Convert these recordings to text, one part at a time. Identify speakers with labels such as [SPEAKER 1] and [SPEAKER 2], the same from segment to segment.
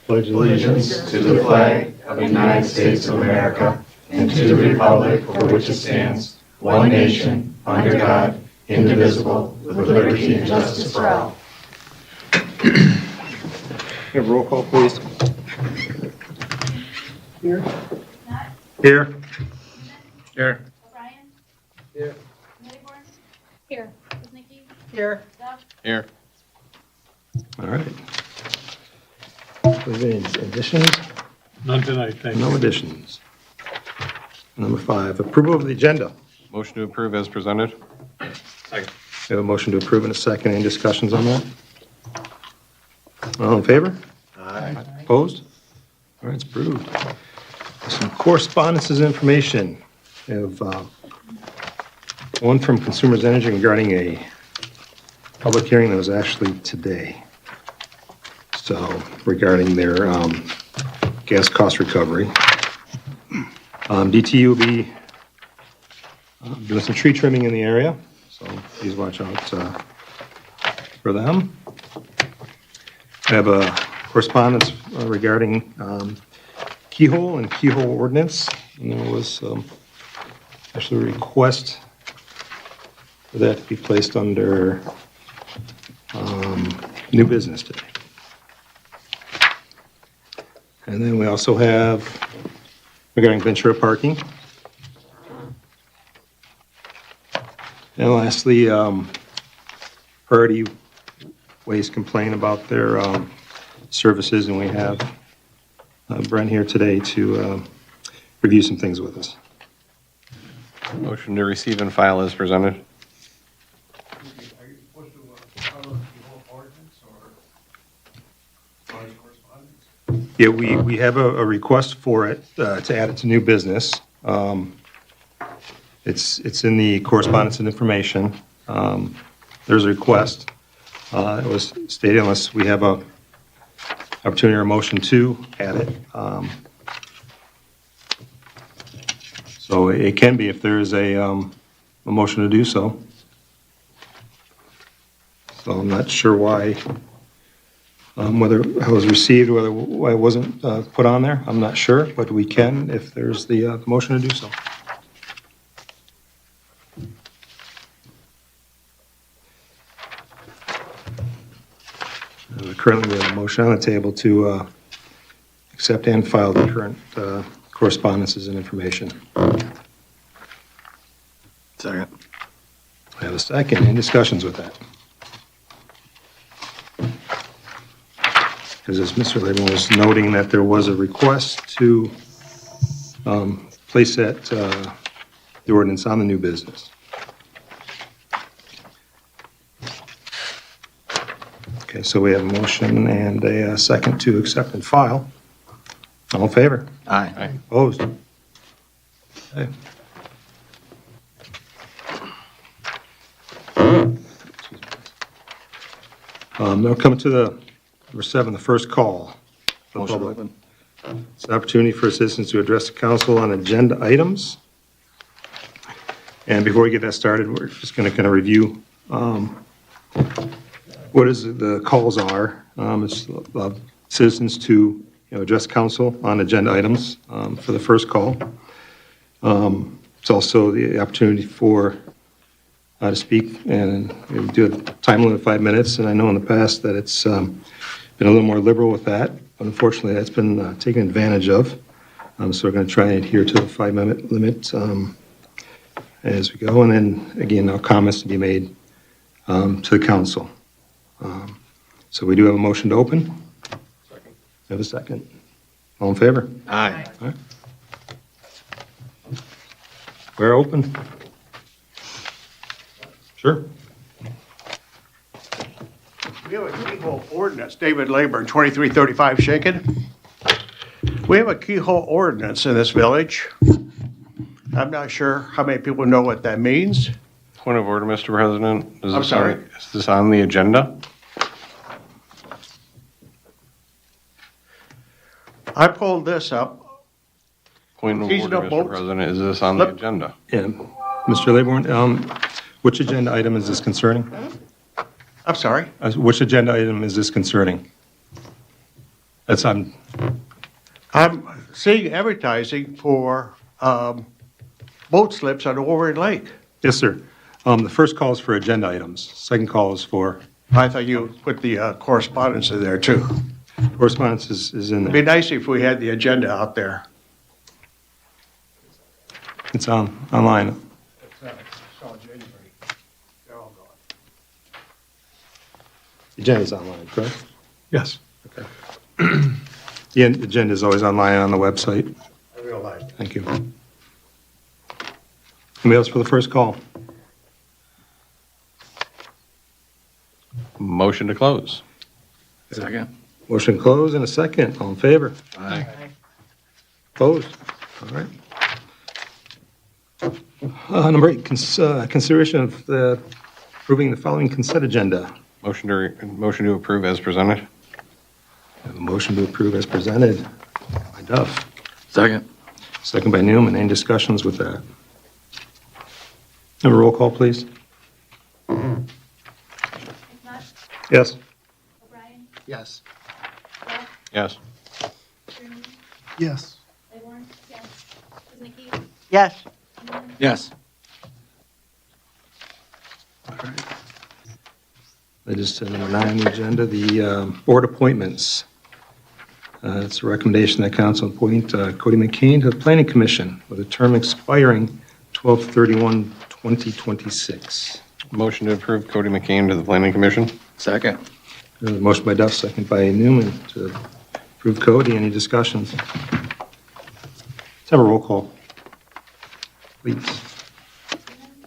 [SPEAKER 1] pledge allegiance to the flag of the United States of America and to the republic for which it stands, one nation, under God, indivisible, with liberty and justice for all.
[SPEAKER 2] Have roll call, please.
[SPEAKER 3] Here.
[SPEAKER 2] Here. Here.
[SPEAKER 3] O'Brien.
[SPEAKER 2] Here.
[SPEAKER 3] Mayborn. Here. Woznicki.
[SPEAKER 4] Here.
[SPEAKER 3] Duff.
[SPEAKER 2] Here.
[SPEAKER 1] All right. Any additions?
[SPEAKER 5] None tonight, thank you.
[SPEAKER 1] No additions. Number 5, approval of the agenda.
[SPEAKER 6] Motion to approve as presented.
[SPEAKER 1] We have a motion to approve in a second. Any discussions on that? All in favor? Aye. Opposed? All right, it's approved. Some correspondences and information. We have one from Consumers Energy regarding a public hearing that was actually today. So regarding their gas cost recovery. DTE will be doing some tree trimming in the area, so please watch out for them. I have a correspondence regarding keyhole and keyhole ordinance. And there was actually a request for that to be placed under new business today. And then we also have regarding Ventura parking. And lastly, Priority Waste complain about their services, and we have Brent here today to review some things with us.
[SPEAKER 6] Motion to receive and file as presented.
[SPEAKER 5] Are you supposed to cover the whole ordinance or correspondence?
[SPEAKER 1] Yeah, we have a request for it, to add it to new business. It's in the correspondence and information. There's a request. It was stated unless we have a opportunity or a motion to add it. So it can be if there is a motion to do so. So I'm not sure why, whether it was received, why it wasn't put on there. I'm not sure, but we can if there's the motion to do so. Currently, we have a motion on the table to accept and file the current correspondences and information.
[SPEAKER 2] Second.
[SPEAKER 1] I have a second. Any discussions with that? Because as Mr. Laban was noting that there was a request to place that, the ordinance on the new business. Okay, so we have a motion and a second to accept and file. All in favor?
[SPEAKER 2] Aye.
[SPEAKER 1] Opposed? Okay. Now coming to the number 7, the first call. for the
[SPEAKER 2] Motion
[SPEAKER 1] public.
[SPEAKER 2] open.
[SPEAKER 1] It's an opportunity for citizens to address the council on agenda items. And before we get that started, we're just going to kind of review what is the calls are. It's citizens to address council on agenda items for the first call. It's also the opportunity for to speak, and we do a time limit of 5 minutes. And I know in the past that it's been a little more liberal with that, but unfortunately that's been taken advantage of. So we're going to try and adhere to the 5-minute limit as we go. And then again, no comments to be made to the council. So we do have a motion to open. Second. Have a second. All in favor?
[SPEAKER 2] Aye.
[SPEAKER 1] All right. We're open. Sure.
[SPEAKER 4] We have a keyhole ordinance, David Leyburn, 2335 Shaken. We have a keyhole ordinance in this village. I'm not sure how many people know what that means.
[SPEAKER 6] Point of order, Mr. President.
[SPEAKER 4] I'm sorry.
[SPEAKER 6] Is this on the agenda?
[SPEAKER 4] I pulled this up.
[SPEAKER 6] Point of
[SPEAKER 4] Seasonal
[SPEAKER 6] order, Mr.
[SPEAKER 4] boats.
[SPEAKER 6] President. Is this on the
[SPEAKER 4] Look.
[SPEAKER 6] agenda?
[SPEAKER 1] Yeah. Mr. Laybourne, which agenda item is this concerning?
[SPEAKER 4] I'm sorry.
[SPEAKER 1] Which agenda item is this concerning? That's on,
[SPEAKER 4] I'm seeing advertising for boat slips on Wolverine Lake.
[SPEAKER 1] yes, sir. The first call is for agenda items. Second call is for
[SPEAKER 4] I thought you put the correspondence in there too.
[SPEAKER 1] correspondence is in
[SPEAKER 4] It'd be
[SPEAKER 1] there.
[SPEAKER 4] nice if we had the agenda out there.
[SPEAKER 1] It's online. The agenda's online, correct?
[SPEAKER 5] Yes.
[SPEAKER 1] The agenda is always online on the website.
[SPEAKER 4] I realize.
[SPEAKER 1] Thank you. Anybody else for the first call?
[SPEAKER 6] Motion to close.
[SPEAKER 2] Second.
[SPEAKER 1] Motion closed and a second. All in favor?
[SPEAKER 2] Aye.
[SPEAKER 1] Opposed? All right. Number 8, consideration of approving the following consent agenda.
[SPEAKER 6] Motion to approve as presented.
[SPEAKER 1] I have a motion to approve as presented by Duff,
[SPEAKER 2] Second.
[SPEAKER 1] second by Newman. Any discussions with that? Have a roll call, please.
[SPEAKER 3] McNutt,
[SPEAKER 1] Yes.
[SPEAKER 3] O'Brien,
[SPEAKER 2] Yes.
[SPEAKER 3] Duff,
[SPEAKER 6] Yes.
[SPEAKER 3] Green,
[SPEAKER 5] Yes.
[SPEAKER 3] Claiborne, yes. Kuznicki,
[SPEAKER 2] Yes.
[SPEAKER 3] Newman,
[SPEAKER 2] Yes.
[SPEAKER 1] That is number 9 on the agenda, the board appointments. It's a recommendation that council appoint Cody McCain to the Planning Commission with a term expiring 12/31/2026.
[SPEAKER 6] Motion to approve Cody McCain to the Planning Commission.
[SPEAKER 2] Second.
[SPEAKER 1] Motion by Duff, second by Newman to approve Cody. Any discussions? Let's have a roll call, please.
[SPEAKER 3] Newman,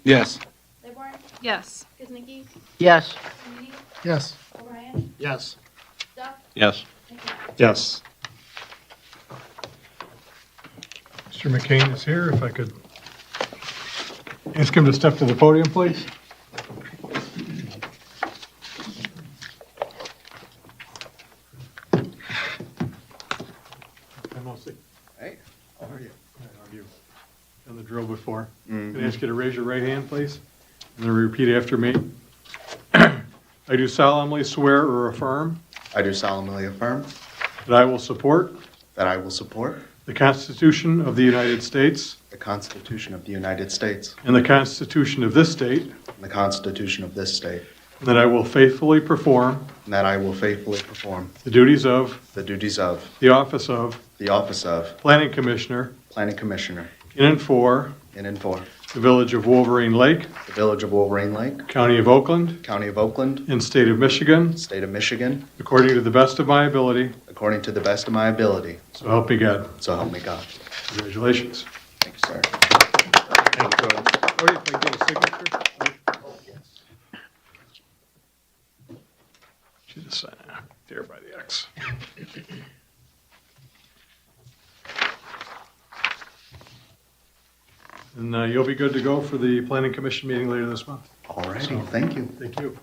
[SPEAKER 2] Yes.
[SPEAKER 3] Claiborne,
[SPEAKER 7] Yes.
[SPEAKER 3] Kuznicki,
[SPEAKER 2] Yes.
[SPEAKER 3] Green,
[SPEAKER 5] Yes.
[SPEAKER 3] O'Brien,
[SPEAKER 2] Yes.
[SPEAKER 3] Duff,
[SPEAKER 6] Yes.
[SPEAKER 3] McNutt.
[SPEAKER 1] Yes.
[SPEAKER 5] Mr. McCain is here. If I could ask him to step to the podium, please.
[SPEAKER 2] Hey, how are you?
[SPEAKER 5] Done the drill before. Can I ask you to raise your right hand, please? And then repeat after me. I do solemnly swear or affirm
[SPEAKER 8] I do solemnly affirm
[SPEAKER 5] that I will support
[SPEAKER 8] that I will support
[SPEAKER 5] the Constitution of the United States
[SPEAKER 8] the Constitution of the United States
[SPEAKER 5] and the Constitution of this state,
[SPEAKER 8] and the Constitution of this state,
[SPEAKER 5] and that I will faithfully perform
[SPEAKER 8] and that I will faithfully perform
[SPEAKER 5] the duties of
[SPEAKER 8] the duties of
[SPEAKER 5] the office of
[SPEAKER 8] the office of
[SPEAKER 5] Planning Commissioner
[SPEAKER 8] Planning Commissioner
[SPEAKER 5] in and for
[SPEAKER 8] in and for
[SPEAKER 5] the Village of Wolverine Lake,
[SPEAKER 8] the Village of Wolverine Lake,
[SPEAKER 5] County of Oakland,
[SPEAKER 8] County of Oakland,
[SPEAKER 5] and State of Michigan,
[SPEAKER 8] State of Michigan,
[SPEAKER 5] according to the best of my ability,
[SPEAKER 8] according to the best of my ability.
[SPEAKER 5] so help me God.
[SPEAKER 8] So help me God.
[SPEAKER 5] Congratulations.
[SPEAKER 8] Thank you, sir.
[SPEAKER 1] Thank you, Cody.
[SPEAKER 5] Cody, if I get a signature? She just signed there by the X. And you'll be good to go for the Planning Commission meeting later this month.
[SPEAKER 8] All righty, thank you.
[SPEAKER 5] Thank you.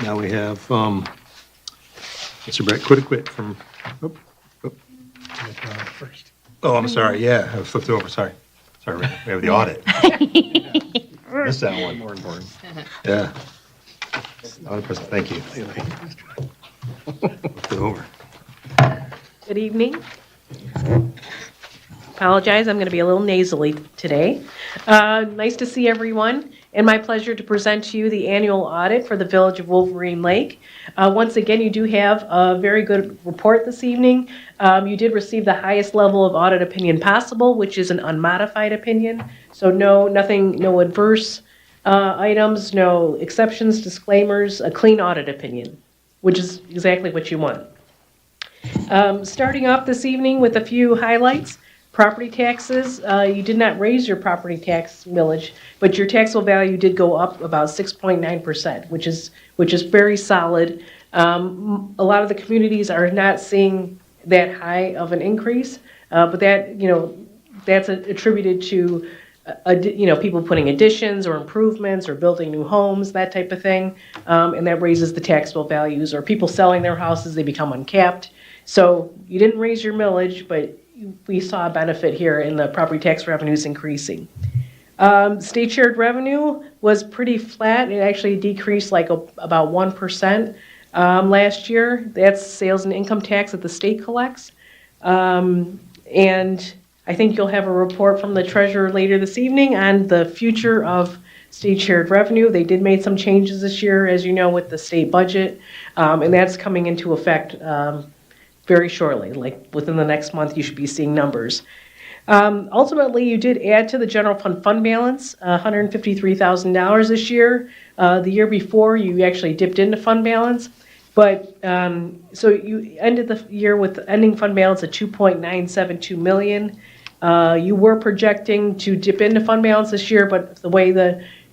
[SPEAKER 1] Now we have Mr. Brett Quidquit from,
[SPEAKER 5] First.
[SPEAKER 1] oh, I'm sorry, yeah, I flipped over, sorry. Sorry, we have the audit. Missed that one.
[SPEAKER 6] More important.
[SPEAKER 1] Yeah. Audit person, thank you. Flipped it over.
[SPEAKER 9] Good evening. Apologize, I'm going to be a little nasally today. Nice to see everyone, and my pleasure to present to you the annual audit for the Village of Wolverine Lake. Once again, you do have a very good report this evening. You did receive the highest level of audit opinion possible, which is an unmodified opinion. So no adverse items, no exceptions, disclaimers, a clean audit opinion, which is exactly what you want. Starting off this evening with a few highlights. Property taxes, you did not raise your property tax millage, but your taxable value did go up about 6.9%, which is very solid. A lot of the communities are not seeing that high of an increase, but that's attributed to people putting additions or improvements or building new homes, that type of thing, and that raises the taxable values. Or people selling their houses, they become uncapped. So you didn't raise your millage, but we saw a benefit here in the property tax revenues increasing. State shared revenue was pretty flat. It actually decreased like about 1% last year. That's sales and income tax that the state collects. And I think you'll have a report from the treasurer later this evening on the future of state shared revenue. They did make some changes this year, as you know, with the state budget, and that's coming into effect very shortly. Like within the next month, you should be seeing numbers. Ultimately, you did add to the general fund balance, $153,000 this year. The year before, you actually dipped into fund balance. But, so you ended the year with ending fund balance of $2.972 million. You were projecting to dip into fund balance this year, but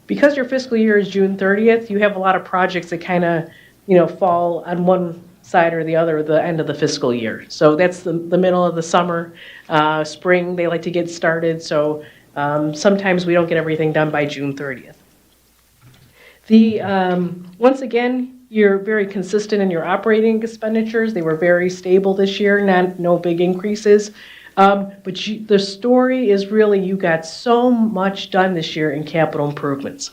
[SPEAKER 9] because your fiscal year is June 30th, you have a lot of projects that kind of, fall on one side or the other at the end of the fiscal year. So that's the middle of the summer, spring, they like to get started. So sometimes we don't get everything done by June 30th. Once again, you're very consistent in your operating expenditures. They were very stable this year, no big increases. But the story is really you got so much done this year in capital improvements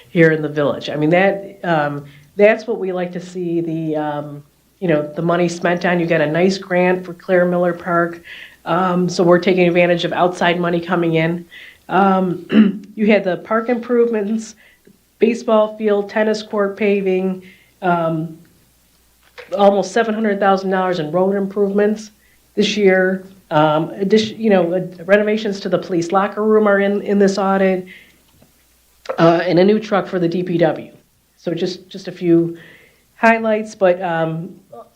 [SPEAKER 9] here in the village. I mean, that's what we like to see, the money spent on. You got a nice grant for Claire Miller Park. So we're taking advantage of outside money coming in. You had the park improvements, baseball field, tennis court paving, almost $700,000 in road improvements this year. Renovations to the police locker room are in this audit, and a new truck for the DPW. So just a few highlights, but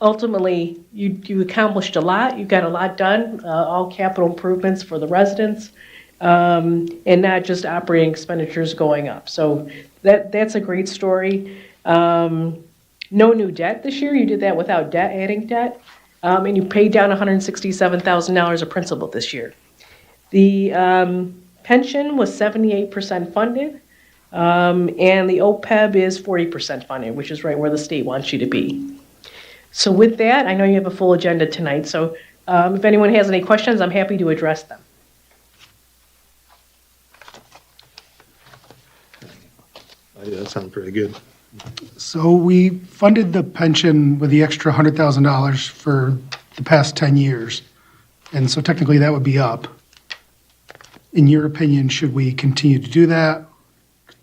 [SPEAKER 9] ultimately you accomplished a lot. You got a lot done, all capital improvements for the residents, and not just operating expenditures going up. So that's a great story. No new debt this year. You did that without adding debt. And you paid down $167,000 of principal this year. The pension was 78% funded, and the OPEB is 40% funded, which is right where the state wants you to be. So with that, I know you have a full agenda tonight, so if anyone has any questions, I'm happy to address them.
[SPEAKER 1] That sounds pretty good.
[SPEAKER 7] So we funded the pension with the extra $100,000 for the past 10 years. And so technically that would be up. In your opinion, should we continue to do that,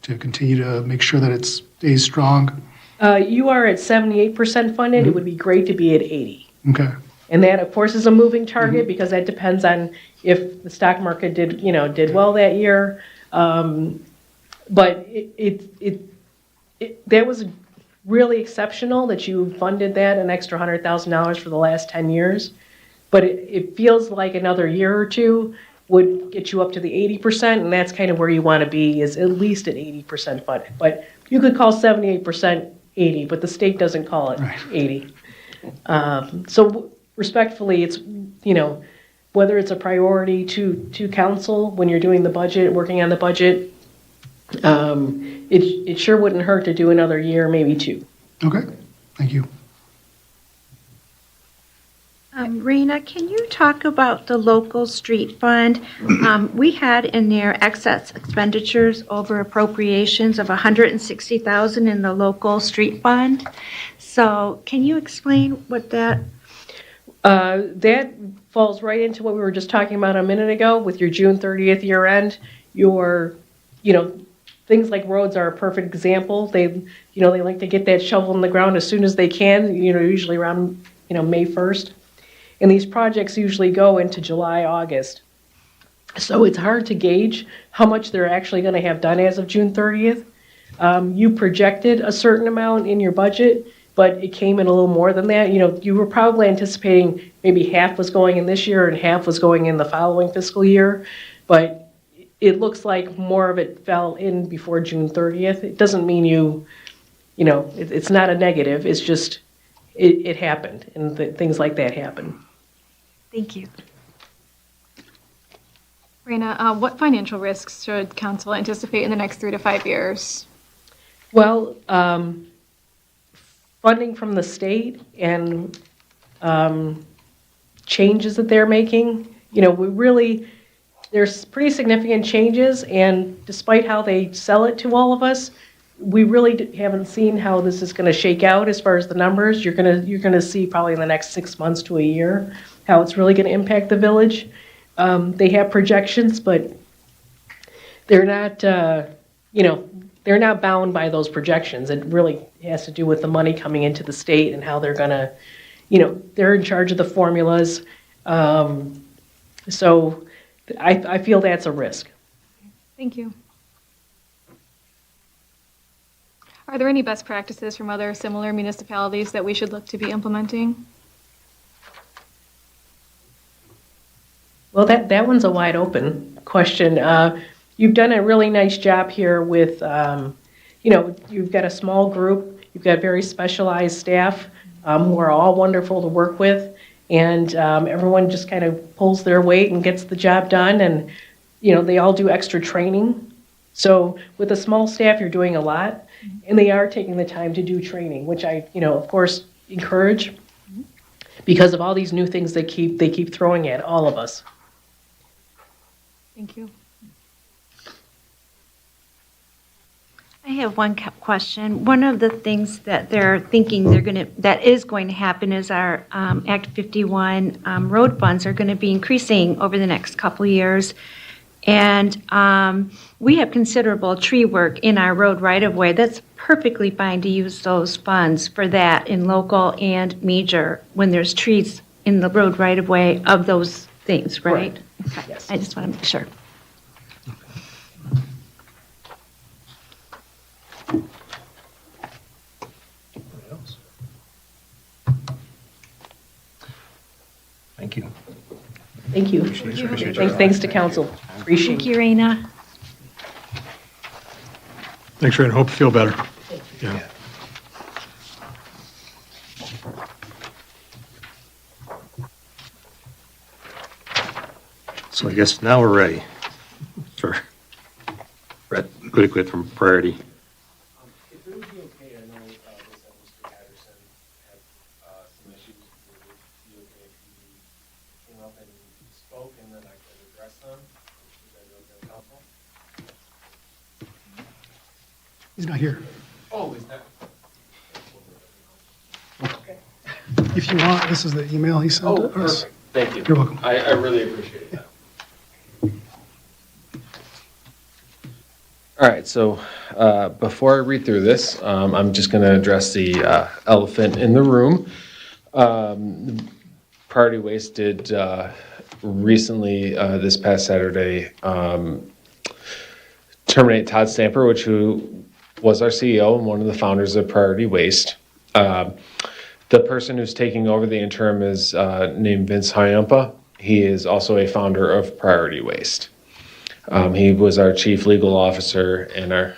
[SPEAKER 7] to continue to make sure that it stays strong?
[SPEAKER 9] You are at 78% funded. It would be great to be at 80.
[SPEAKER 7] Okay.
[SPEAKER 9] And that, of course, is a moving target because that depends on if the stock market did well that year. But that was really exceptional that you funded that an extra $100,000 for the last 10 years. But it feels like another year or two would get you up to the 80%, and that's kind of where you want to be, is at least at 80% funded. But you could call 78% 80, but the state doesn't call it 80. So respectfully, it's, whether it's a priority to council when you're doing the budget, working on the budget, it sure wouldn't hurt to do another year, maybe two.
[SPEAKER 7] Okay, thank you.
[SPEAKER 10] Rena, can you talk about the local street fund? We had in there excess expenditures over appropriations of $160,000 in the local street fund. So can you explain what that?
[SPEAKER 9] That falls right into what we were just talking about a minute ago with your June 30th year end. Things like roads are a perfect example. They like to get that shovel in the ground as soon as they can, usually around, May 1st. And these projects usually go into July, August. So it's hard to gauge how much they're actually going to have done as of June 30th. You projected a certain amount in your budget, but it came in a little more than that. You were probably anticipating maybe half was going in this year and half was going in the following fiscal year. But it looks like more of it fell in before June 30th. It doesn't mean it's not a negative. It's just, it happened, and things like that happen.
[SPEAKER 10] Thank you.
[SPEAKER 3] Rena, what financial risks should council anticipate in the next 3 to 5 years?
[SPEAKER 9] Well, funding from the state and changes that they're making You know, there's pretty significant changes, and despite how they sell it to all of us, we really haven't seen how this is going to shake out as far as the numbers. You're going to see probably in the next 6 months to a year how it's really going to impact the village. They have projections, but they're not, they're not bound by those projections. It really has to do with the money coming into the state and how they're going to, they're in charge of the formulas. So I feel that's a risk.
[SPEAKER 3] Thank you. Are there any best practices from other similar municipalities that we should look to be implementing?
[SPEAKER 9] Well, that one's a wide open question. You've done a really nice job here with, you've got a small group, you've got very specialized staff who are all wonderful to work with, and everyone just kind of pulls their weight and gets the job done, and, they all do extra training. So with a small staff, you're doing a lot, and they are taking the time to do training, which I, of course, encourage because of all these new things they keep throwing at all of us.
[SPEAKER 3] Thank you.
[SPEAKER 10] I have one question. One of the things that they're thinking that is going to happen is our Act 51 road funds are going to be increasing over the next couple of years. And we have considerable tree work in our road right-of-way. That's perfectly fine to use those funds for that in local and major when there's trees in the road right-of-way of those things, right? Okay.
[SPEAKER 9] Yes.
[SPEAKER 10] I just want to make sure.
[SPEAKER 6] Thank you.
[SPEAKER 9] Thank you. Thanks to council. Appreciate
[SPEAKER 10] Thank
[SPEAKER 9] it.
[SPEAKER 10] you, Raina.
[SPEAKER 5] Thanks, Raina. Hope you feel better. Yeah.
[SPEAKER 1] So I guess now we're ready for Brett Goodquit from Priority.
[SPEAKER 6] If it would be okay, I know they said Mr. Patterson had some issues. Would it be okay if he came up and spoke and then I could address them? Is that okay with council?
[SPEAKER 7] He's not here.
[SPEAKER 6] Oh, is that?
[SPEAKER 7] If you want, this is the email he sent
[SPEAKER 6] Oh,
[SPEAKER 7] us.
[SPEAKER 6] perfect. Thank you.
[SPEAKER 7] You're welcome.
[SPEAKER 6] I really appreciate that. All right, so before I read through this, I'm just going to address the elephant in the room. Priority Waste did recently, this past Saturday, terminate Todd Stamper, who was our CEO and one of the founders of Priority Waste. The person who's taking over the interim is named Vince Hyampa. He is also a founder of Priority Waste. He was our chief legal officer and our,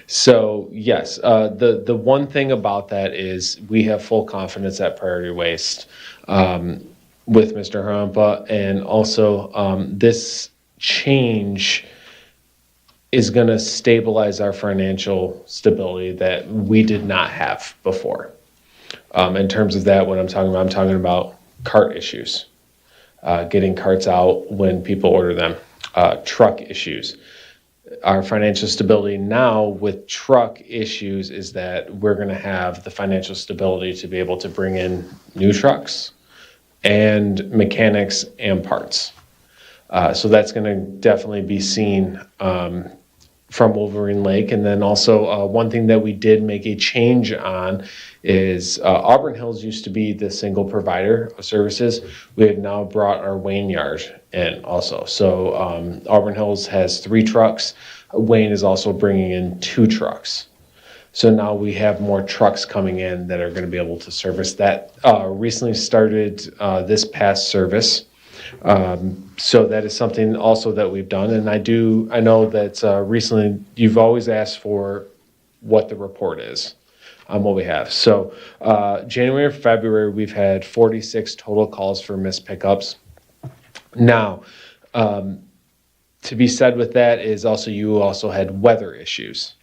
[SPEAKER 6] so yes, the one thing about that is we have full confidence at Priority Waste with Mr. Hyampa, and also this change is going to stabilize our financial stability that we did not have before. In terms of that, what I'm talking about cart issues, getting carts out when people order them. Truck issues. Our financial stability now with truck issues is that we're going to have the financial stability to be able to bring in new trucks and mechanics and parts. So that's going to definitely be seen from Wolverine Lake. And then also one thing that we did make a change on is Auburn Hills used to be the single provider of services. We have now brought our Wayne yard in also. So Auburn Hills has 3 trucks. Wayne is also bringing in 2 trucks. So now we have more trucks coming in that are going to be able to service that. Recently started this past service. So that is something also that we've done. And I know that recently you've always asked for what the report is on what we have. So January and February, we've had 46 total calls for missed pickups. Now, to be said with that is also you also had weather issues.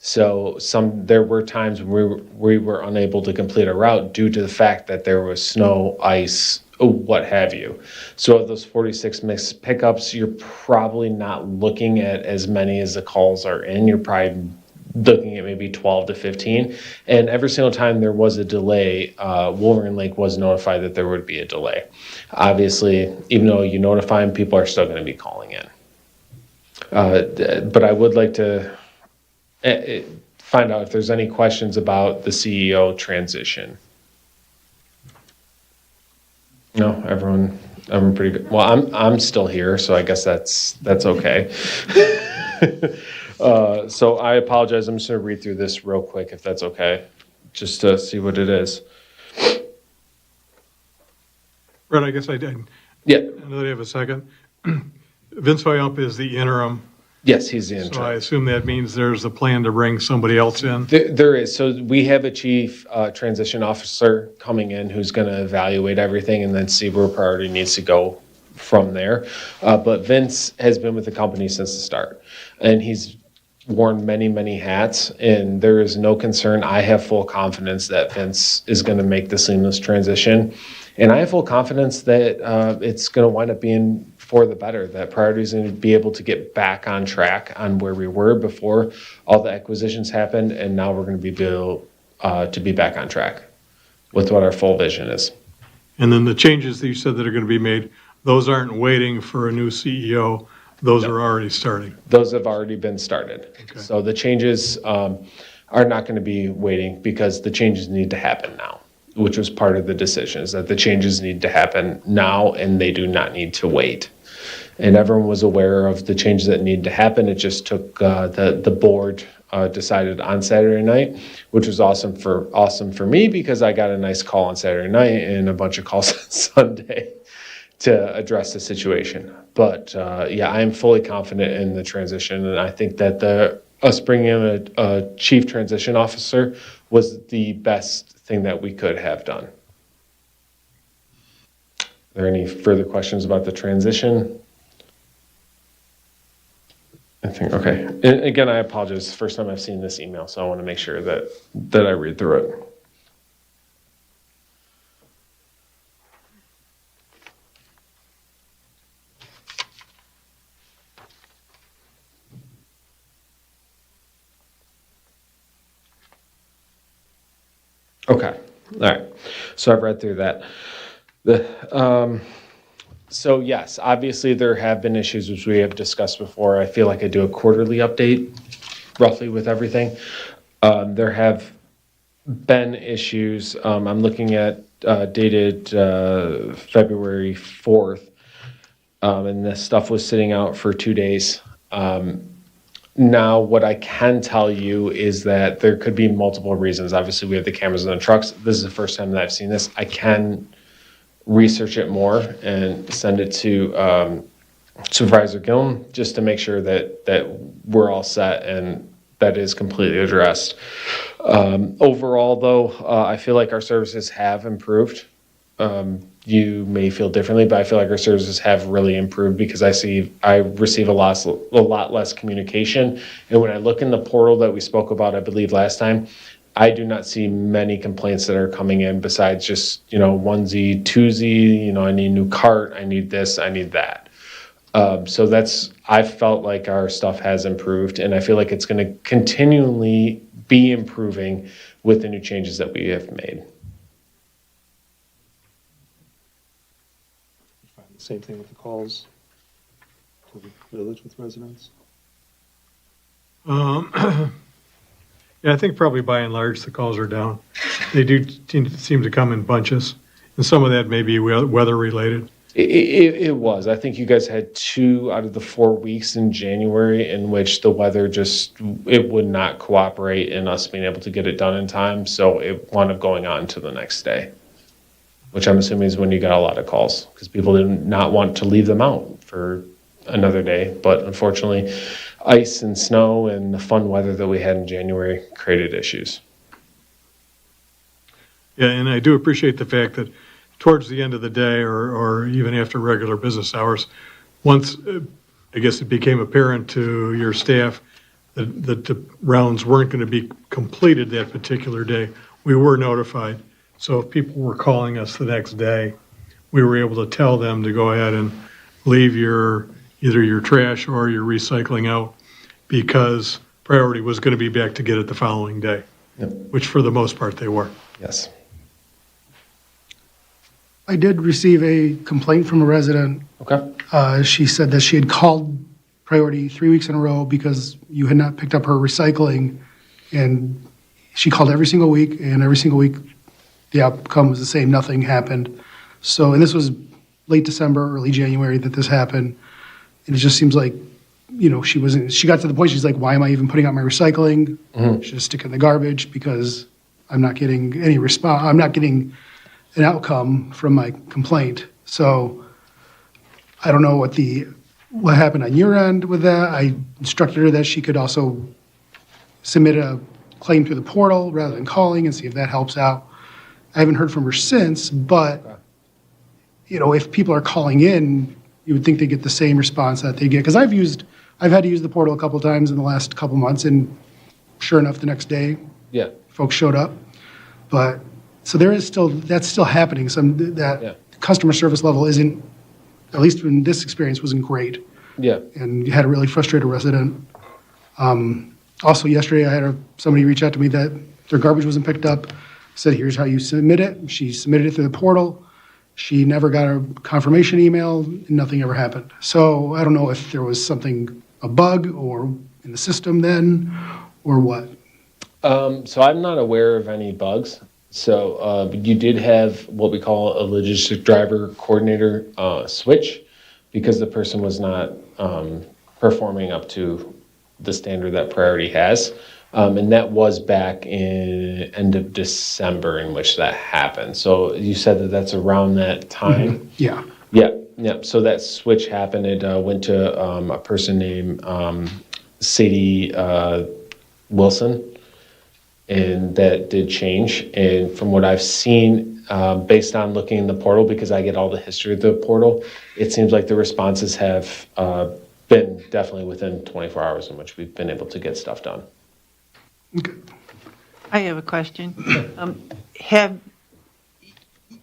[SPEAKER 6] So there were times when we were unable to complete a route due to the fact that there was snow, ice, what have you. So of those 46 missed pickups, you're probably not looking at as many as the calls are in. You're probably looking at maybe 12 to 15. And every single time there was a delay, Wolverine Lake was notified that there would be a delay. Obviously, even though you notify them, people are still going to be calling in. But I would like to find out if there's any questions about the CEO transition. No, everyone pretty good. Well, I'm still here, so I guess that's okay. So I apologize. I'm just gonna read through this real quick, if that's okay, just to see what it is.
[SPEAKER 5] Brett, I guess I did.
[SPEAKER 6] Yeah.
[SPEAKER 5] I know that you have a second. Vince Hoyump is the interim,
[SPEAKER 6] Yes, he's the
[SPEAKER 5] so I
[SPEAKER 6] interim.
[SPEAKER 5] assume that means there's a plan to bring somebody else in.
[SPEAKER 6] There is. So we have a chief transition officer coming in who's going to evaluate everything and then see where priority needs to go from there. But Vince has been with the company since the start, and he's worn many, many hats, and there is no concern. I have full confidence that Vince is going to make the seamless transition, and I have full confidence that it's going to wind up being for the better, that priority is going to be able to get back on track on where we were before all the acquisitions happened, and now we're going to be able to be back on track with what our full vision is.
[SPEAKER 5] And then the changes that you said that are going to be made, those aren't waiting for a new CEO. Those are already starting.
[SPEAKER 6] Those have already been started.
[SPEAKER 5] Okay.
[SPEAKER 6] So the changes are not going to be waiting, because the changes need to happen now, which was part of the decision, is that the changes need to happen now and they do not need to wait. And everyone was aware of the changes that needed to happen. It just took the board decided on Saturday night, which was awesome for me, because I got a nice call on Saturday night and a bunch of calls on Sunday to address the situation. But yeah, I am fully confident in the transition, and I think that us bringing in a chief transition officer was the best thing that we could have done. Are there any further questions about the transition? I think, okay. And again, I apologize. It's the first time I've seen this email, so I want to make sure that I read through it. Okay, all right. So I've read through that. So yes, obviously there have been issues which we have discussed before. I feel like I do a quarterly update roughly with everything. There have been issues. I'm looking at dated February 4th, and this stuff was sitting out for 2 days. Now, what I can tell you is that there could be multiple reasons. Obviously, we have the cameras in the trucks. This is the first time that I've seen this. I can research it more and send it to Supervisor Gilm just to make sure that we're all set and that is completely addressed. Overall, though, I feel like our services have improved. You may feel differently, but I feel like our services have really improved, because I receive a lot less communication. And when I look in the portal that we spoke about, I believe last time, I do not see many complaints that are coming in besides just, onesie, twosie, I need a new cart, I need this, I need that. So I felt like our stuff has improved, and I feel like it's going to continually be improving with the new changes that we have made.
[SPEAKER 11] Same thing with the calls to the village with residents.
[SPEAKER 5] Yeah, I think probably by and large, the calls are down. They do seem to come in bunches, and some of that may be weather related.
[SPEAKER 6] It was. I think you guys had 2 out of the 4 weeks in January in which the weather it would not cooperate in us being able to get it done in time. So it wound up going on to the next day, which I'm assuming is when you got a lot of calls, because people did not want to leave them out for another day. But unfortunately, ice and snow and the fun weather that we had in January created issues.
[SPEAKER 5] Yeah, and I do appreciate the fact that towards the end of the day, or even after regular business hours, once I guess it became apparent to your staff that the rounds weren't going to be completed that particular day. We were notified. So if people were calling us the next day, we were able to tell them to go ahead and leave either your trash or your recycling out, because priority was going to be back to get it the following day, which for the most part they were.
[SPEAKER 6] Yes.
[SPEAKER 7] I did receive a complaint from a resident.
[SPEAKER 6] Okay.
[SPEAKER 7] She said that she had called Priority 3 weeks in a row because you had not picked up her recycling. And she called every single week, and every single week the outcome was the same. Nothing happened. So, and this was late December, early January that this happened. And it just seems like, she got to the point, she's like, why am I even putting out my recycling? Should just stick it in the garbage because I'm not getting any response. I'm not getting an outcome from my complaint. So I don't know what happened on your end with that. I instructed her that she could also submit a claim through the portal rather than calling and see if that helps out. I haven't heard from her since, but if people are calling in, you would think they get the same response that they get. Because I've had to use the portal a couple times in the last couple months, and sure enough, the next day,
[SPEAKER 6] Yeah.
[SPEAKER 7] folks showed up. But so that's still happening. That customer service level isn't, at least in this experience, wasn't great.
[SPEAKER 6] Yeah.
[SPEAKER 7] And you had a really frustrated resident. Also, yesterday, I had somebody reach out to me that their garbage wasn't picked up. Said, here's how you submit it. She submitted it through the portal. She never got a confirmation email, and nothing ever happened. So I don't know if there was a bug or in the system then, or what.
[SPEAKER 6] So I'm not aware of any bugs. So you did have what we call a logistic driver coordinator switch, because the person was not performing up to the standard that Priority has. And that was back in end of December in which that happened. So you said that that's around that time.
[SPEAKER 7] Yeah.
[SPEAKER 6] Yeah. So that switch happened. It went to a person named Sadie Wilson, and that did change. And from what I've seen, based on looking in the portal, because I get all the history of the portal, it seems like the responses have been definitely within 24 hours in which we've been able to get stuff done.
[SPEAKER 7] Okay.
[SPEAKER 12] I have a question. Have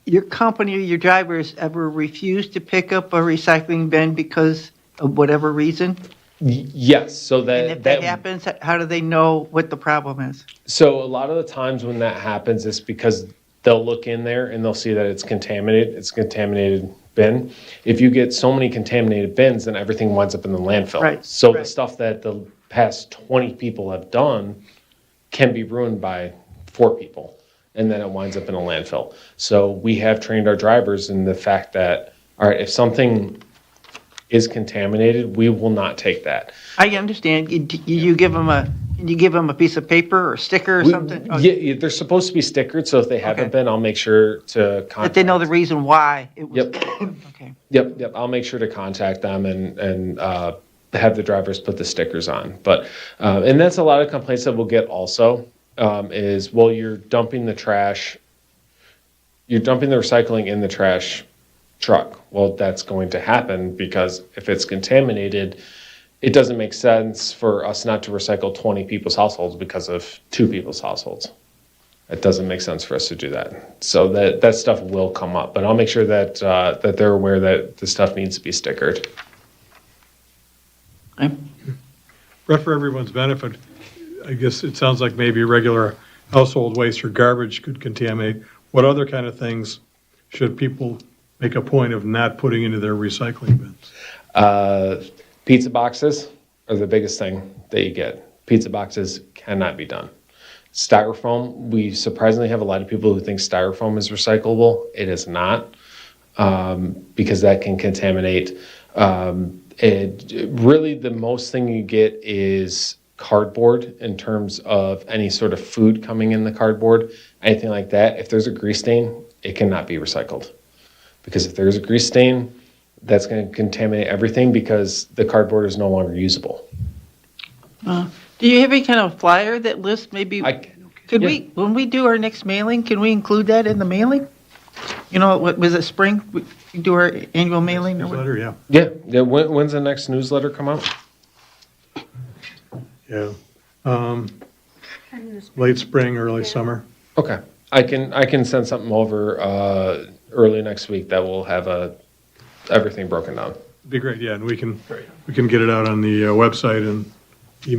[SPEAKER 12] your company or your drivers ever refused to pick up a recycling bin because of whatever reason?
[SPEAKER 6] Yes, so
[SPEAKER 12] And if that happens, how do they know what the problem is?
[SPEAKER 6] So a lot of the times when that happens, it's because they'll look in there and they'll see that it's contaminated. It's a contaminated bin. If you get so many contaminated bins, then everything winds up in the landfill.
[SPEAKER 12] Right,
[SPEAKER 6] So
[SPEAKER 12] right.
[SPEAKER 6] the stuff that the past 20 people have done can be ruined by 4 people, and then it winds up in a landfill. So we have trained our drivers in the fact that, all right, if something is contaminated, we will not take that.
[SPEAKER 12] I understand. You give them a piece of paper or a sticker or something? Oh,
[SPEAKER 6] Yeah, they're supposed to be stickered, so if they haven't
[SPEAKER 12] Okay.
[SPEAKER 6] been, I'll make sure to contact.
[SPEAKER 12] That they know the reason why it was.
[SPEAKER 6] Yep.
[SPEAKER 12] Okay.
[SPEAKER 6] Yep. I'll make sure to contact them and have the drivers put the stickers on. But and that's a lot of complaints that we'll get also is, well, you're dumping the recycling in the trash truck. Well, that's going to happen because if it's contaminated, it doesn't make sense for us not to recycle 20 people's households because of 2 people's households. It doesn't make sense for us to do that. So that stuff will come up, but I'll make sure that that they're aware that the stuff needs to be stickered.
[SPEAKER 5] But for everyone's benefit, I guess it sounds like maybe regular household waste or garbage could contaminate. What other kind of things should people make a point of not putting into their recycling bins?
[SPEAKER 6] Pizza boxes are the biggest thing that you get. Pizza boxes cannot be done. Styrofoam, we surprisingly have a lot of people who think styrofoam is recyclable. It is not, because that can contaminate. Really, the most thing you get is cardboard in terms of any sort of food coming in the cardboard, anything like that. If there's a grease stain, it cannot be recycled. Because if there's a grease stain, that's going to contaminate everything because the cardboard is no longer usable.
[SPEAKER 12] Do you have any kind of flyer that lists maybe, could
[SPEAKER 6] yeah.
[SPEAKER 12] we, when we do our next mailing, can we include that in the mailing? You know, what was it, spring? We do our annual mailing or what?
[SPEAKER 5] Newsletter, yeah.
[SPEAKER 6] Yeah. When's the next newsletter come out?
[SPEAKER 5] Yeah. Late spring, early summer.
[SPEAKER 6] Okay. I can send something over early next week that will have everything broken down.
[SPEAKER 5] Be great, yeah, and we can get it out on the website and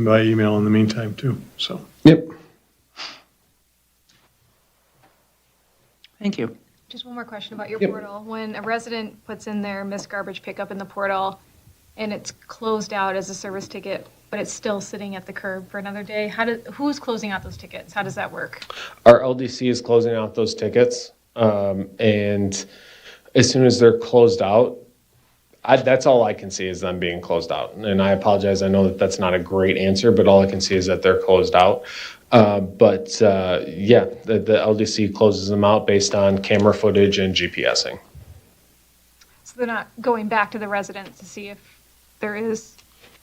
[SPEAKER 5] by email in the meantime too, so.
[SPEAKER 6] Yep.
[SPEAKER 12] Thank you.
[SPEAKER 3] Just one more question about your
[SPEAKER 6] Yep.
[SPEAKER 3] portal. When a resident puts in their missed garbage pickup in the portal and it's closed out as a service ticket, but it's still sitting at the curb for another day, who's closing out those tickets? How does that work?
[SPEAKER 6] Our LDC is closing out those tickets, and as soon as they're closed out, that's all I can see is them being closed out. And I apologize, I know that that's not a great answer, but all I can see is that they're closed out. Yeah, the LDC closes them out based on camera footage and GPSing.
[SPEAKER 3] So they're not going back to the residents to see if there is.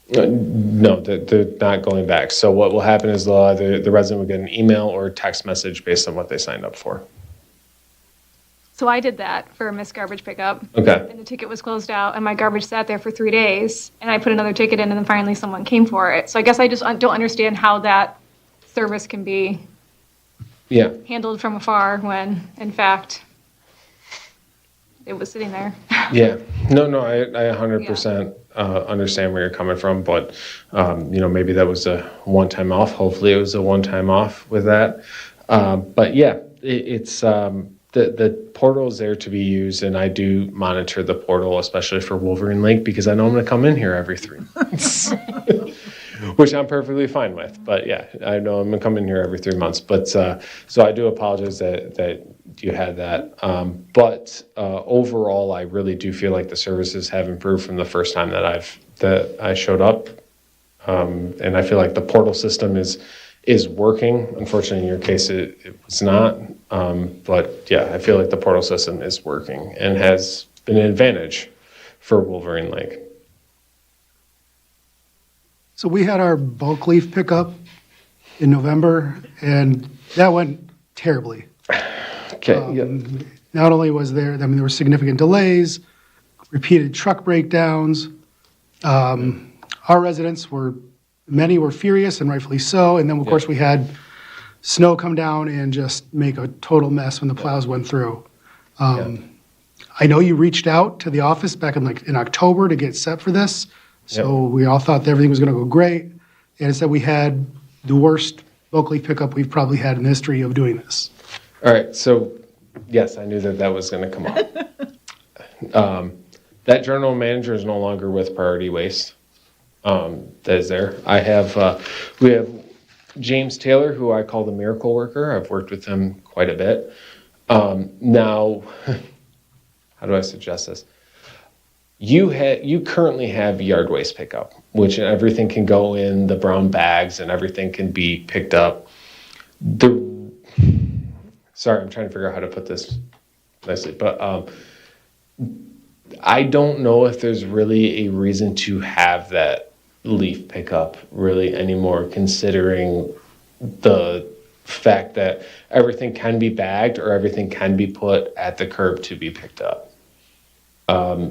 [SPEAKER 6] No, they're not going back. So what will happen is the resident will get an email or text message based on what they signed up for.
[SPEAKER 3] So I did that for a missed garbage pickup.
[SPEAKER 6] Okay.
[SPEAKER 3] And the ticket was closed out and my garbage sat there for 3 days and I put another ticket in and then finally someone came for it. So I guess I just don't understand how that service can be
[SPEAKER 6] Yeah.
[SPEAKER 3] handled from afar when in fact it was sitting there.
[SPEAKER 6] Yeah. No, I 100% understand where you're coming from, but maybe that was a one-time off. Hopefully it was a one-time off with that. But yeah, it's the portal is there to be used, and I do monitor the portal, especially for Wolverine Lake, because I know I'm going to come in here every 3 months, which I'm perfectly fine with. But yeah, I know I'm going to come in here every 3 months. But so I do apologize that you had that. But overall, I really do feel like the services have improved from the first time that I showed up, and I feel like the portal system is working. Unfortunately, in your case, it was not. But yeah, I feel like the portal system is working and has been an advantage for Wolverine Lake.
[SPEAKER 7] So we had our bulk leaf pickup in November, and that went terribly.
[SPEAKER 6] Okay.
[SPEAKER 7] Not only was there were significant delays, repeated truck breakdowns. Our residents many were furious, and rightfully so. And then, of course, we had snow come down and just make a total mess when the plows went through. I know you reached out to the office back in October to get set for this. So we all thought that everything was going to go great. And instead, we had the worst bulk leaf pickup we've probably had in the history of doing this.
[SPEAKER 6] All right. So yes, I knew that was going to come up. That general manager is no longer with Priority Waste. That is there. We have James Taylor, who I call the miracle worker. I've worked with him quite a bit. Now, how do I suggest this? You currently have yard waste pickup, which everything can go in the brown bags and everything can be picked up. Sorry, I'm trying to figure out how to put this nicely, but I don't know if there's really a reason to have that leaf pickup really anymore, considering the fact that everything can be bagged or everything can be put at the curb to be picked up.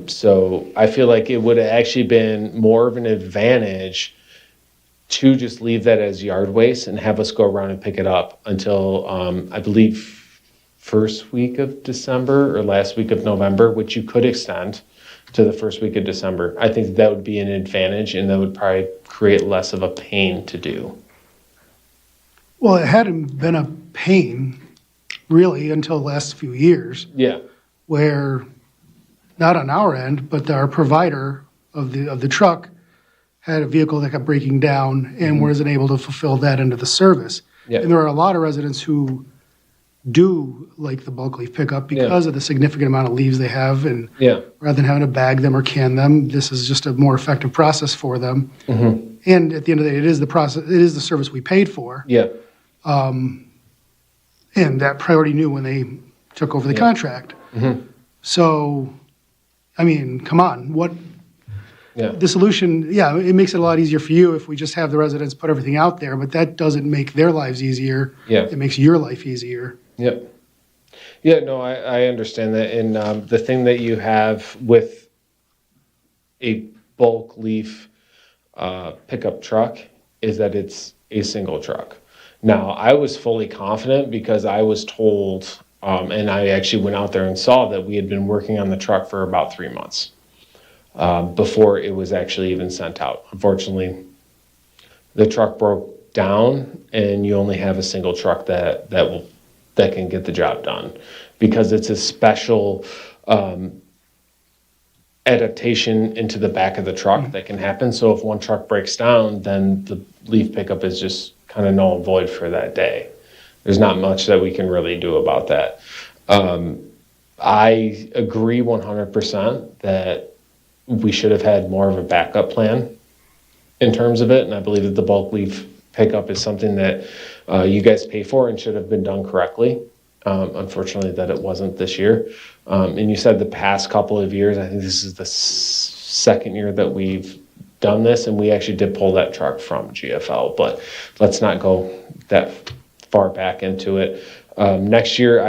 [SPEAKER 6] So I feel like it would have actually been more of an advantage to just leave that as yard waste and have us go around and pick it up until I believe first week of December or last week of November, which you could extend to the first week of December. I think that would be an advantage, and that would probably create less of a pain to do.
[SPEAKER 7] Well, it hadn't been a pain really until the last few years,
[SPEAKER 6] Yeah.
[SPEAKER 7] where not on our end, but our provider of the truck had a vehicle that kept breaking down and wasn't able to fulfill that end of the service.
[SPEAKER 6] Yeah.
[SPEAKER 7] And there are a lot of residents who do like the bulk leaf pickup because of the significant amount of leaves they have, and
[SPEAKER 6] Yeah.
[SPEAKER 7] rather than having to bag them or can them, this is just a more effective process for them.
[SPEAKER 6] Mm-hmm.
[SPEAKER 7] And at the end of the day, it is the process, it is the service we paid for.
[SPEAKER 6] Yeah.
[SPEAKER 7] And that Priority knew when they took over the contract.
[SPEAKER 6] Mm-hmm.
[SPEAKER 7] So, I mean, come on,
[SPEAKER 6] Yeah.
[SPEAKER 7] the solution, it makes it a lot easier for you if we just have the residents put everything out there, but that doesn't make their lives easier.
[SPEAKER 6] Yeah.
[SPEAKER 7] It makes your life easier.
[SPEAKER 6] Yep. Yeah, no, I understand that. And the thing that you have with a bulk leaf pickup truck is that it's a single truck. Now, I was fully confident because I was told, and I actually went out there and saw that we had been working on the truck for about 3 months before it was actually even sent out. Unfortunately, the truck broke down, and you only have a single truck that can get the job done because it's a special adaptation into the back of the truck that can happen. So if one truck breaks down, then the leaf pickup is just kind of null and void for that day. There's not much that we can really do about that. I agree 100% that we should have had more of a backup plan in terms of it, and I believe that the bulk leaf pickup is something that you guys pay for and should have been done correctly. Unfortunately, that it wasn't this year. And you said the past couple of years, I think this is the second year that we've done this, and we actually did pull that truck from GFL, but let's not go that far back into it. Next year,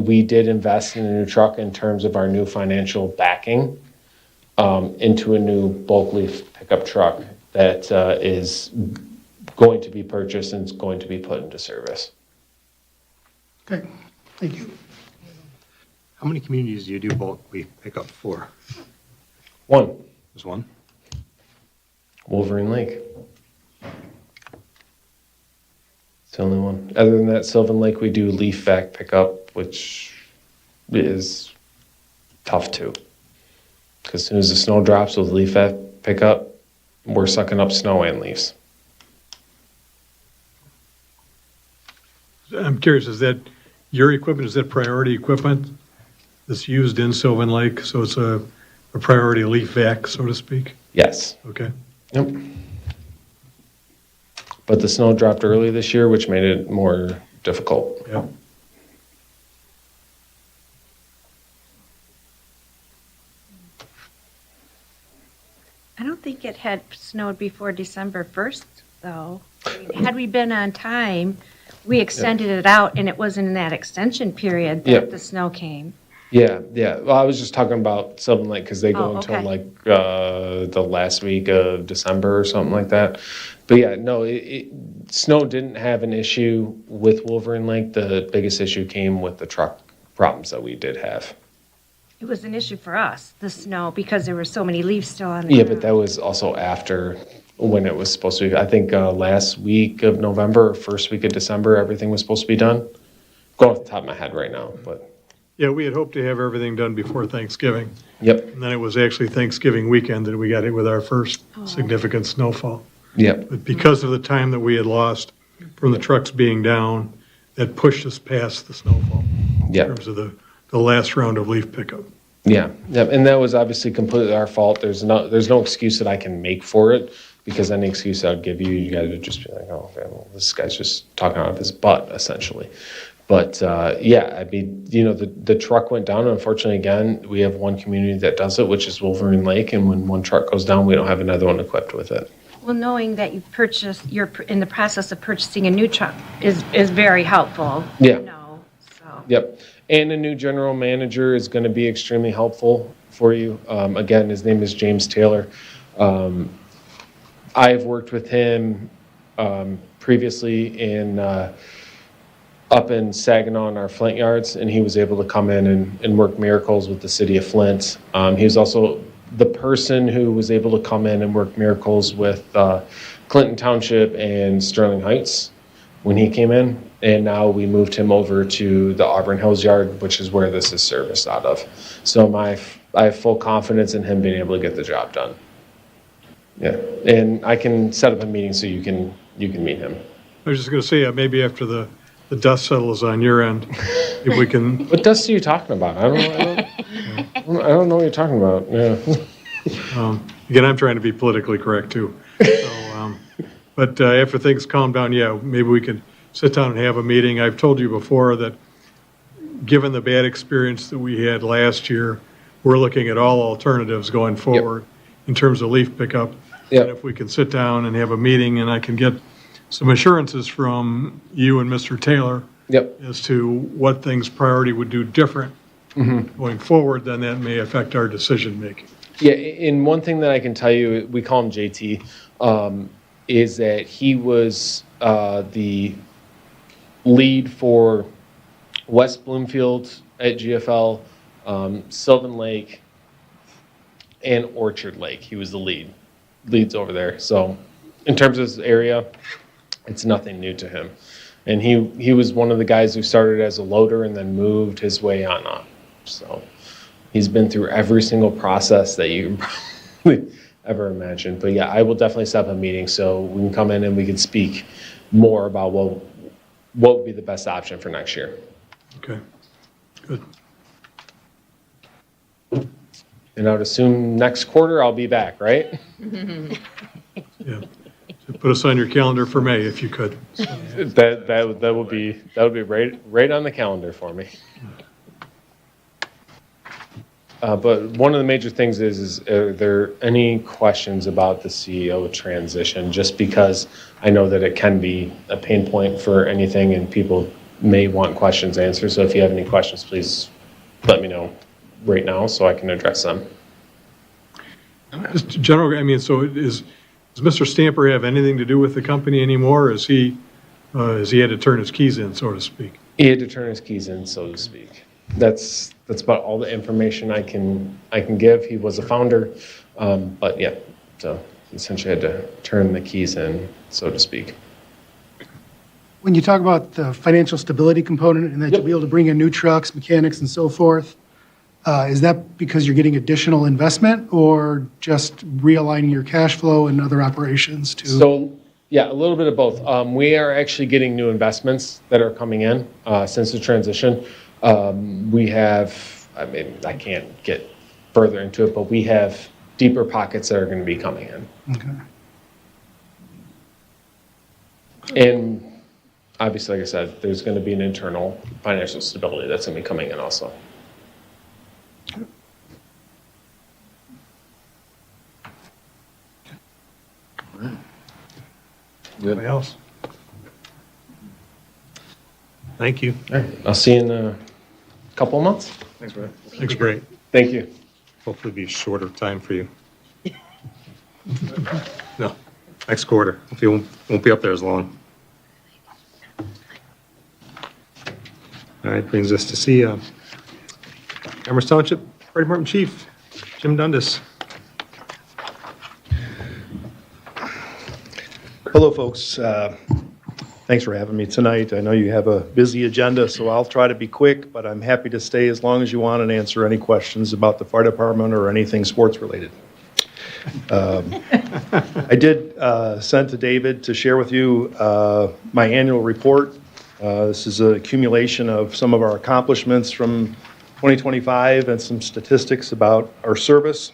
[SPEAKER 6] we did invest in a new truck in terms of our new financial backing into a new bulk leaf pickup truck that is going to be purchased and is going to be put into service.
[SPEAKER 7] Okay, thank you.
[SPEAKER 1] How many communities do you do bulk leaf pickup for?
[SPEAKER 6] One,
[SPEAKER 1] Just one?
[SPEAKER 6] Wolverine Lake. It's the only one. Other than that, Sylvan Lake, we do leaf vac pickup, which is tough too. Because as soon as the snow drops with leaf vac pickup, we're sucking up snow and leaves.
[SPEAKER 5] I'm curious, is that your equipment, is that priority equipment that's used in Sylvan Lake? So it's a priority leaf vac, so to speak?
[SPEAKER 6] Yes.
[SPEAKER 5] Okay.
[SPEAKER 6] Yep. But the snow dropped early this year, which made it more difficult.
[SPEAKER 5] Yep.
[SPEAKER 10] I don't think it had snowed before December 1st, though. I mean, had we been on time, we extended it out, and it was in that extension period that
[SPEAKER 6] Yep.
[SPEAKER 10] the snow came.
[SPEAKER 6] Yeah, yeah. Well, I was just talking about Sylvan Lake because they go
[SPEAKER 10] Oh,
[SPEAKER 6] until
[SPEAKER 10] okay.
[SPEAKER 6] like the last week of December or something like that. But yeah, no, snow didn't have an issue with Wolverine Lake. The biggest issue came with the truck problems that we did have.
[SPEAKER 10] It was an issue for us, the snow, because there were so many leaves still on the
[SPEAKER 6] Yeah,
[SPEAKER 10] ground.
[SPEAKER 6] but that was also after when it was supposed to be. I think last week of November or first week of December, everything was supposed to be done. Going off the top of my head right now, but
[SPEAKER 5] Yeah, we had hoped to have everything done before Thanksgiving.
[SPEAKER 6] yep,
[SPEAKER 5] And then it was actually Thanksgiving weekend that we got hit with our first significant snowfall.
[SPEAKER 6] yep,
[SPEAKER 5] But because of the time that we had lost from the trucks being down, that pushed us past the snowfall in
[SPEAKER 6] yep.
[SPEAKER 5] terms of the last round of leaf pickup.
[SPEAKER 6] Yeah, yeah, and that was obviously completely our fault. There's no excuse that I can make for it because any excuse I'd give you, you guys would just be like, oh, okay, well, this guy's just talking out of his butt, essentially. But yeah, I mean, you know, the truck went down. Unfortunately, again, we have one community that does it, which is Wolverine Lake, and when one truck goes down, we don't have another one equipped with it.
[SPEAKER 10] Well, knowing that you're in the process of purchasing a new truck is very helpful.
[SPEAKER 6] Yeah.
[SPEAKER 10] You know, so.
[SPEAKER 6] Yep. And a new general manager is going to be extremely helpful for you. Again, his name is James Taylor. I've worked with him previously up in Saginaw in our Flint yards, and he was able to come in and work miracles with the city of Flint. He was also the person who was able to come in and work miracles with Clinton Township and Sterling Heights when he came in. And now we moved him over to the Auburn Hills yard, which is where this is serviced out of. So I have full confidence in him being able to get the job done. Yeah, and I can set up a meeting so you can meet him.
[SPEAKER 5] I was just going to say, maybe after the dust settles on your end, if we can,
[SPEAKER 6] What dust are you talking about? I don't know what you're talking about. Yeah.
[SPEAKER 5] again, I'm trying to be politically correct too. So, but after things calm down, yeah, maybe we could sit down and have a meeting. I've told you before that given the bad experience that we had last year, we're looking at all alternatives going forward in terms of leaf pickup.
[SPEAKER 6] Yep.
[SPEAKER 5] And if we can sit down and have a meeting and I can get some assurances from you and Mr. Taylor
[SPEAKER 6] Yep.
[SPEAKER 5] as to what things priority would do different going forward, then that may affect our decision making.
[SPEAKER 6] Yeah, and one thing that I can tell you, we call him JT. is that he was the lead for West Bloomfield at GFL, Sylvan Lake, and Orchard Lake. He was the leads over there. So in terms of his area, it's nothing new to him. And he was one of the guys who started as a loader and then moved his way on up. So he's been through every single process that you can probably ever imagine. But yeah, I will definitely set up a meeting so we can come in and we can speak more about what would be the best option for next year.
[SPEAKER 5] Okay, good.
[SPEAKER 6] And I would assume next quarter I'll be back, right?
[SPEAKER 5] Yeah. So put us on your calendar for May if you could.
[SPEAKER 6] That would be right on the calendar for me. But one of the major things is are there any questions about the CEO transition? Just because I know that it can be a pain point for anything and people may want questions answered. So if you have any questions, please let me know right now so I can address them.
[SPEAKER 5] Just general, I mean, so does Mr. Stamper have anything to do with the company anymore? Has he had to turn his keys in, so to speak?
[SPEAKER 6] He had to turn his keys in, so to speak. That's about all the information I can give. He was a founder, but yeah, so essentially had to turn the keys in, so to speak.
[SPEAKER 7] When you talk about the financial stability component and that you'll be able to bring in new trucks, mechanics and so forth, is that because you're getting additional investment or just realigning your cash flow and other operations to?
[SPEAKER 6] So, yeah, a little bit of both. We are actually getting new investments that are coming in since the transition. We have, I mean, I can't get further into it, but we have deeper pockets that are going to be coming in.
[SPEAKER 7] Okay.
[SPEAKER 6] And obviously, like I said, there's going to be an internal financial stability that's going to be coming in also.
[SPEAKER 1] Anybody else? Thank you.
[SPEAKER 6] All right, I'll see you in a couple of months.
[SPEAKER 1] Thanks, Brad.
[SPEAKER 5] Thanks, great.
[SPEAKER 6] Thank you.
[SPEAKER 1] Hopefully be a shorter time for you. No, next quarter. Hopefully you won't be up there as long. All right, brings us to see Amherst Township Fire Department Chief, Jim Dundas.
[SPEAKER 13] Hello, folks. Thanks for having me tonight. I know you have a busy agenda, so I'll try to be quick, but I'm happy to stay as long as you want and answer any questions about the fire department or anything sports related. I did send to David to share with you my annual report. This is an accumulation of some of our accomplishments from 2025 and some statistics about our service.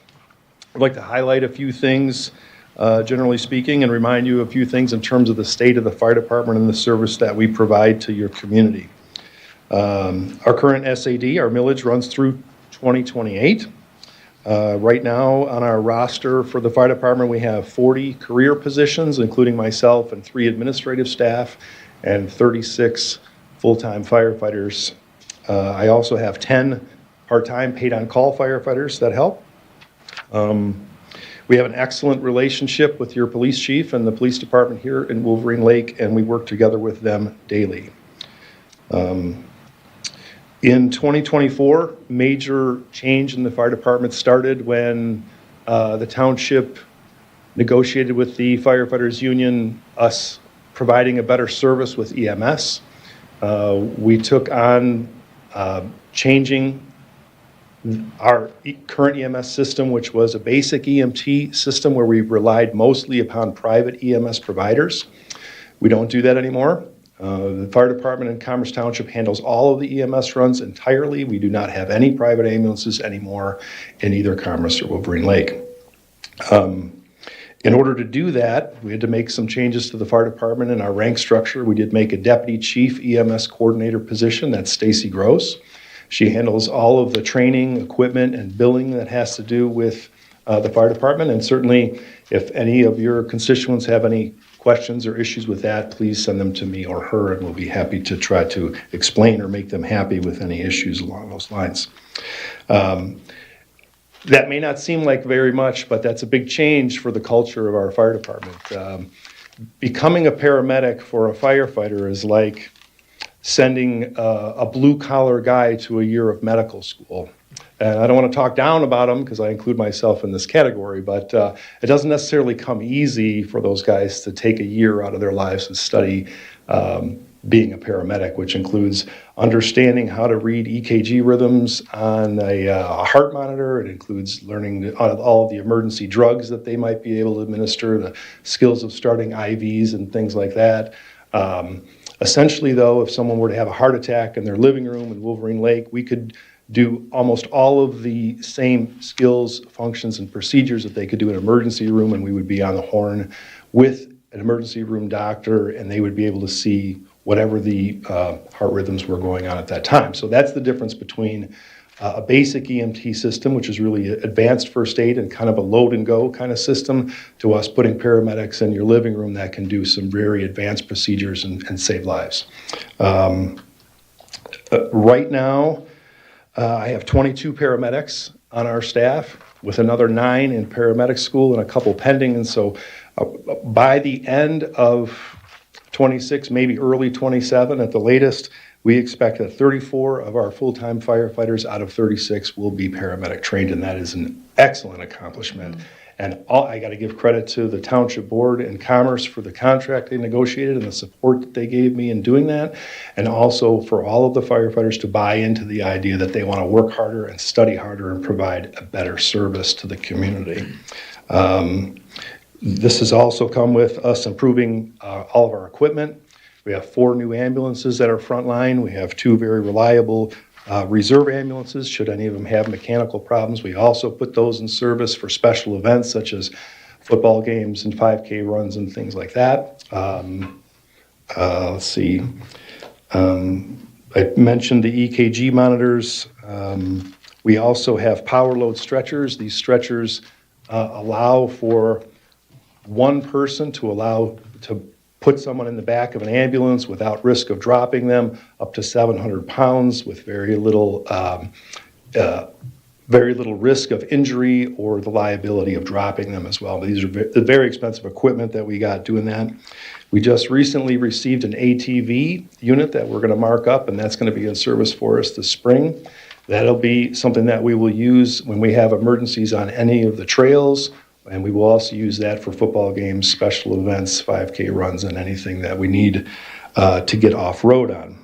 [SPEAKER 13] I'd like to highlight a few things, generally speaking, and remind you of a few things in terms of the state of the fire department and the service that we provide to your community. Our current SAD, our millage, runs through 2028. Right now on our roster for the fire department, we have 40 career positions, including myself and 3 administrative staff and 36 full-time firefighters. I also have 10 part-time paid-on-call firefighters that help. We have an excellent relationship with your police chief and the police department here in Wolverine Lake, and we work together with them daily. In 2024, major change in the fire department started when the township negotiated with the firefighters union, us providing a better service with EMS. We took on changing our current EMS system, which was a basic EMT system where we relied mostly upon private EMS providers. We don't do that anymore. The fire department in Commerce Township handles all of the EMS runs entirely. We do not have any private ambulances anymore in either Commerce or Wolverine Lake. In order to do that, we had to make some changes to the fire department and our rank structure. We did make a deputy chief EMS coordinator position. That's Stacy Gross. She handles all of the training, equipment, and billing that has to do with the fire department. And certainly, if any of your constituents have any questions or issues with that, please send them to me or her, and we'll be happy to try to explain or make them happy with any issues along those lines. That may not seem like very much, but that's a big change for the culture of our fire department. becoming a paramedic for a firefighter is like sending a blue-collar guy to a year of medical school. And I don't want to talk down about them because I include myself in this category, but it doesn't necessarily come easy for those guys to take a year out of their lives and study being a paramedic, which includes understanding how to read EKG rhythms on a heart monitor. It includes learning all of the emergency drugs that they might be able to administer, the skills of starting IVs and things like that. Essentially, though, if someone were to have a heart attack in their living room in Wolverine Lake, we could do almost all of the same skills, functions, and procedures that they could do in an emergency room, and we would be on the horn with an emergency room doctor, and they would be able to see whatever the heart rhythms were going on at that time. So that's the difference between a basic EMT system, which is really advanced first aid and kind of a load and go kind of system, to us putting paramedics in your living room that can do some very advanced procedures and save lives. Right now, I have 22 paramedics on our staff, with another 9 in paramedic school and a couple pending. And so by the end of 26, maybe early 27 at the latest, we expect that 34 of our full-time firefighters out of 36 will be paramedic trained, and that is an excellent accomplishment. And I got to give credit to the Township Board and Commerce for the contract they negotiated and the support that they gave me in doing that, and also for all of the firefighters to buy into the idea that they want to work harder and study harder and provide a better service to the community. This has also come with us improving all of our equipment. We have 4 new ambulances that are frontline. We have 2 very reliable reserve ambulances, should any of them have mechanical problems. We also put those in service for special events such as football games and 5K runs and things like that. Let's see. I mentioned the EKG monitors. We also have power load stretchers. These stretchers allow for one person to put someone in the back of an ambulance without risk of dropping them, up to 700 pounds, with very little risk of injury or the liability of dropping them as well. But these are very expensive equipment that we got doing that. We just recently received an ATV unit that we're going to mark up, and that's going to be in service for us this spring. That'll be something that we will use when we have emergencies on any of the trails. And we will also use that for football games, special events, 5K runs, and anything that we need to get off-road on.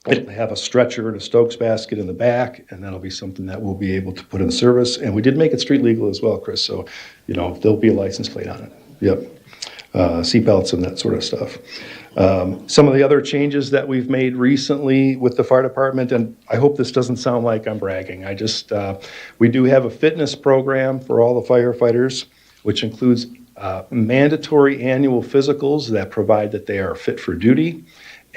[SPEAKER 13] It'll have a stretcher and a Stokes basket in the back, and that'll be something that we'll be able to put in service. And we did make it street legal as well, Chris, so there'll be a license plate on it. Yep. Seatbelts and that sort of stuff. Some of the other changes that we've made recently with the fire department, and I hope this doesn't sound like I'm bragging, we do have a fitness program for all the firefighters, which includes mandatory annual physicals that provide that they are fit for duty.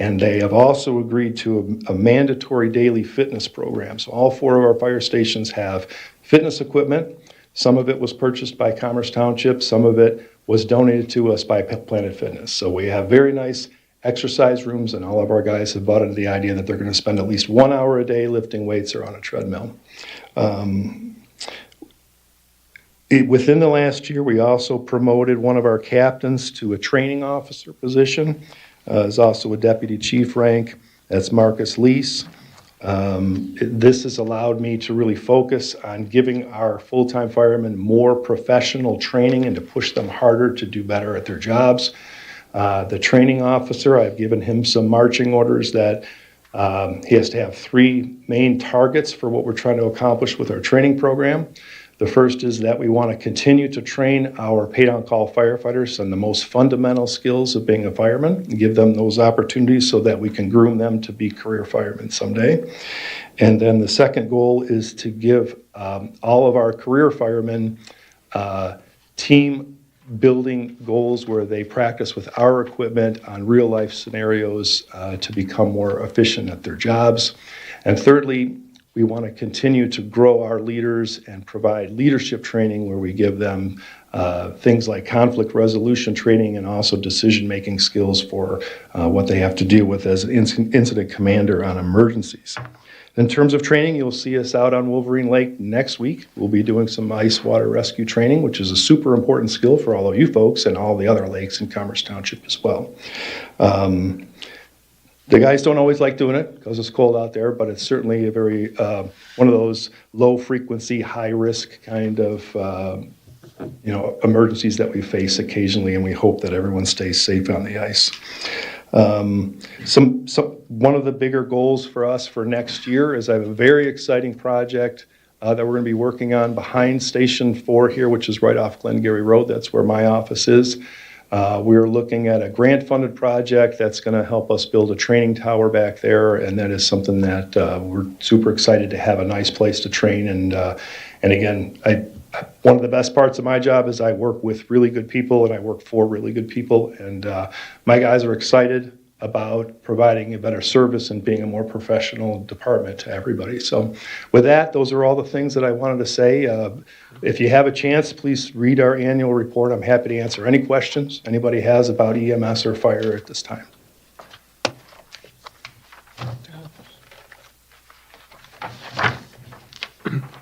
[SPEAKER 13] And they have also agreed to a mandatory daily fitness program. So all 4 of our fire stations have fitness equipment. Some of it was purchased by Commerce Township. Some of it was donated to us by Planet Fitness. So we have very nice exercise rooms, and all of our guys have bought into the idea that they're going to spend at least 1 hour a day lifting weights or on a treadmill. Within the last year, we also promoted one of our captains to a training officer position. Is also a deputy chief rank. That's Marcus Lease. This has allowed me to really focus on giving our full-time firemen more professional training and to push them harder to do better at their jobs. The training officer, I've given him some marching orders that he has to have 3 main targets for what we're trying to accomplish with our training program. The first is that we want to continue to train our paid-on-call firefighters on the most fundamental skills of being a fireman and give them those opportunities so that we can groom them to be career firemen someday. And then the second goal is to give all of our career firemen team building goals where they practice with our equipment on real-life scenarios to become more efficient at their jobs. And thirdly, we want to continue to grow our leaders and provide leadership training where we give them things like conflict resolution training and also decision-making skills for what they have to deal with as an incident commander on emergencies. In terms of training, you'll see us out on Wolverine Lake next week. We'll be doing some ice water rescue training, which is a super important skill for all of you folks and all the other lakes in Commerce Township as well. The guys don't always like doing it because it's cold out there, but it's certainly a very, one of those low-frequency, high-risk kind of, emergencies that we face occasionally, and we hope that everyone stays safe on the ice. One of the bigger goals for us for next year is I have a very exciting project that we're going to be working on behind Station 4 here, which is right off Glengarry Road. That's where my office is. We're looking at a grant-funded project that's going to help us build a training tower back there, and that is something that we're super excited to have a nice place to train. And again, one of the best parts of my job is I work with really good people and I work for really good people, and my guys are excited about providing a better service and being a more professional department to everybody. So with that, those are all the things that I wanted to say. If you have a chance, please read our annual report. I'm happy to answer any questions anybody has about EMS or fire at this time.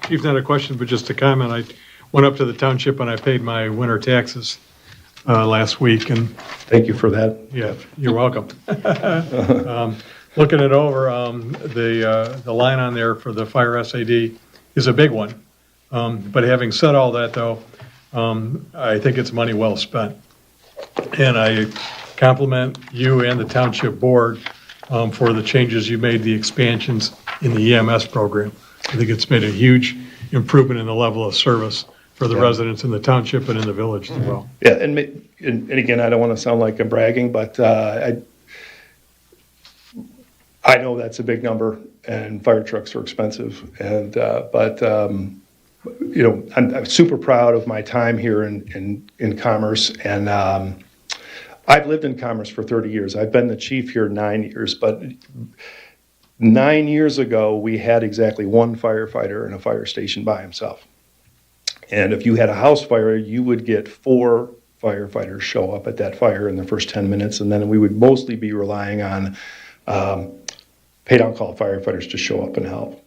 [SPEAKER 5] Chief, not a question, but just a comment. I went up to the township and I paid my winter taxes last week, and
[SPEAKER 13] thank you for that.
[SPEAKER 5] yeah, you're welcome. Looking it over, the line on there for the fire SAD is a big one. But having said all that, though, I think it's money well spent. And I compliment you and the township board for the changes you made, the expansions in the EMS program. I think it's made a huge improvement in the level of service for the residents in the township and in the village as well.
[SPEAKER 13] Yeah, and again, I don't want to sound like I'm bragging, but I know that's a big number, and fire trucks are expensive. And I'm super proud of my time here in Commerce, and I've lived in Commerce for 30 years. I've been the chief here 9 years, but 9 years ago, we had exactly one firefighter in a fire station by himself. And if you had a house fire, you would get 4 firefighters show up at that fire in the first 10 minutes, and then we would mostly be relying on paid-on-call firefighters to show up and help.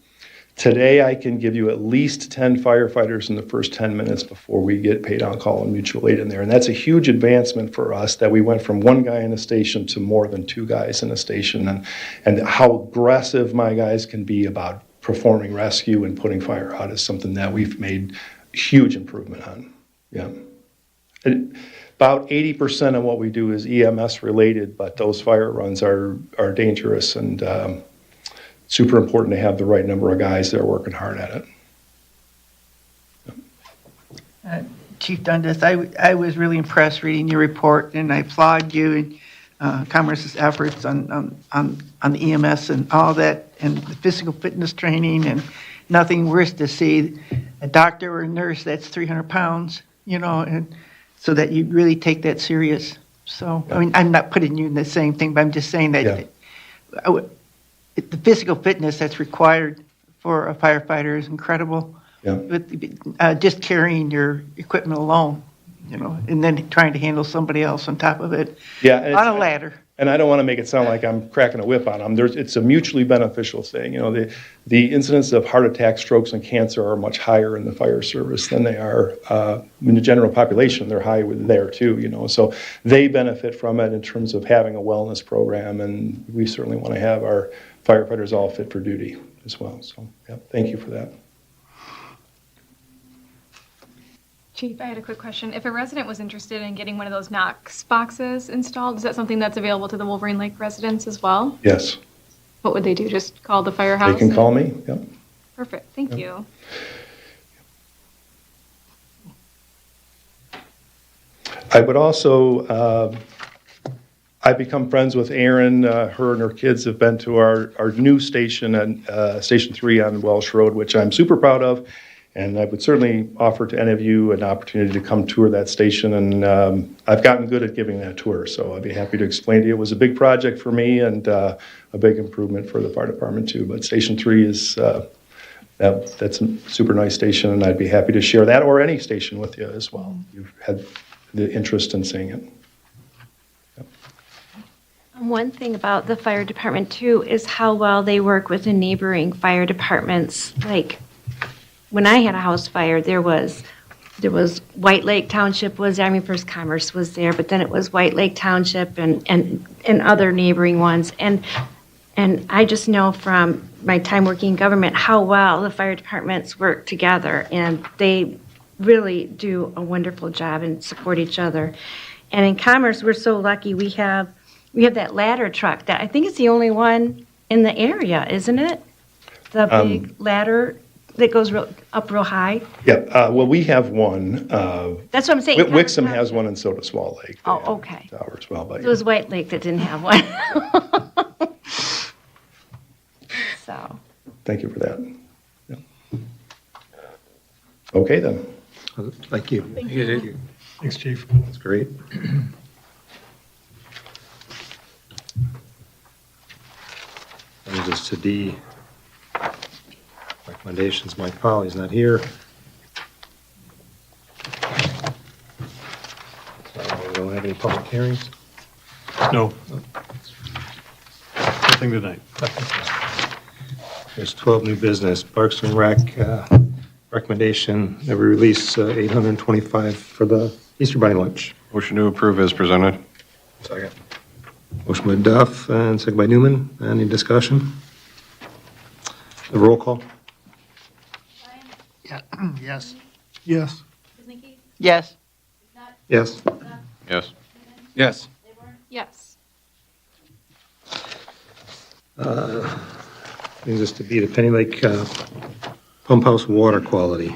[SPEAKER 13] Today, I can give you at least 10 firefighters in the first 10 minutes before we get paid-on-call and mutual aid in there. And that's a huge advancement for us, that we went from 1 guy in a station to more than 2 guys in a station, and how aggressive my guys can be about performing rescue and putting fire out is something that we've made huge improvement on. Yeah. About 80% of what we do is EMS related, but those fire runs are dangerous, and super important to have the right number of guys that are working hard at it.
[SPEAKER 12] Chief Dundas, I was really impressed reading your report, and I applaud you and Commerce's efforts on the EMS and all that, and the physical fitness training, and nothing worse to see a doctor or a nurse that's 300 pounds, and so that you really take that serious. So, I mean, I'm not putting you in the same thing, but I'm just saying that the physical fitness that's required for a firefighter is incredible.
[SPEAKER 13] Yeah.
[SPEAKER 12] But just carrying your equipment alone, and then trying to handle somebody else on top of it on a ladder.
[SPEAKER 13] And I don't want to make it sound like I'm cracking a whip on them. It's a mutually beneficial thing. The incidence of heart attack, strokes, and cancer are much higher in the fire service than they are in the general population. They're high there too, So they benefit from it in terms of having a wellness program, and we certainly want to have our firefighters all fit for duty as well. So, yeah, thank you for that.
[SPEAKER 3] Chief, I had a quick question. If a resident was interested in getting one of those Knox boxes installed, is that something that's available to the Wolverine Lake residents as well?
[SPEAKER 13] Yes.
[SPEAKER 3] What would they do? Just call the firehouse?
[SPEAKER 13] They can call me, yep.
[SPEAKER 3] Perfect, thank you.
[SPEAKER 13] I would also, I've become friends with Erin. Her and her kids have been to our new station, Station 3 on Welsh Road, which I'm super proud of. And I would certainly offer to any of you an opportunity to come tour that station. And I've gotten good at giving that tour, so I'd be happy to explain to you. It was a big project for me, and a big improvement for the fire department too. But Station 3 is, that's a super nice station, and I'd be happy to share that or any station with you as well. You've had the interest in seeing it.
[SPEAKER 10] One thing about the fire department too is how well they work with the neighboring fire departments. Like, when I had a house fire, there was White Lake Township was, Army First Commerce was there, but then it was White Lake Township and other neighboring ones. And I just know from my time working in government how well the fire departments work together, and they really do a wonderful job and support each other. And in Commerce, we're so lucky we have that ladder truck that I think is the only one in the area, isn't it? The big ladder that goes up real high.
[SPEAKER 13] Yeah, well, we have one.
[SPEAKER 10] That's what I'm saying.
[SPEAKER 13] Wixom has one, and so does Wall Lake. They
[SPEAKER 10] Oh,
[SPEAKER 13] have
[SPEAKER 10] okay.
[SPEAKER 13] a tower as well, but
[SPEAKER 10] It was White Lake that didn't have one. So,
[SPEAKER 13] thank you for that. Yeah. Okay, then.
[SPEAKER 1] Thank you.
[SPEAKER 5] Thanks, Chief.
[SPEAKER 1] That's great. And just to D, recommendations, Mike Powell, he's not here. So we don't have any public hearings?
[SPEAKER 5] No. Nothing tonight.
[SPEAKER 1] There's 12 new business, Parks and Rec, recommendation that we release $825 for the Easter Bunny Lunch.
[SPEAKER 2] Motion to approve as presented.
[SPEAKER 1] Second. Motion by Duff and second by Newman. Any discussion? The roll call?
[SPEAKER 12] Yeah, yes.
[SPEAKER 7] Yes.
[SPEAKER 12] Yes.
[SPEAKER 1] Yes.
[SPEAKER 2] Yes. Yes.
[SPEAKER 3] Yes.
[SPEAKER 1] Brings us to B, the Penny Lake Pump House water quality.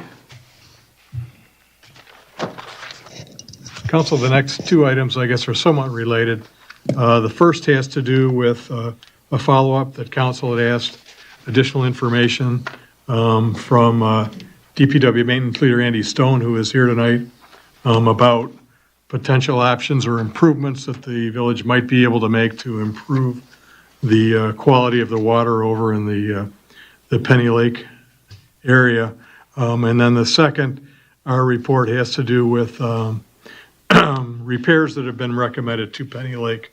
[SPEAKER 5] Council, the next two items, I guess, are somewhat related. The first has to do with a follow-up that council had asked additional information from DPW Maintenance Leader Andy Stone, who is here tonight, about potential options or improvements that the village might be able to make to improve the quality of the water over in the Penny Lake area. And then the second, our report has to do with repairs that have been recommended to Penny Lake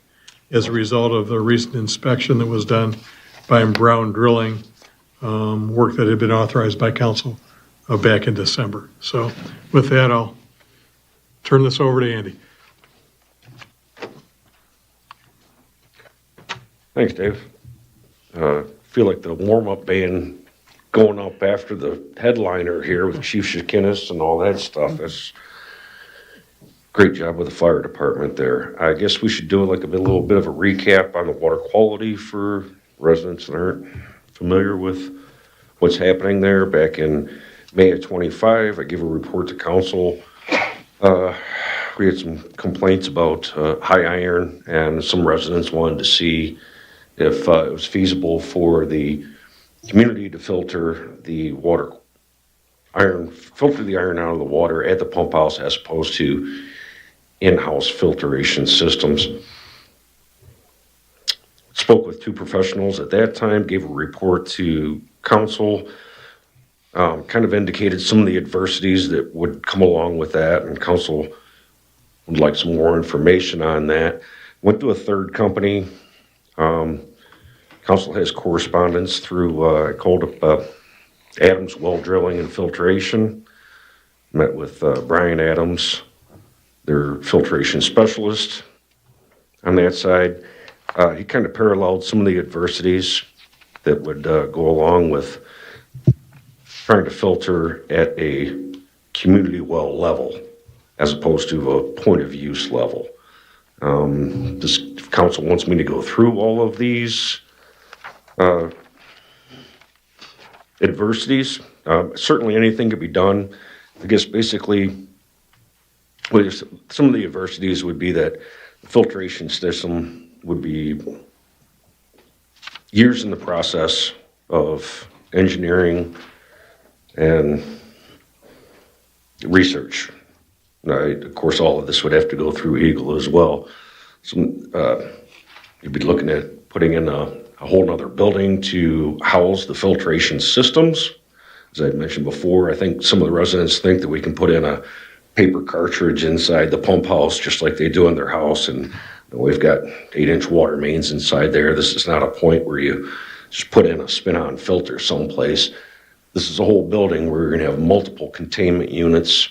[SPEAKER 5] as a result of the recent inspection that was done by Brown Drilling, work that had been authorized by council back in December. So with that, I'll turn this over to Andy.
[SPEAKER 14] Thanks, Dave. Feel like the warm-up band going up after the headliner here with Chief Shakinis and all that stuff. That's great job with the fire department there. I guess we should do like a little bit of a recap on the water quality for residents that aren't familiar with what's happening there. Back in May of 25, I gave a report to council. We had some complaints about high iron, and some residents wanted to see if it was feasible for the community to filter the iron out of the water at the pump house as opposed to in-house filtration systems. Spoke with two professionals at that time, gave a report to council, kind of indicated some of the adversities that would come along with that, and council would like some more information on that. Went to a third company. Council has correspondence through, I called up Adams Well Drilling and Filtration, met with Brian Adams, their filtration specialist on that side. He kind of paralleled some of the adversities that would go along with trying to filter at a community well level as opposed to a point of use level. This council wants me to go through all of these adversities. Certainly anything could be done. I guess basically, some of the adversities would be that the filtration system would be years in the process of engineering and research. Of course, all of this would have to go through Eagle as well. You'd be looking at putting in a whole nother building to house the filtration systems. As I mentioned before, I think some of the residents think that we can put in a paper cartridge inside the pump house just like they do in their house and We've got 8-inch water mains inside there. This is not a point where you just put in a spin-on filter someplace. This is a whole building where you're gonna have multiple containment units,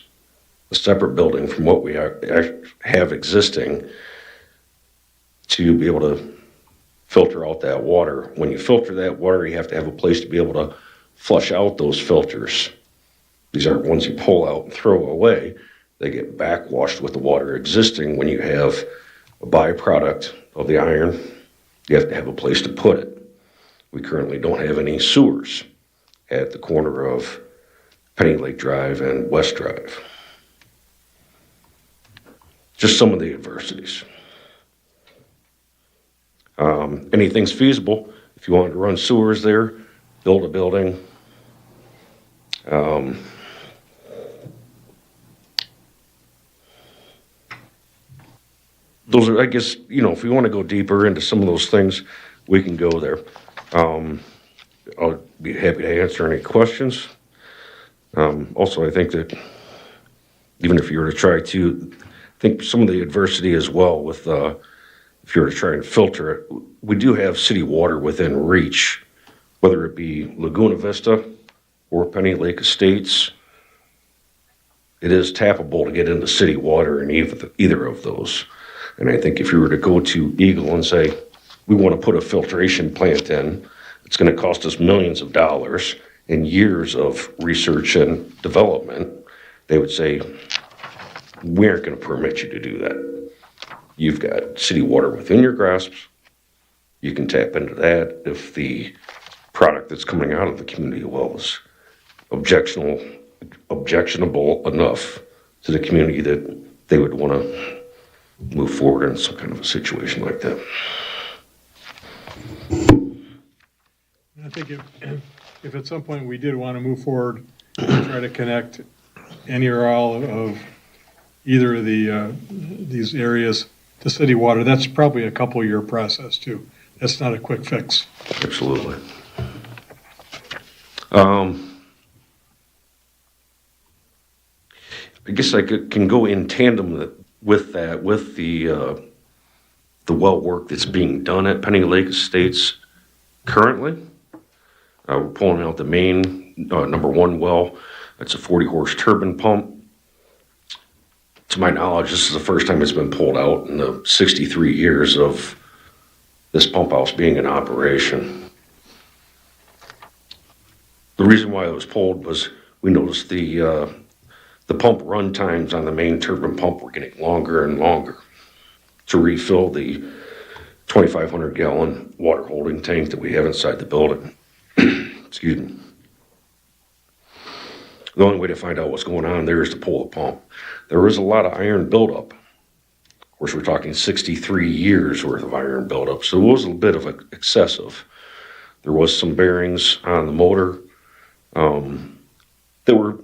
[SPEAKER 14] a separate building from what we have existing, to be able to filter out that water. When you filter that water, you have to have a place to be able to flush out those filters. These aren't ones you pull out and throw away. They get backwashed with the water existing. When you have a byproduct of the iron, you have to have a place to put it. We currently don't have any sewers at the corner of Penny Lake Drive and West Drive. Just some of the adversities. Anything's feasible. If you wanted to run sewers there, build a building. Those are, I guess, if we want to go deeper into some of those things, we can go there. I'll be happy to answer any questions. Also, I think that even if you were to try to, I think some of the adversity as well with, if you were to try and filter it, we do have city water within reach, whether it be Laguna Vista or Penny Lake Estates. It is tappable to get into city water in either of those. And I think if you were to go to Eagle and say, we want to put a filtration plant in, it's going to cost us millions of dollars and years of research and development, they would say, we aren't going to permit you to do that. You've got city water within your grasp. You can tap into that if the product that's coming out of the community well is objectionable enough to the community that they would want to move forward in some kind of a situation like that.
[SPEAKER 5] I think if at some point we did want to move forward and try to connect any or all of either of these areas to city water, that's probably a couple-year process too. That's not a quick fix.
[SPEAKER 14] Absolutely. I guess I can go in tandem with that, with the well work that's being done at Penny Lake Estates currently. We're pulling out the main number 1 well. It's a 40-horse turbine pump. To my knowledge, this is the first time it's been pulled out in the 63 years of this pump house being in operation. The reason why it was pulled was we noticed the pump run times on the main turbine pump were getting longer and longer to refill the 2,500 gallon water holding tank that we have inside the building. Excuse me. The only way to find out what's going on there is to pull the pump. There is a lot of iron buildup. Of course, we're talking 63 years worth of iron buildup, so it was a bit of excessive. There was some bearings on the motor that were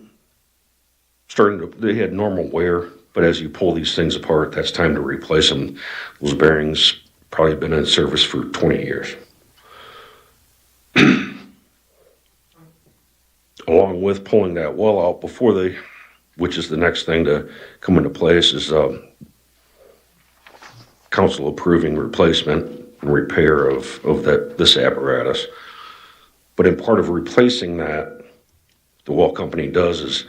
[SPEAKER 14] they had normal wear, but as you pull these things apart, that's time to replace them. Those bearings probably been in service for 20 years. Along with pulling that well out which is the next thing to come into place, is council approving replacement and repair of this apparatus. But in part of replacing that, the well company does is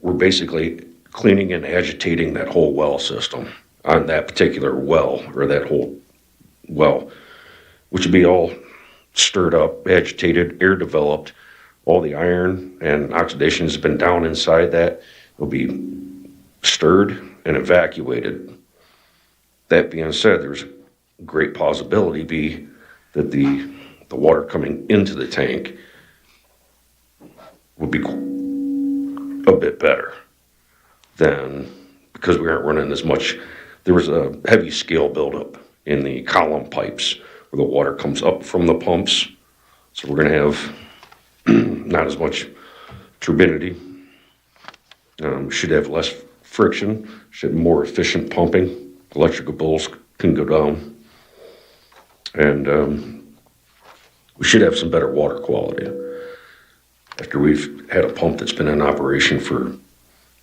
[SPEAKER 14] we're basically cleaning and agitating that whole well system on that particular well, or that whole well, which would be all stirred up, agitated, air developed. All the iron and oxidation has been down inside that. It'll be stirred and evacuated. That being said, there's a great possibility that the water coming into the tank would be a bit better than, because we aren't running as much. There was a heavy scale buildup in the column pipes where the water comes up from the pumps. So we're going to have not as much turbidity. Should have less friction, should have more efficient pumping. Electrical bills can go down. And we should have some better water quality. After we've had a pump that's been in operation for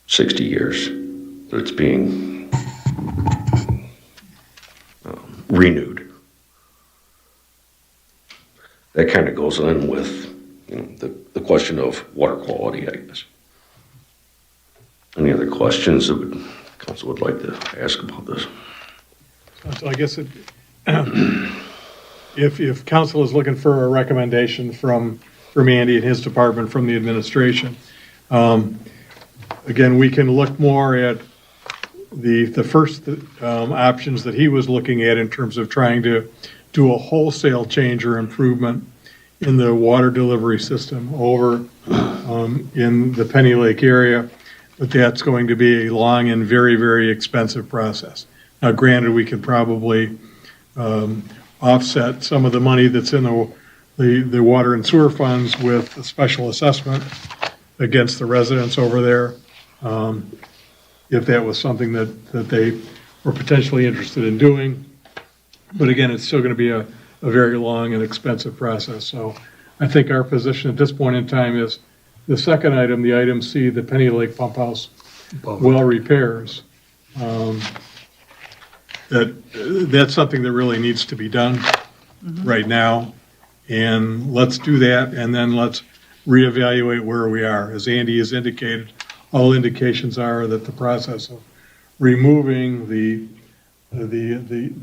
[SPEAKER 14] 60 years, that it's being renewed. That kind of goes in with, you know, the question of water quality, I guess. Any other questions that council would like to ask about this?
[SPEAKER 5] So I guess if council is looking for a recommendation from Andy and his department, from the administration, again, we can look more at the first options that he was looking at in terms of trying to do a wholesale change or improvement in the water delivery system over in the Penny Lake area, but that's going to be a long and very, very expensive process. Now, granted, we could probably offset some of the money that's in the water and sewer funds with a special assessment against the residents over there, if that was something that they were potentially interested in doing. But again, it's still going to be a very long and expensive process. So I think our position at this point in time is the second item, the item C, the Penny Lake Pump House well repairs. That's something that really needs to be done right now. And let's do that, and then let's reevaluate where we are. As Andy has indicated, all indications are that the process of removing the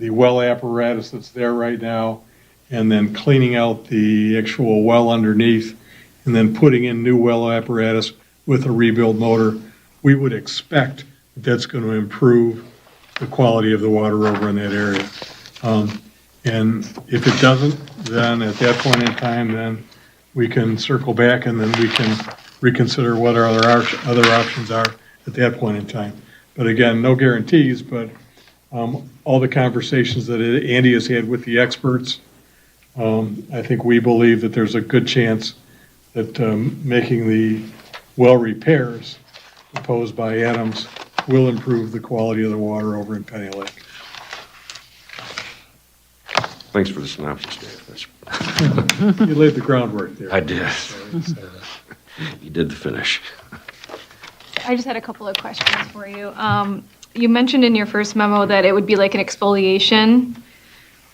[SPEAKER 5] well apparatus that's there right now, and then cleaning out the actual well underneath, and then putting in new well apparatus with a rebuild motor, we would expect that that's going to improve the quality of the water over in that area. And if it doesn't, then at that point in time, then we can circle back and then we can reconsider what our other options are at that point in time. But again, no guarantees, but all the conversations that Andy has had with the experts, I think we believe that there's a good chance that making the well repairs proposed by Adams will improve the quality of the water over in Penny Lake.
[SPEAKER 14] Thanks for the synopsis, Dave.
[SPEAKER 5] You laid the groundwork there.
[SPEAKER 14] I did. You did the finish.
[SPEAKER 3] I just had a couple of questions for you. You mentioned in your first memo that it would be like an exfoliation.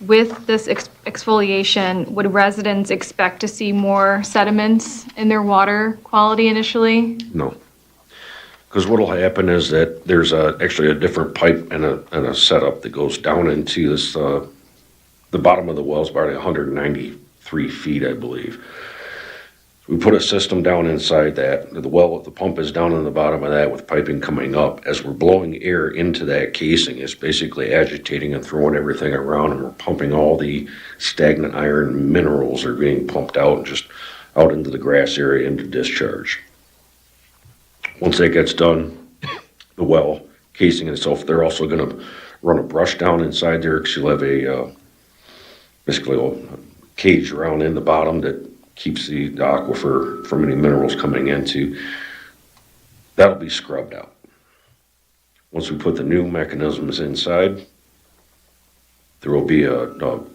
[SPEAKER 3] With this exfoliation, would residents expect to see more sediments in their water quality initially?
[SPEAKER 14] No. Because what'll happen is that there's actually a different pipe and a setup that goes down into this, the bottom of the well is about 193 feet, I believe. We put a system down inside that. The pump is down in the bottom of that with piping coming up. As we're blowing air into that casing, it's basically agitating and throwing everything around, and we're pumping all the stagnant iron minerals are being pumped out and just out into the grass area into discharge. Once that gets done, the well casing itself, they're also going to run a brush down inside there because you'll have basically a cage around in the bottom that keeps the aquifer from any minerals coming into. That'll be scrubbed out. Once we put the new mechanisms inside, there will be a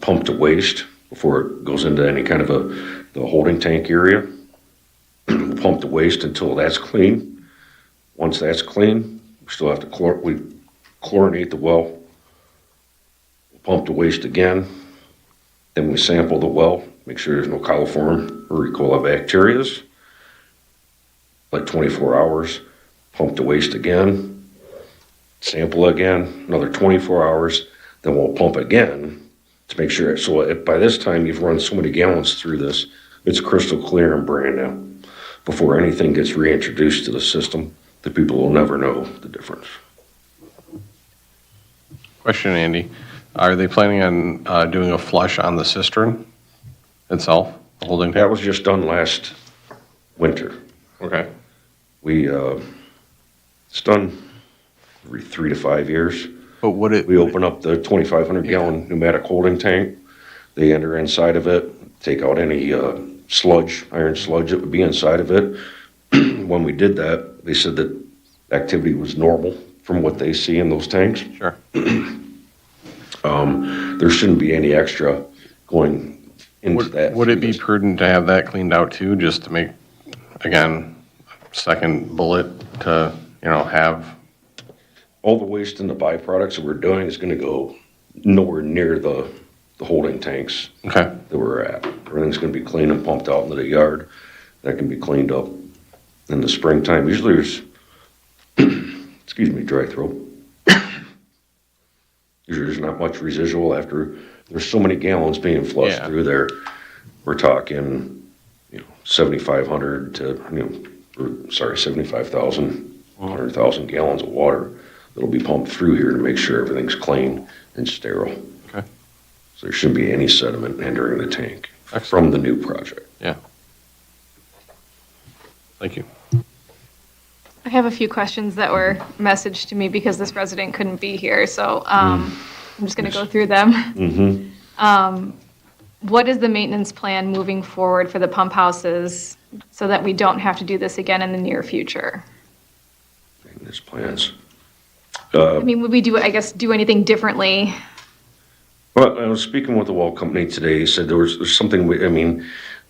[SPEAKER 14] pump to waste before it goes into any kind of the holding tank area. We'll pump to waste until that's clean. Once that's clean, we still have to chlorinate the well. We'll pump to waste again. Then we sample the well, make sure there's no coliform or E. coli bacteria. Like 24 hours, pump to waste again, sample again, another 24 hours, then we'll pump again to make sure. So by this time you've run so many gallons through this, it's crystal clear and brand new. Before anything gets reintroduced to the system, the people will never know the difference.
[SPEAKER 2] Question, Andy. Are they planning on doing a flush on the cistern itself, the holding tank?
[SPEAKER 14] That was just done last winter.
[SPEAKER 2] Okay.
[SPEAKER 14] It's done every 3 to 5 years.
[SPEAKER 2] But
[SPEAKER 14] we open up the 2,500 gallon pneumatic holding tank. They enter inside of it, take out any sludge, iron sludge that would be inside of it. When we did that, they said that activity was normal from what they see in those tanks.
[SPEAKER 2] Sure.
[SPEAKER 14] There shouldn't be any extra going into that.
[SPEAKER 2] Would it be prudent to have that cleaned out too, just to make, again, second bullet to, have?
[SPEAKER 14] All the waste and the byproducts that we're doing is going to go nowhere near the holding tanks
[SPEAKER 2] Okay.
[SPEAKER 14] that we're at. Everything's gonna be cleaned and pumped out into the yard. That can be cleaned up in the springtime. Usually there's, excuse me, dry throat. Usually there's not much residual after, there's so many gallons being flushed
[SPEAKER 2] Yeah.
[SPEAKER 14] through there. We're talking, 7,500 to, 75,000, 100,000 gallons of water that'll be pumped through here to make sure everything's clean and sterile.
[SPEAKER 2] Okay.
[SPEAKER 14] So there shouldn't be any sediment entering the tank
[SPEAKER 2] Excellent.
[SPEAKER 14] from the new project.
[SPEAKER 2] Yeah. Thank you.
[SPEAKER 3] I have a few questions that were messaged to me because this resident couldn't be here, so I'm just going to go through them.
[SPEAKER 14] Mm-hmm.
[SPEAKER 3] What is the maintenance plan moving forward for the pump houses so that we don't have to do this again in the near future?
[SPEAKER 14] Maintenance plans.
[SPEAKER 3] I mean, would we do anything differently?
[SPEAKER 14] Well, I was speaking with the well company today. He said there's something,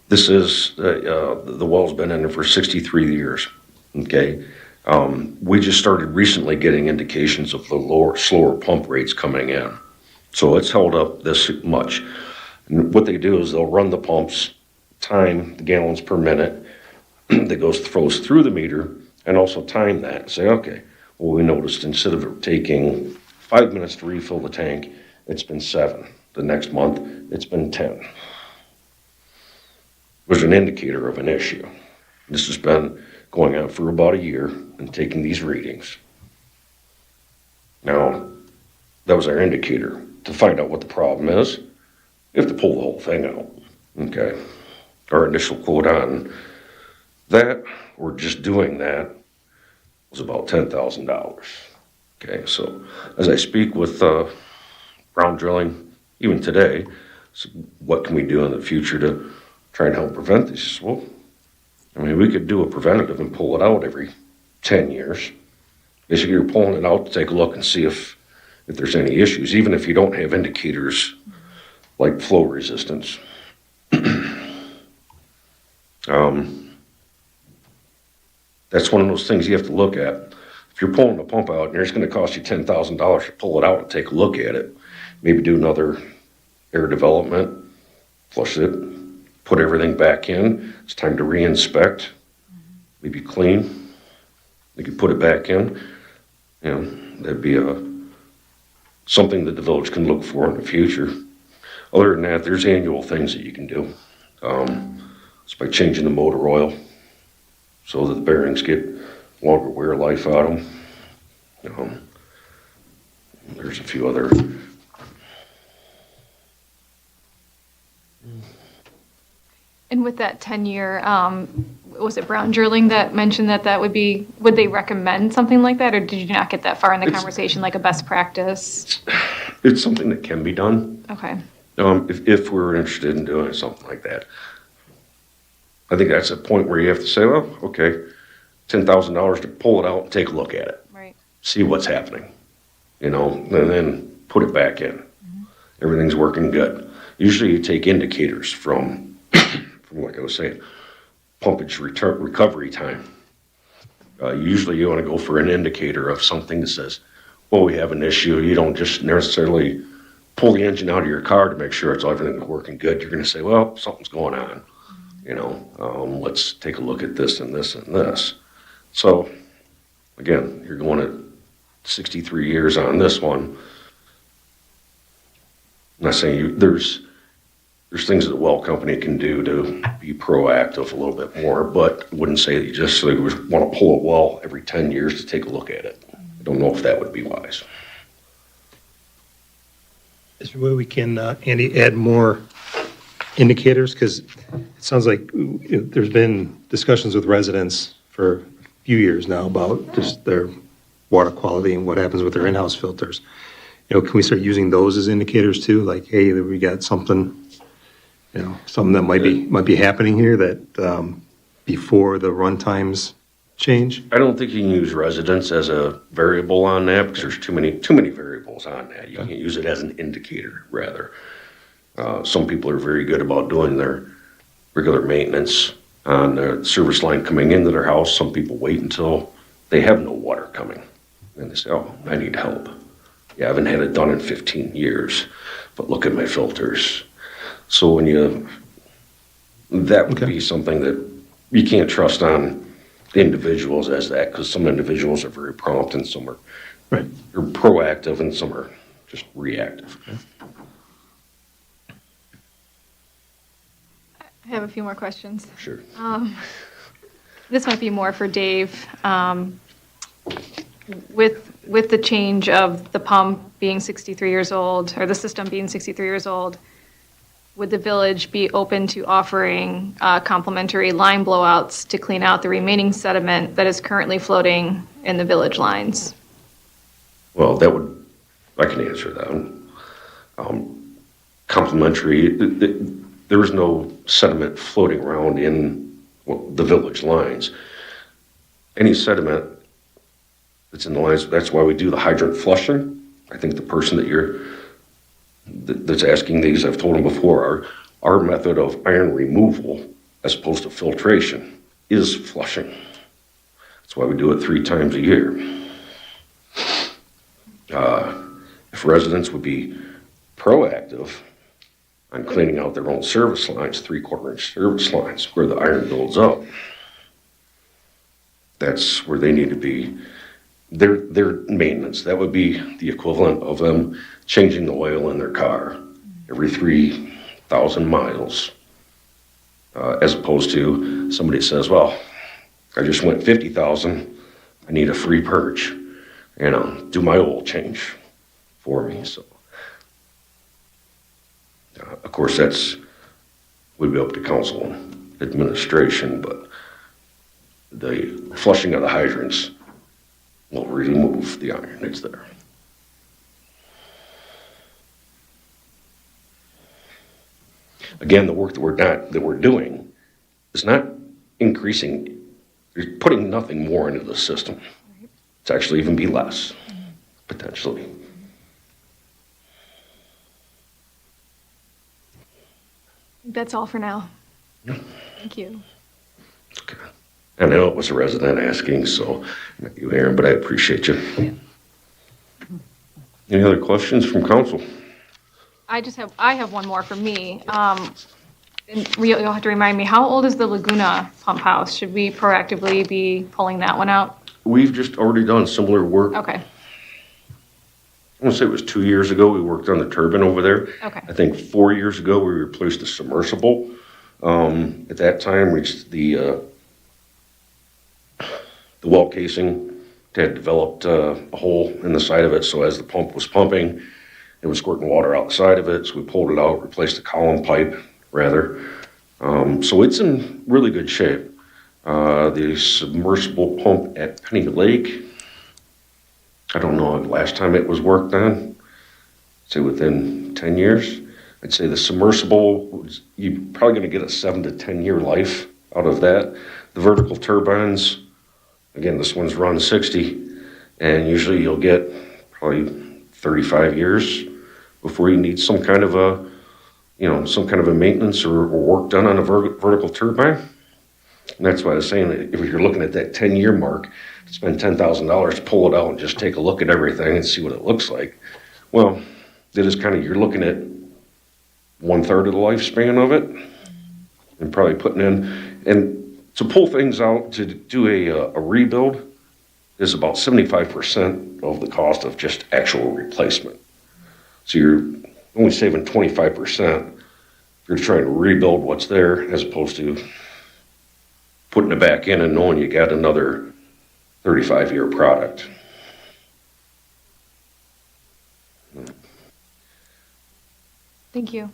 [SPEAKER 14] this is, the well's been in there for 63 years, okay? We just started recently getting indications of the slower pump rates coming in. So it's held up this much. And what they do is they'll run the pumps, time the gallons per minute that flows through the meter, and also time that and say, okay, well, we noticed instead of taking 5 minutes to refill the tank, it's been 7. The next month, it's been 10. There's an indicator of an issue. This has been going on for about a year and taking these readings. Now, that was our indicator. To find out what the problem is, you have to pull the whole thing out, okay? Our initial quote on that, or just doing that, was about $10,000. Okay, so as I speak with ground drilling, even today, so what can we do in the future to try and help prevent this? Well, we could do a preventative and pull it out every 10 years. Basically, you're pulling it out to take a look and see if there's any issues, even if you don't have indicators like flow resistance. That's one of those things you have to look at. If you're pulling the pump out and it's going to cost you $10,000 to pull it out and take a look at it, maybe do another air development, flush it, put everything back in. It's time to re-inspect, maybe clean. You could put it back in. That'd be something that the village can look for in the future. Other than that, there's annual things that you can do. It's by changing the motor oil so that the bearings get longer wear life out of them. There's a few other.
[SPEAKER 3] And with that 10-year, was it Brown Drilling that mentioned that would they recommend something like that, or did you not get that far in the conversation, like a best practice?
[SPEAKER 14] It's something that can be done.
[SPEAKER 3] Okay.
[SPEAKER 14] If we're interested in doing something like that. I think that's a point where you have to say, well, okay, $10,000 to pull it out and take a look at it.
[SPEAKER 3] Right.
[SPEAKER 14] See what's happening, and then put it back in. Mm-hmm. Everything's working good. Usually you take indicators from like I was saying, pumpage recovery time. Usually you want to go for an indicator of something that says, well, we have an issue. You don't just necessarily pull the engine out of your car to make sure everything's working good. You're going to say, well, something's going on. Let's take a look at this and this and this. So, again, you're going at 63 years on this one. I'm not saying there's things that the well company can do to be proactive a little bit more, but I wouldn't say that you just want to pull a well every 10 years to take a look at it. I don't know if that would be wise.
[SPEAKER 1] Is there a way we can, Andy, add more indicators? Because it sounds like there's been discussions with residents for a few years now about just their water quality and what happens with their in-house filters. Can we start using those as indicators too? Like, hey, we got something, something that might be happening here that before the run times change?
[SPEAKER 14] I don't think you can use residents as a variable on that because there's too many variables on that. You can use it as an indicator rather. Some people are very good about doing their regular maintenance on the service line coming into their house. Some people wait until they have no water coming and they say, oh, I need help. Yeah, I haven't had it done in 15 years, but look at my filters. So that would be something that you can't trust on individuals as that, because some individuals are very prompt and some are proactive and some are just reactive.
[SPEAKER 3] I have a few more questions.
[SPEAKER 14] Sure.
[SPEAKER 3] This might be more for Dave. With the change of the pump being 63 years old, or the system being 63 years old, would the village be open to offering complimentary line blowouts to clean out the remaining sediment that is currently floating in the village lines?
[SPEAKER 14] Well, I can answer that. Complimentary, there is no sediment floating around in the village lines. Any sediment that's in the lines, that's why we do the hydrant flushing. I think the person that's asking these, I've told them before, our method of iron removal, as opposed to filtration, is flushing. That's why we do it 3 times a year. If residents would be proactive on cleaning out their own service lines, 3/4-inch service lines, where the iron builds up, that's where they need to be. Their maintenance, that would be the equivalent of them changing the oil in their car every 3,000 miles, as opposed to somebody says, well, I just went 50,000, I need a free purge, do my oil change for me. So, of course, would be up to council and administration, but the flushing of the hydrants will remove the iron that's there. Again, the work that we're doing is not increasing. You're putting nothing more into the system. It's actually even be less, potentially.
[SPEAKER 3] That's all for now. Thank you.
[SPEAKER 14] Okay. I know it was a resident asking, so not you, Aaron, but I appreciate you. Any other questions from council?
[SPEAKER 3] I have one more for me. And you'll have to remind me, how old is the Laguna pump house? Should we proactively be pulling that one out?
[SPEAKER 14] We've just already done similar work.
[SPEAKER 3] Okay.
[SPEAKER 14] I want to say it was 2 years ago, we worked on the turbine over there.
[SPEAKER 3] Okay.
[SPEAKER 14] I think 4 years ago, we replaced the submersible. At that time, the well casing had developed a hole in the side of it, so as the pump was pumping, it was squirting water outside of it, so we pulled it out, replaced the column pipe, rather. So it's in really good shape. The submersible pump at Penny Lake, I don't know, last time it was worked on, say within 10 years. I'd say the submersible, you're probably going to get a 7 to 10 year life out of that. The vertical turbines, again, this one's run 60, and usually you'll get probably 35 years before you need some kind of a maintenance or work done on a vertical turbine. And that's why I was saying that if you're looking at that 10-year mark, spend $10,000 to pull it out and just take a look at everything and see what it looks like. Well, that is kind of, you're looking at 1/3 of the lifespan of it, and probably putting in, and to pull things out to do a rebuild is about 75% of the cost of just actual replacement. So you're only saving 25% if you're trying to rebuild what's there, as opposed to putting it back in and knowing you got another 35-year product.
[SPEAKER 3] Thank you.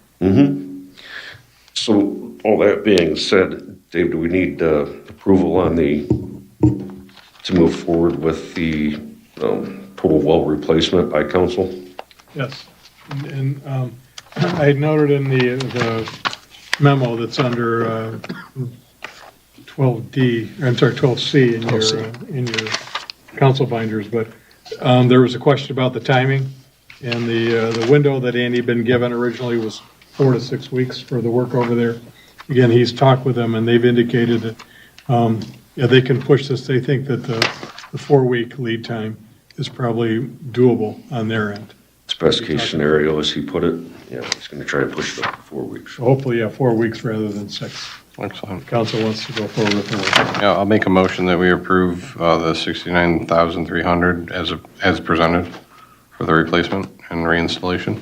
[SPEAKER 14] So all that being said, Dave, do we need approval on to move forward with the total well replacement by council?
[SPEAKER 5] Yes. And I had noted in the memo that's under 12D, I'm sorry, 12C in your council binders, but there was a question about the timing, and the window that Andy had been given originally was 4 to 6 weeks for the work over there. Again, he's talked with them, and they've indicated that they can push this. They think that the 4-week lead time is probably doable on their end.
[SPEAKER 14] It's best case scenario, as he put it. Yeah, he's gonna try to push it up to 4 weeks.
[SPEAKER 5] So hopefully, 4 weeks rather than 6.
[SPEAKER 2] Excellent.
[SPEAKER 5] Council wants to go forward with the work.
[SPEAKER 2] Yeah, I'll make a motion that we approve the 69,300 as presented for the replacement and reinstallation.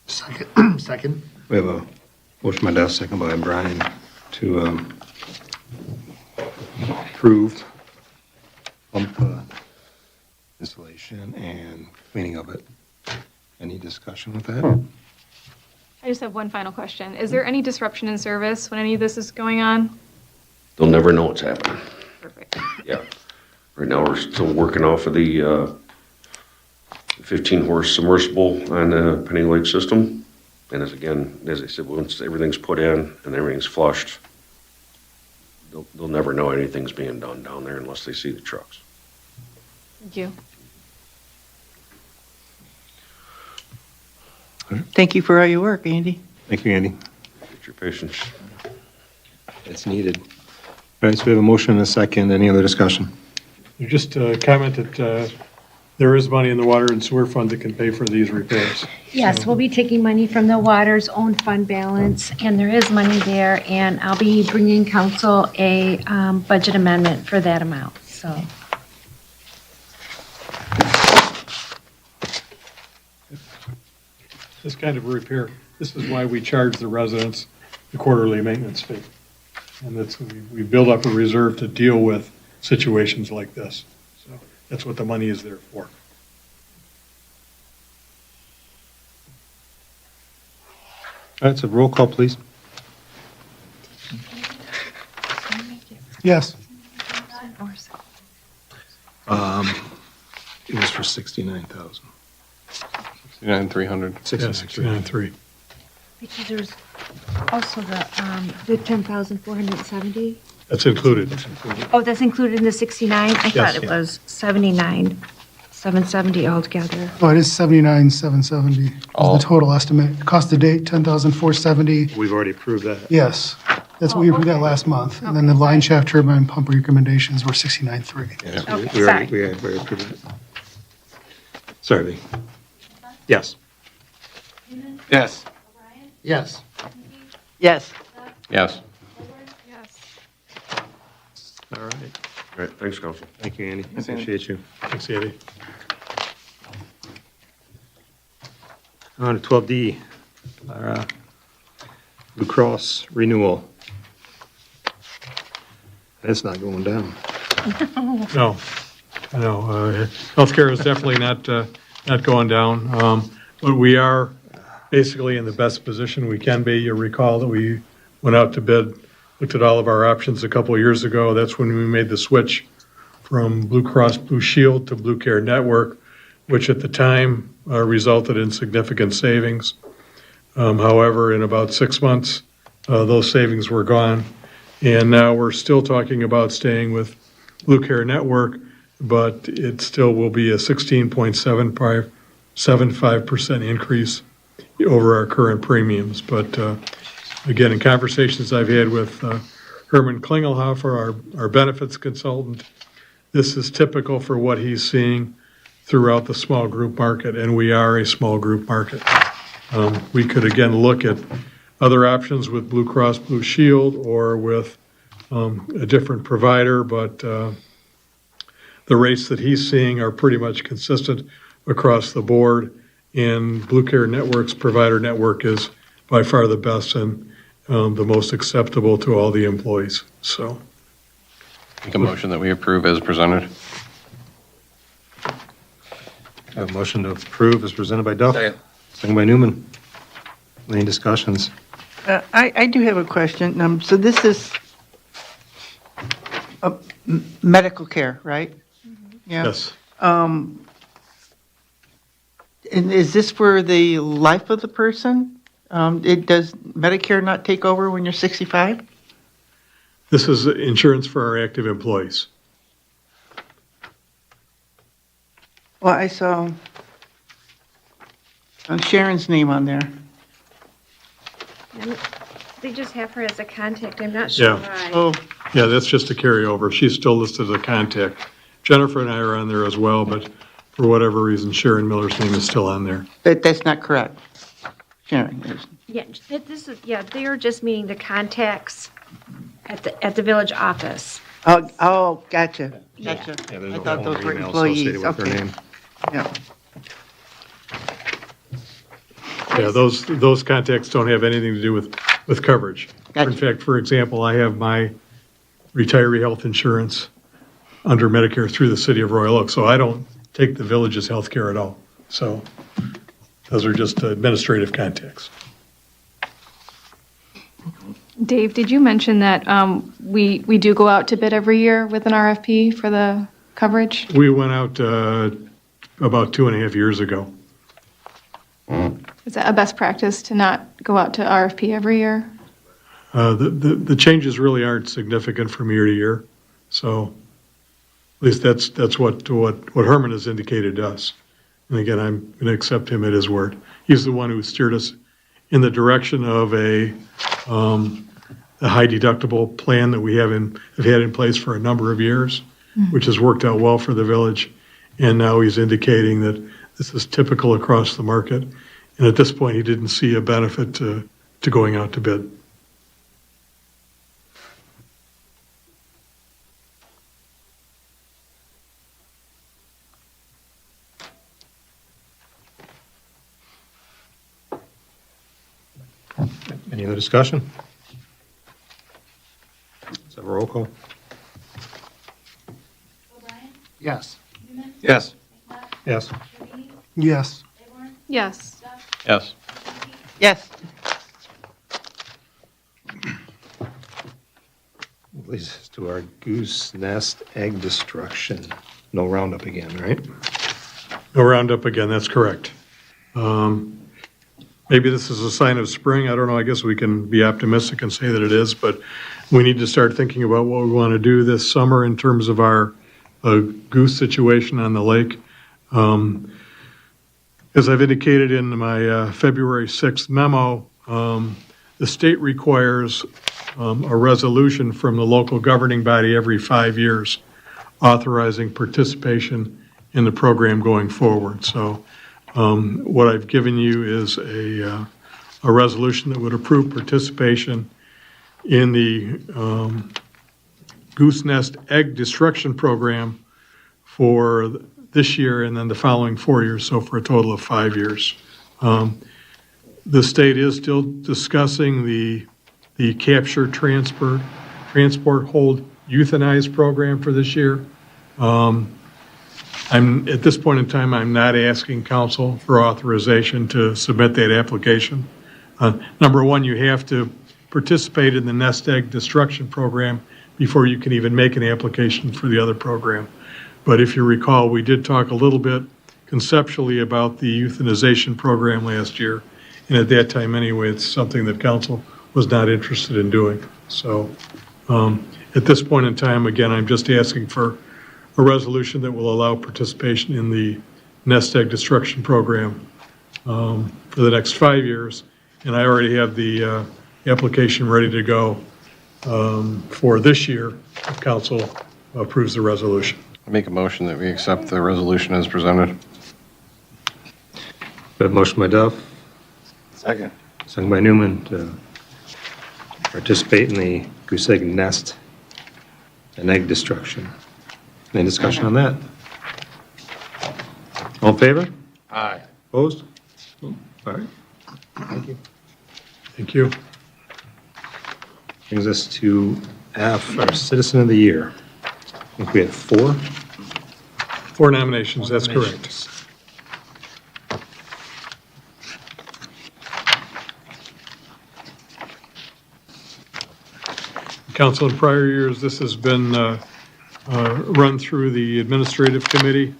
[SPEAKER 7] Second. Second.
[SPEAKER 1] We have a motion by Duff, second by Brian to approve pump installation and cleaning of it. Any discussion with that?
[SPEAKER 3] I just have one final question. Is there any disruption in service when any of this is going on?
[SPEAKER 14] They'll never know what's happening.
[SPEAKER 3] Perfect.
[SPEAKER 14] Yeah. Right now, we're still working off of the 15-horse submersible on the Penny Lake system. And as I said, once everything's put in and everything's flushed, they'll never know anything's being done down there unless they see the trucks.
[SPEAKER 3] Thank you.
[SPEAKER 12] Thank you for all your work, Andy.
[SPEAKER 1] Thank you, Andy.
[SPEAKER 14] Get your patience.
[SPEAKER 1] It's needed. All right, so we have a motion and a second. Any other discussion?
[SPEAKER 5] You just commented there is money in the water and sewer fund that can pay for these repairs.
[SPEAKER 10] Yes, we'll be taking money from the water's own fund balance, and there is money there, and I'll be bringing council a budget amendment for that amount, so.
[SPEAKER 5] This kind of repair, this is why we charge the residents the quarterly maintenance fee. And we build up a reserve to deal with situations like this. So that's what the money is there for.
[SPEAKER 1] All right, so roll call, please.
[SPEAKER 7] Yes.
[SPEAKER 1] It was for 69,000.
[SPEAKER 2] 69,300.
[SPEAKER 5] 69.3.
[SPEAKER 10] Because there's also the 10,470.
[SPEAKER 5] That's included.
[SPEAKER 10] Oh, that's included in the 69? I thought it was 79,770 altogether.
[SPEAKER 7] Oh, it is 79,770. The total estimate. Cost to date, 10,470.
[SPEAKER 1] We've already approved that.
[SPEAKER 7] Yes, that's what we approved that last month. And then the line shaft turbine pump recommendations were 69.3.
[SPEAKER 1] Yeah,
[SPEAKER 10] Okay,
[SPEAKER 1] we
[SPEAKER 10] sorry.
[SPEAKER 1] already approved it. Sorry, Lee. Yes.
[SPEAKER 11] Yes.
[SPEAKER 7] Yes.
[SPEAKER 12] Yes.
[SPEAKER 2] Yes.
[SPEAKER 3] Yes.
[SPEAKER 1] All right.
[SPEAKER 14] All right, thanks, Council.
[SPEAKER 1] Thank you, Andy. I appreciate you.
[SPEAKER 5] Thanks, Andy.
[SPEAKER 1] On to 12D, our Blue Cross renewal. It's not going down.
[SPEAKER 5] No, I know. Healthcare is definitely not going down. But we are basically in the best position we can be. You recall that we went out to bid, looked at all of our options a couple of years ago. That's when we made the switch from Blue Cross Blue Shield to Blue Care Network, which at the time resulted in significant savings. However, in about 6 months, those savings were gone. And now we're still talking about staying with Blue Care Network, but it still will be a 16.75% increase over our current premiums. But again, in conversations I've had with Herman Klingelhofer, our benefits consultant, this is typical for what he's seeing throughout the small group market, and we are a small group market. We could again look at other options with Blue Cross Blue Shield or with a different provider, but the rates that he's seeing are pretty much consistent across the board, and Blue Care Network's provider network is by far the best and the most acceptable to all the employees. So,
[SPEAKER 2] Make a motion that we approve as presented.
[SPEAKER 1] A motion to approve is presented by Duff. Second by Newman. Any discussions?
[SPEAKER 12] I do have a question. So this is medical care, right? Yeah.
[SPEAKER 5] yes,
[SPEAKER 12] And is this for the life of the person? Does Medicare not take over when you're 65?
[SPEAKER 5] this is insurance for our active employees.
[SPEAKER 12] Well, I saw Sharon's name on there.
[SPEAKER 10] They just have her as a contact, I'm not sure
[SPEAKER 5] Yeah.
[SPEAKER 10] why.
[SPEAKER 12] Oh,
[SPEAKER 5] Yeah, that's just a carryover. She's still listed as a contact. Jennifer and I are on there as well, but for whatever reason, Sharon Miller's name is still on there.
[SPEAKER 12] But that's not correct. Sharon,
[SPEAKER 10] Yeah, they are just meaning the contacts at the village office.
[SPEAKER 12] oh, gotcha.
[SPEAKER 10] Yeah.
[SPEAKER 12] Gotcha.
[SPEAKER 1] Yeah, there's
[SPEAKER 12] I
[SPEAKER 1] no
[SPEAKER 12] thought those
[SPEAKER 1] phone
[SPEAKER 12] were
[SPEAKER 1] or email associated
[SPEAKER 12] employees.
[SPEAKER 1] with their
[SPEAKER 12] Okay.
[SPEAKER 1] name.
[SPEAKER 12] Yeah.
[SPEAKER 5] Yeah, those contacts don't have anything to do with coverage. In fact, for example, I have my retiree health insurance under Medicare through the city of Royal Oak, so I don't take the village's health care at all. So those are just administrative contacts.
[SPEAKER 3] Dave, did you mention that we do go out to bid every year with an RFP for the coverage?
[SPEAKER 5] We went out about 2.5 years ago.
[SPEAKER 3] Is that a best practice to not go out to RFP every year?
[SPEAKER 5] The changes really aren't significant from year to year, so at least that's what Herman has indicated to us. And again, I'm going to accept him at his word. He's the one who steered us in the direction of a high deductible plan that we have had in place for a number of years, which has worked out well for the village. And now he's indicating that this is typical across the market. And at this point, he didn't see a benefit to going out to bid.
[SPEAKER 1] Any other discussion? Let's have a roll call.
[SPEAKER 7] Yes.
[SPEAKER 2] Yes.
[SPEAKER 1] Yes.
[SPEAKER 7] Yes.
[SPEAKER 3] Yes.
[SPEAKER 2] Yes.
[SPEAKER 12] Yes.
[SPEAKER 1] Leads us to our goose nest egg destruction. No Roundup again, right?
[SPEAKER 5] No Roundup again, that's correct. Maybe this is a sign of spring, I don't know, I guess we can be optimistic and say that it is, but we need to start thinking about what we want to do this summer in terms of our goose situation on the lake. As I've indicated in my February 6th memo, the state requires a resolution from the local governing body every 5 years authorizing participation in the program going forward. So what I've given you is a resolution that would approve participation in the goose nest egg destruction program for this year and then the following 4 years, so for a total of 5 years. The state is still discussing the capture, transport, hold, euthanize program for this year. At this point in time, I'm not asking council for authorization to submit that application. Number one, you have to participate in the nest egg destruction program before you can even make an application for the other program. But if you recall, we did talk a little bit conceptually about the euthanization program last year. And at that time anyway, it's something that council was not interested in doing. So at this point in time, again, I'm just asking for a resolution that will allow participation in the nest egg destruction program for the next 5 years. And I already have the application ready to go for this year if council approves the resolution.
[SPEAKER 2] I make a motion that we accept the resolution as presented.
[SPEAKER 1] We have a motion by Duff,
[SPEAKER 11] Second.
[SPEAKER 1] second by Newman to participate in the goose egg nest and egg destruction. Any discussion on that? All in favor?
[SPEAKER 2] Aye.
[SPEAKER 1] Opposed? All right. Thank you.
[SPEAKER 5] Thank you.
[SPEAKER 1] Brings us to F, our Citizen of the Year. I think we have 4.
[SPEAKER 5] 4 nominations, that's correct. Council, in prior years, this has been run through the administrative committee.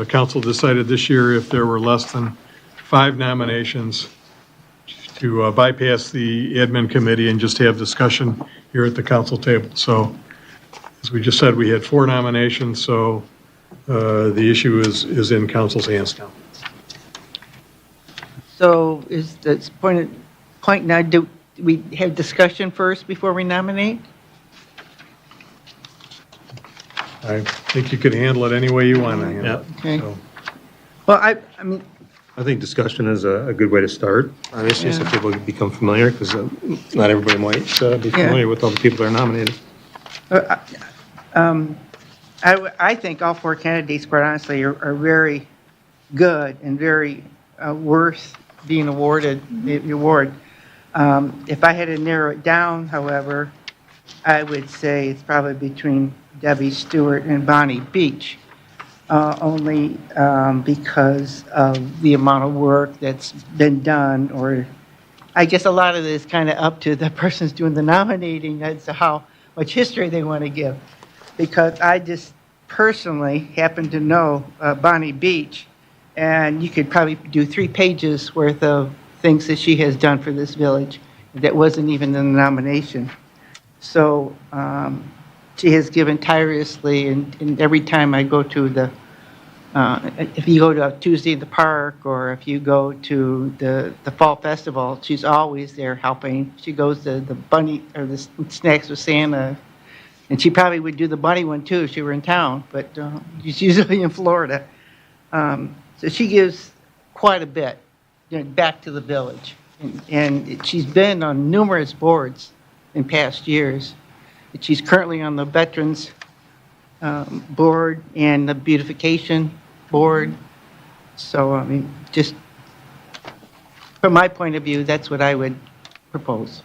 [SPEAKER 5] Council decided this year if there were less than 5 nominations to bypass the admin committee and just have discussion here at the council table. So as we just said, we had 4 nominations, so the issue is in council's hands now.
[SPEAKER 12] So is this point now, do we have discussion first before we nominate?
[SPEAKER 5] I think you could handle it any way you want to handle it.
[SPEAKER 12] Okay.
[SPEAKER 5] So,
[SPEAKER 12] Well, I mean,
[SPEAKER 1] I think discussion is a good way to start, obviously, so
[SPEAKER 12] Yeah.
[SPEAKER 1] people become familiar, because not everybody might be familiar with all the people that are nominated.
[SPEAKER 12] I think all four candidates, quite honestly, are very good and very worth being awarded the award. If I had to narrow it down, however, I would say it's probably between Debbie Stewart and Bonnie Beach, only because of the amount of work that's been done, or I guess a lot of it is kind of up to the person's doing the nominating as to how much history they want to give. Because I just personally happen to know Bonnie Beach, and you could probably do 3 pages worth of things that she has done for this village that wasn't even in the nomination. So she has given tirelessly, and every time I go to the, if you go to a Tuesday in the Park, or if you go to the Fall Festival, she's always there helping. She goes to the bunny, or the Snacks with Santa, and she probably would do the bunny one too if she were in town, but she's usually in Florida. So she gives quite a bit, back to the village. And she's been on numerous boards in past years. She's currently on the Veterans Board and the Beautification Board. So, I mean, just from my point of view, that's what I would propose.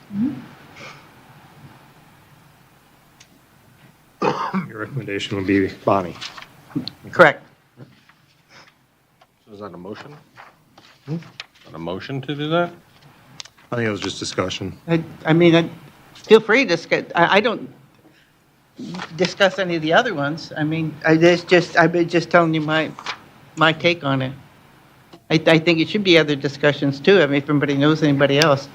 [SPEAKER 1] Your recommendation would be Bonnie.
[SPEAKER 12] Correct.
[SPEAKER 2] So is that a motion? Is that a motion to do that?
[SPEAKER 1] I think it was just discussion.
[SPEAKER 12] I mean, feel free to discuss. I don't discuss any of the other ones. I mean, I've been just telling you my take on it. I think it should be other discussions too. I mean, if anybody knows anybody else.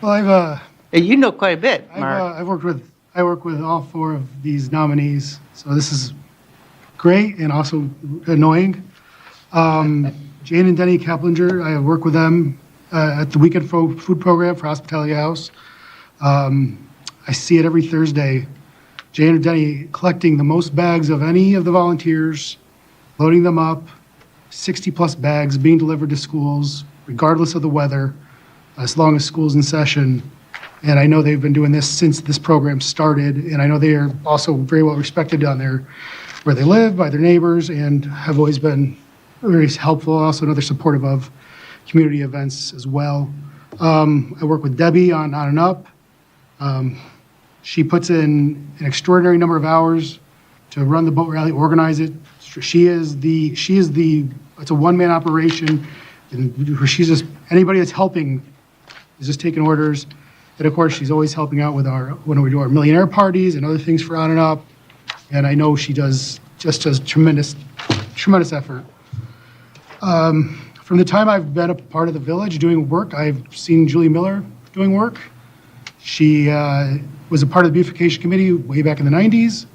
[SPEAKER 7] Well,
[SPEAKER 12] You know quite a bit, Mark.
[SPEAKER 7] I work with all 4 of these nominees, so this is great and also annoying. Jane and Denny Keplinger, I work with them at the Weekend Food Program for Hospitality House. I see it every Thursday. Jane and Denny collecting the most bags of any of the volunteers, loading them up, 60-plus bags being delivered to schools, regardless of the weather, as long as school's in session. And I know they've been doing this since this program started, and I know they are also very well respected down there where they live, by their neighbors, and have always been very helpful. Also, another supportive of community events as well. I work with Debbie on and Up. She puts in an extraordinary number of hours to run the boat rally, organize it. It's a one-man operation, and she's just, anybody that's helping is just taking orders. And of course, she's always helping out with when we do our millionaire parties and other things for On and Up. And I know she does tremendous effort. From the time I've been a part of the village doing work, I've seen Julie Miller doing work. She was a part of the beautification committee way back in the 90s.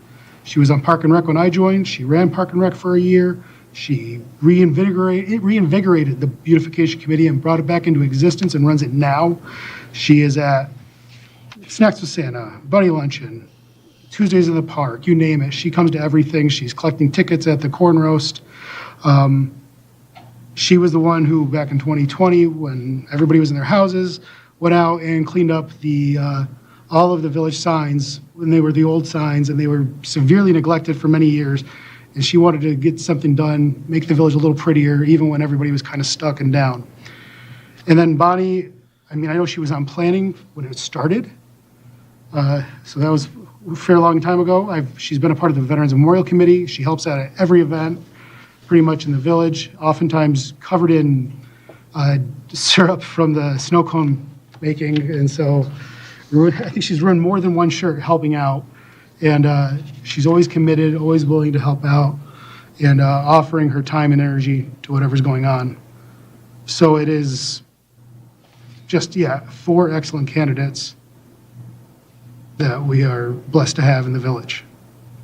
[SPEAKER 7] She was on Park and Rec when I joined. She ran Park and Rec for a year. She reinvigorated the beautification committee and brought it back into existence and runs it now. She is at Snacks with Santa, Bunny Luncheon, Tuesdays in the Park, you name it. She comes to everything. She's collecting tickets at the corn roast. She was the one who, back in 2020, when everybody was in their houses, went out and cleaned up all of the village signs when they were the old signs, and they were severely neglected for many years. And she wanted to get something done, make the village a little prettier, even when everybody was kind of stuck and down. And then Bonnie, I mean, I know she was on planning when it started. So that was a fair long time ago. She's been a part of the Veterans Memorial Committee. She helps out at every event, pretty much in the village, oftentimes covered in syrup from the snow cone making. And so I think she's run more than one shirt helping out. And she's always committed, always willing to help out, and offering her time and energy to whatever's going on. So it is just, 4 excellent candidates that we are blessed to have in the village,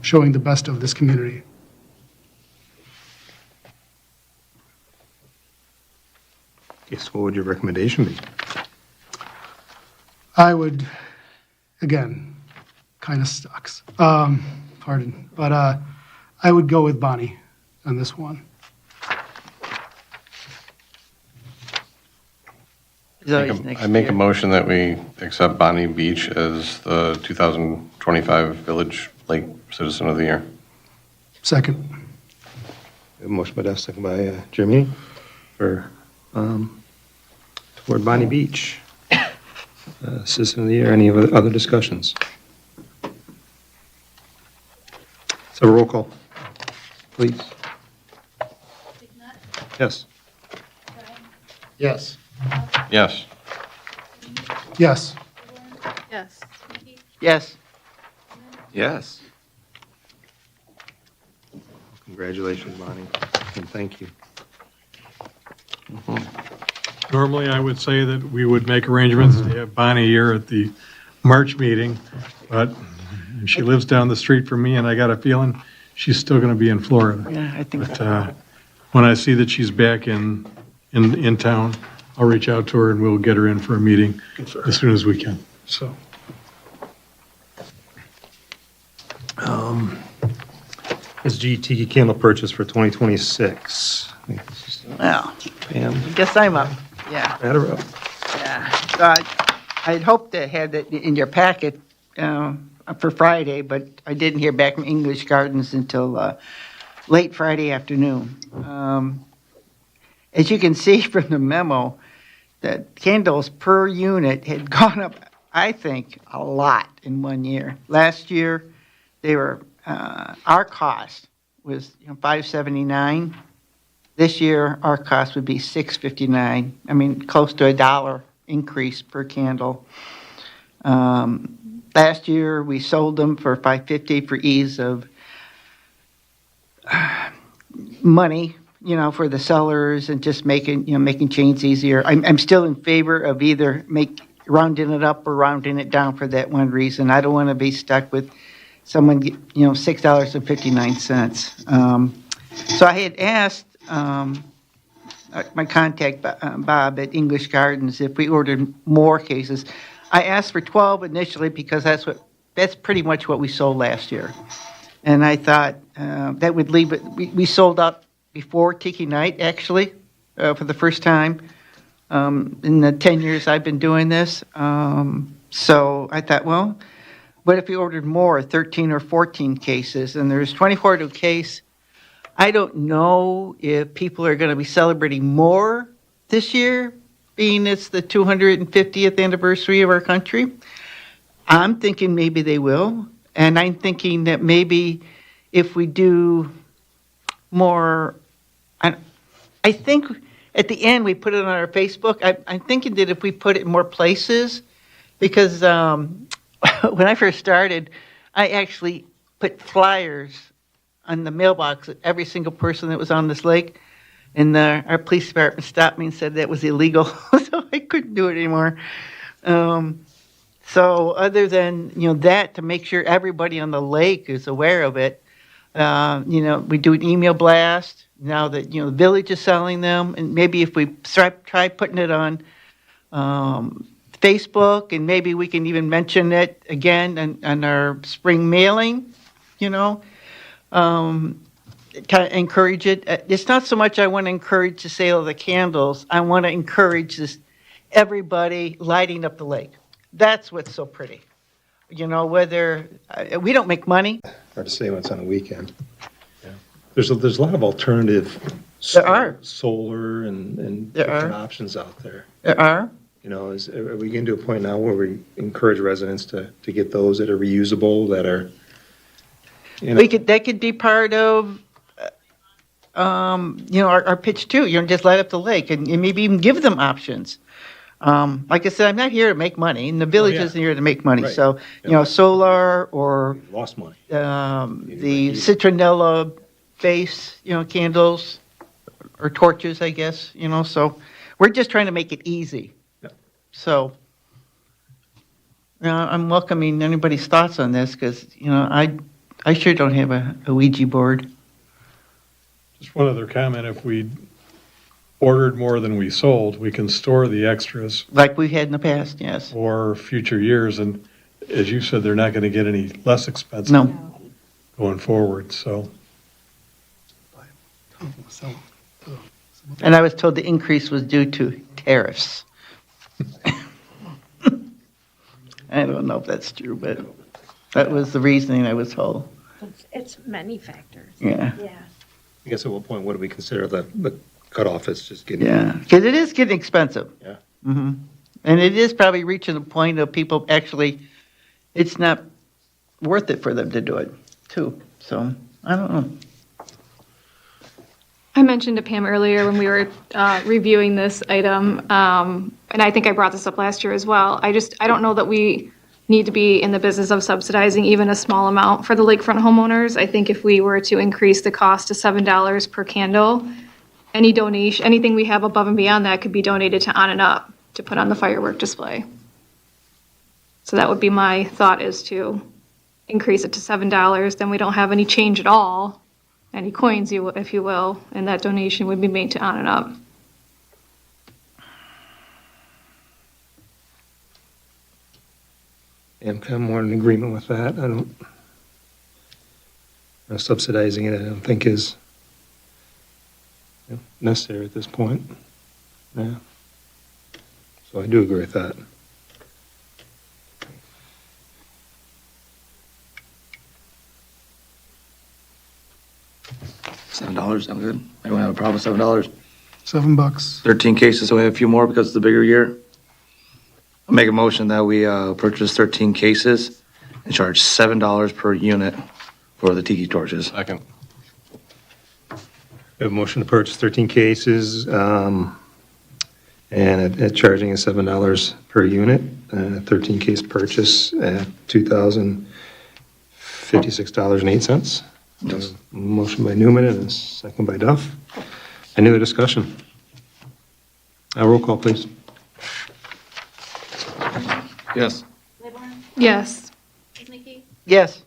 [SPEAKER 7] showing the best of this community.
[SPEAKER 1] Yes, what would your recommendation be?
[SPEAKER 7] I would, again, kind of sucks. Pardon. But I would go with Bonnie on this one.
[SPEAKER 12] It's always next
[SPEAKER 2] I make a
[SPEAKER 12] year.
[SPEAKER 2] motion that we accept Bonnie Beach as the 2025 Village Lake Citizen of the Year.
[SPEAKER 7] Second.
[SPEAKER 1] We have a motion by Def, second by Jimmy for, toward Bonnie Beach. Citizen of the Year. Any other discussions? So roll call, please. Yes.
[SPEAKER 8] Yes.
[SPEAKER 2] Yes.
[SPEAKER 7] Yes.
[SPEAKER 3] Yes.
[SPEAKER 12] Yes.
[SPEAKER 8] Yes.
[SPEAKER 1] Congratulations, Bonnie, and thank you.
[SPEAKER 5] Normally, I would say that we would make arrangements to have Bonnie here at the March meeting, but she lives down the street from me, and I got a feeling she's still going to be in Florida.
[SPEAKER 12] Yeah, I think
[SPEAKER 5] But when I see that she's back in town, I'll reach out to her and we'll get her in for a meeting as soon as we can, so.
[SPEAKER 1] SG Tiki candle purchase for 2026.
[SPEAKER 12] Well,
[SPEAKER 1] Pam,
[SPEAKER 12] I guess I'm up. Yeah.
[SPEAKER 1] add her up.
[SPEAKER 12] Yeah, so I'd hoped to have that in your packet for Friday, but I didn't hear back from English Gardens until late Friday afternoon. As you can see from the memo, the candles per unit had gone up, I think, a lot in 1 year. Last year, they were our cost was $5.79. This year, our cost would be $6.59. I mean, close to $1 increase per candle. Last year, we sold them for $5.50 for ease of money, for the sellers and just making change easier. I'm still in favor of either rounding it up or rounding it down for that one reason. I don't want to be stuck with someone, $6.59. So I had asked my contact, Bob at English Gardens, if we ordered more cases. I asked for 12 initially because that's pretty much what we sold last year. And I thought that would leave it, we sold out before Tiki Night, actually, for the first time in the 10 years I've been doing this. So I thought, well, what if we ordered more, 13 or 14 cases? And there's 24 to a case. I don't know if people are going to be celebrating more this year, being it's the 250th anniversary of our country. I'm thinking maybe they will. And I'm thinking that maybe if we do more, I think at the end we put it on our Facebook. I'm thinking that if we put it in more places, because when I first started, I actually put flyers on the mailbox of every single person that was on this lake. And our police department stopped me and said that was illegal, so I couldn't do it anymore. So other than, that, to make sure everybody on the lake is aware of it, we do an email blast now that, the village is selling them. And maybe if we try putting it on Facebook, and maybe we can even mention it again on our spring mailing, to encourage it. It's not so much I want to encourage the sale of the candles. I want to encourage everybody lighting up the lake. That's what's so pretty. Whether we don't make money.
[SPEAKER 1] Hard to say when it's on a weekend. There's a lot of alternative
[SPEAKER 12] There are.
[SPEAKER 1] solar and
[SPEAKER 12] There
[SPEAKER 1] different
[SPEAKER 12] are.
[SPEAKER 1] options out there.
[SPEAKER 12] There are.
[SPEAKER 1] Are we getting to a point now where we encourage residents to get those that are reusable, that are,
[SPEAKER 12] That could be part of, our pitch too. Just light up the lake and maybe even give them options. Like I said, I'm not here to make money, and the village isn't here to make money.
[SPEAKER 1] Right.
[SPEAKER 12] So, solar or
[SPEAKER 1] lost money?
[SPEAKER 12] the citronella base, candles or torches, I guess. So we're just trying to make it easy.
[SPEAKER 1] Yep.
[SPEAKER 12] So, I'm welcoming anybody's thoughts on this because I sure don't have a Ouija board.
[SPEAKER 5] Just one other comment, if we ordered more than we sold, we can store the extras
[SPEAKER 12] Like we had in the past, yes.
[SPEAKER 5] for future years, and as you said, they're not going to get any less expensive
[SPEAKER 12] No.
[SPEAKER 5] going forward, so.
[SPEAKER 12] And I was told the increase was due to tariffs. I don't know if that's true, but that was the reasoning I was told.
[SPEAKER 10] It's many factors.
[SPEAKER 12] Yeah.
[SPEAKER 10] Yeah.
[SPEAKER 1] I guess at what point would we consider the cutoff is just getting?
[SPEAKER 12] Yeah, because it is getting expensive.
[SPEAKER 1] Yeah.
[SPEAKER 12] hmm And it is probably reaching the point of people actually, it's not worth it for them to do it, too. So, I don't know.
[SPEAKER 3] I mentioned to Pam earlier when we were reviewing this item, and I think I brought this up last year as well. I don't know that we need to be in the business of subsidizing even a small amount for the lakefront homeowners. I think if we were to increase the cost to $7 per candle, any donation, anything we have above and beyond that could be donated to On and Up to put on the firework display. So that would be my thought, is to increase it to $7, then we don't have any change at all. Any coins, if you will, and that donation would be made to On and Up.
[SPEAKER 1] I'm kind of more in agreement with that. Subsidizing it, I don't think is necessary at this point. Yeah. So I do agree with that.
[SPEAKER 8] $7 sounds good. I don't have a problem with $7.
[SPEAKER 7] $7.
[SPEAKER 8] 13 cases, so we have a few more because it's the bigger year. I'll make a motion that we purchase 13 cases and charge $7 per unit for the tiki torches.
[SPEAKER 2] Second.
[SPEAKER 1] We have a motion to purchase 13 cases, and at charging of $7 per unit, 13 case purchase at $2,056.08.
[SPEAKER 8] Yes.
[SPEAKER 1] Motion by Newman and a second by Duff. Any other discussion? Roll call, please.
[SPEAKER 8] Yes.
[SPEAKER 3] Yes.
[SPEAKER 12] Yes.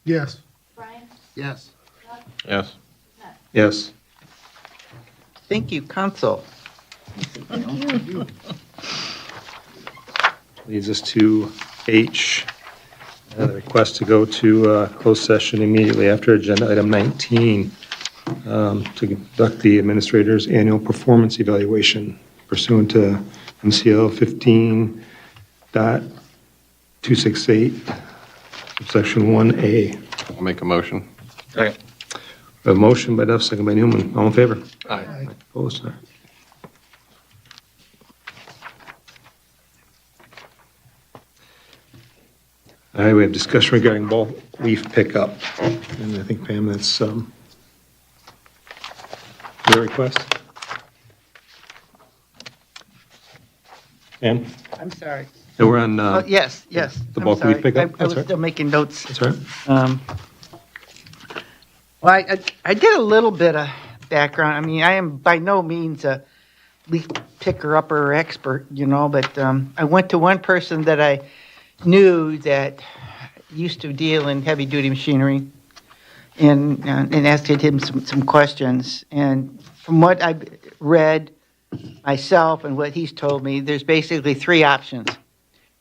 [SPEAKER 7] Yes.
[SPEAKER 8] Yes.
[SPEAKER 2] Yes.
[SPEAKER 1] Yes.
[SPEAKER 12] Thank you, Council.
[SPEAKER 1] Leads us to H, the request to go to closed session immediately after agenda item 19 to conduct the administrator's annual performance evaluation pursuant to MCL 15.268, section 1A.
[SPEAKER 2] I'll make a motion.
[SPEAKER 8] Second.
[SPEAKER 1] A motion by Duff, second by Newman. All in favor?
[SPEAKER 8] Aye.
[SPEAKER 1] Opposed? All right. All right, we have discussion regarding bulk leaf pickup. And I think, Pam, that's your request? Pam?
[SPEAKER 12] I'm sorry.
[SPEAKER 1] Yeah, we're on,
[SPEAKER 12] Oh, yes, yes.
[SPEAKER 1] the
[SPEAKER 12] I'm
[SPEAKER 1] bulk leaf
[SPEAKER 12] sorry.
[SPEAKER 1] pickup?
[SPEAKER 12] I
[SPEAKER 1] That's
[SPEAKER 12] was
[SPEAKER 1] right.
[SPEAKER 12] still making notes.
[SPEAKER 1] That's all right.
[SPEAKER 12] Well, I did a little bit of background. I mean, I am by no means a leaf picker-upper expert, but I went to one person that I knew that used to deal in heavy-duty machinery and asked him some questions. And from what I've read myself and what he's told me, there's basically three options.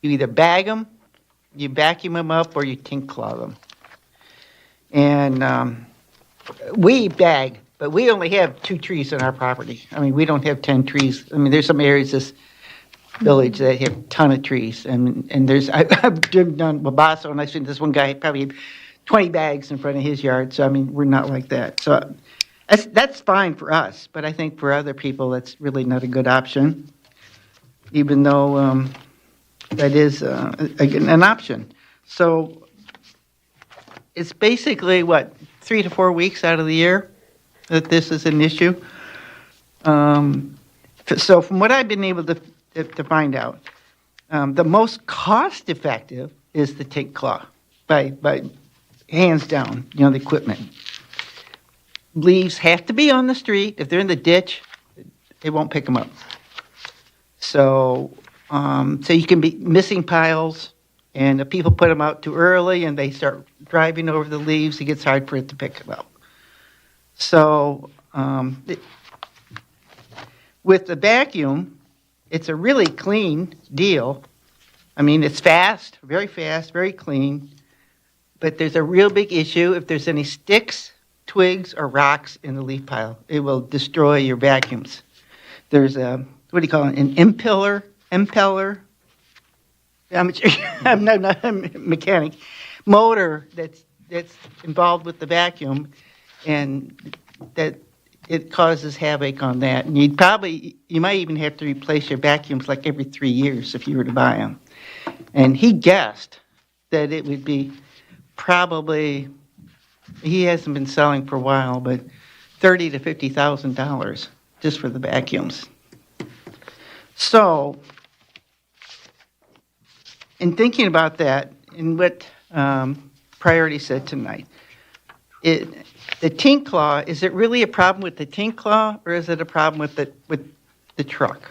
[SPEAKER 12] You either bag them, you vacuum them up, or you tink claw them. And we bag, but we only have 2 trees on our property. I mean, we don't have 10 trees. I mean, there's some areas, this village, that have a ton of trees. And there's, I've driven down Wabasso, and I've seen this one guy probably had 20 bags in front of his yard. So, I mean, we're not like that. So that's fine for us, but I think for other people, that's really not a good option, even though that is an option. So it's basically, 3 to 4 weeks out of the year that this is an issue. So from what I've been able to find out, the most cost-effective is the tink claw, by hands down, the equipment. Leaves have to be on the street. If they're in the ditch, they won't pick them up. So you can be missing piles, and if people put them out too early and they start driving over the leaves, it gets hard for it to pick them up. So with the vacuum, it's a really clean deal. I mean, it's fast, very clean, but there's a real big issue if there's any sticks, twigs, or rocks in the leaf pile. It will destroy your vacuums. There's a, what do you call it, an impeller? I'm not a mechanic. Motor that's involved with the vacuum, and that it causes havoc on that. And you might even have to replace your vacuums like every 3 years if you were to buy them. And he guessed that it would be probably, he hasn't been selling for a while, but $30,000 to $50,000 just for the vacuums. So, in thinking about that, and what Priority said tonight, the tink claw, is it really a problem with the tink claw, or is it a problem with the truck?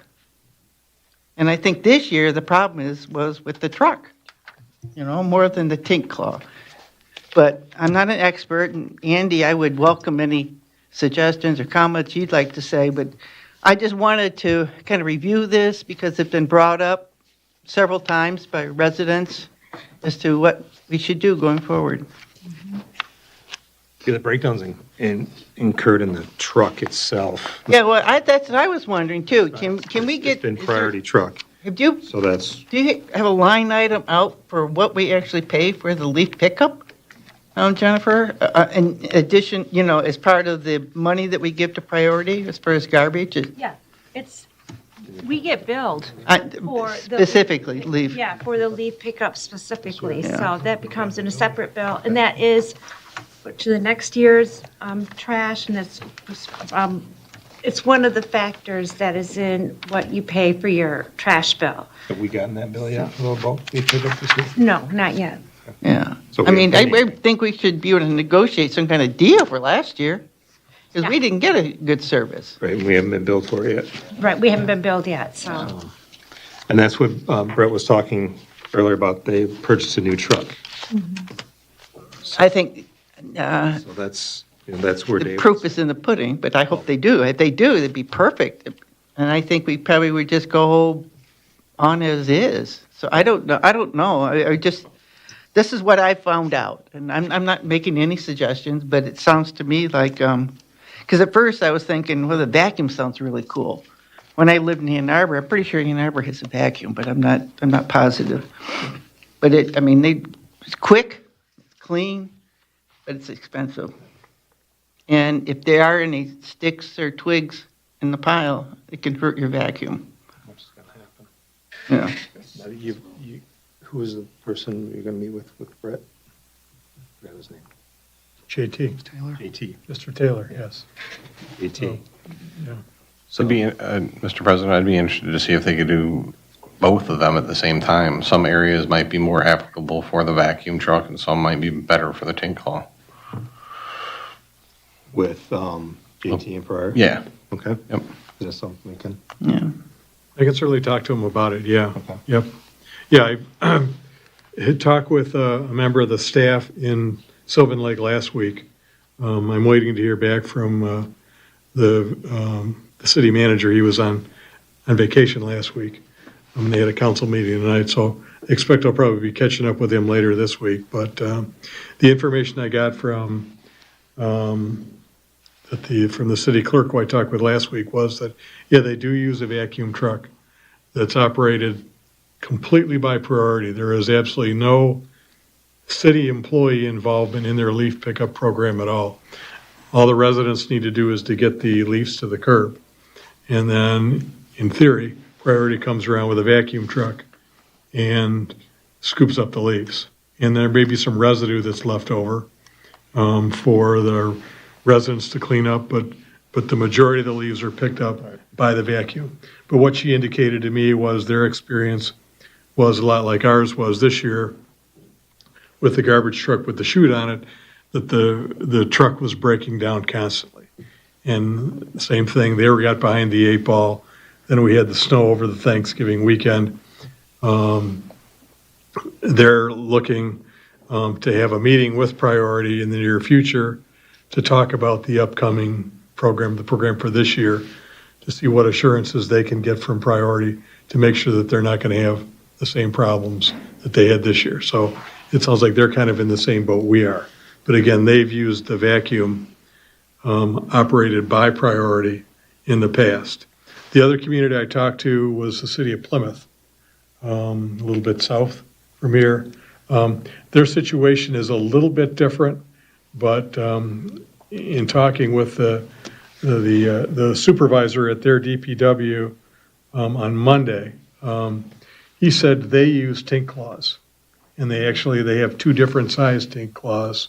[SPEAKER 12] And I think this year the problem was with the truck, more than the tink claw. But I'm not an expert, and Andy, I would welcome any suggestions or comments you'd like to say, but I just wanted to kind of review this because it's been brought up several times by residents as to what we should do going forward.
[SPEAKER 1] The breakdowns incurred in the truck itself.
[SPEAKER 12] Yeah, well, that's what I was wondering too. Can we get?
[SPEAKER 1] It's been priority truck,
[SPEAKER 12] Do you have a line item out for what we actually pay for the leaf pickup, Jennifer? In addition, as part of the money that we give to Priority as far as garbage?
[SPEAKER 10] Yeah, we get billed for the.
[SPEAKER 12] Specifically, leaf.
[SPEAKER 10] Yeah, for the leaf pickup specifically.
[SPEAKER 12] Yeah.
[SPEAKER 10] So that becomes in a separate bill, and that is to the next year's trash, and it's one of the factors that is in what you pay for your trash bill.
[SPEAKER 1] Have we gotten that bill yet? About the pickup this year?
[SPEAKER 10] No, not yet.
[SPEAKER 12] Yeah.
[SPEAKER 1] So
[SPEAKER 12] I mean, I
[SPEAKER 1] we-
[SPEAKER 12] think we should be able to negotiate some kind of deal for last year because we
[SPEAKER 10] Yeah.
[SPEAKER 12] didn't get a good service.
[SPEAKER 1] Right, we haven't been billed for it yet.
[SPEAKER 10] Right, we haven't been billed yet, so.
[SPEAKER 1] And that's what Brett was talking earlier about. They purchased a new truck.
[SPEAKER 12] I think
[SPEAKER 1] So that's where
[SPEAKER 12] the
[SPEAKER 1] Dave.
[SPEAKER 12] proof is in the pudding, but I hope they do. If they do, it'd be perfect. And I think we probably would just go on as is. So I don't know. I just, this is what I found out. And I'm not making any suggestions, but it sounds to me like, because at first I was thinking, well, the vacuum sounds really cool. When I lived in Ann Arbor, I'm pretty sure Ann Arbor has a vacuum, but I'm not positive. But it's quick, it's clean, but it's expensive. And if there are any sticks or twigs in the pile, it can hurt your vacuum.
[SPEAKER 1] What's going to happen?
[SPEAKER 12] Yeah.
[SPEAKER 1] Now, who is the person you're going to meet with Brett? I forgot his name.
[SPEAKER 5] JT.
[SPEAKER 7] Taylor?
[SPEAKER 1] JT.
[SPEAKER 5] Mr. Taylor, yes.
[SPEAKER 1] JT.
[SPEAKER 5] Yeah.
[SPEAKER 2] So, Mr. President, I'd be interested to see if they could do both of them at the same time. Some areas might be more applicable for the vacuum truck, and some might be better for the tink claw.
[SPEAKER 1] With JT and Prior?
[SPEAKER 2] Yeah.
[SPEAKER 1] Okay.
[SPEAKER 2] Yep.
[SPEAKER 1] Is that something we can?
[SPEAKER 12] Yeah.
[SPEAKER 5] I can certainly talk to him about it, yeah.
[SPEAKER 1] Okay.
[SPEAKER 5] Yep. Yeah, I had talked with a member of the staff in Sylvan Lake last week. I'm waiting to hear back from the city manager. He was on vacation last week. They had a council meeting tonight, so I expect I'll probably be catching up with him later this week. But the information I got from the city clerk who I talked with last week was that, yeah, they do use a vacuum truck that's operated completely by Priority. There is absolutely no city employee involvement in their leaf pickup program at all. All the residents need to do is to get the leaves to the curb. And then, in theory, Priority comes around with a vacuum truck and scoops up the leaves. And there may be some residue that's left over for the residents to clean up, but the majority of the leaves are picked up by the vacuum. But what she indicated to me was their experience was a lot like ours was this year with the garbage truck with the chute on it, that the truck was breaking down constantly. And same thing, they got behind the 8 ball. Then we had the snow over the Thanksgiving weekend. They're looking to have a meeting with Priority in the near future to talk about the upcoming program, the program for this year, to see what assurances they can get from Priority to make sure that they're not going to have the same problems that they had this year. So it sounds like they're kind of in the same boat we are. But again, they've used the vacuum operated by Priority in the past. The other community I talked to was the city of Plymouth, a little bit south from here. Their situation is a little bit different, but in talking with the supervisor at their DPW on Monday, he said they use tink claws, and they have two different size tink claws.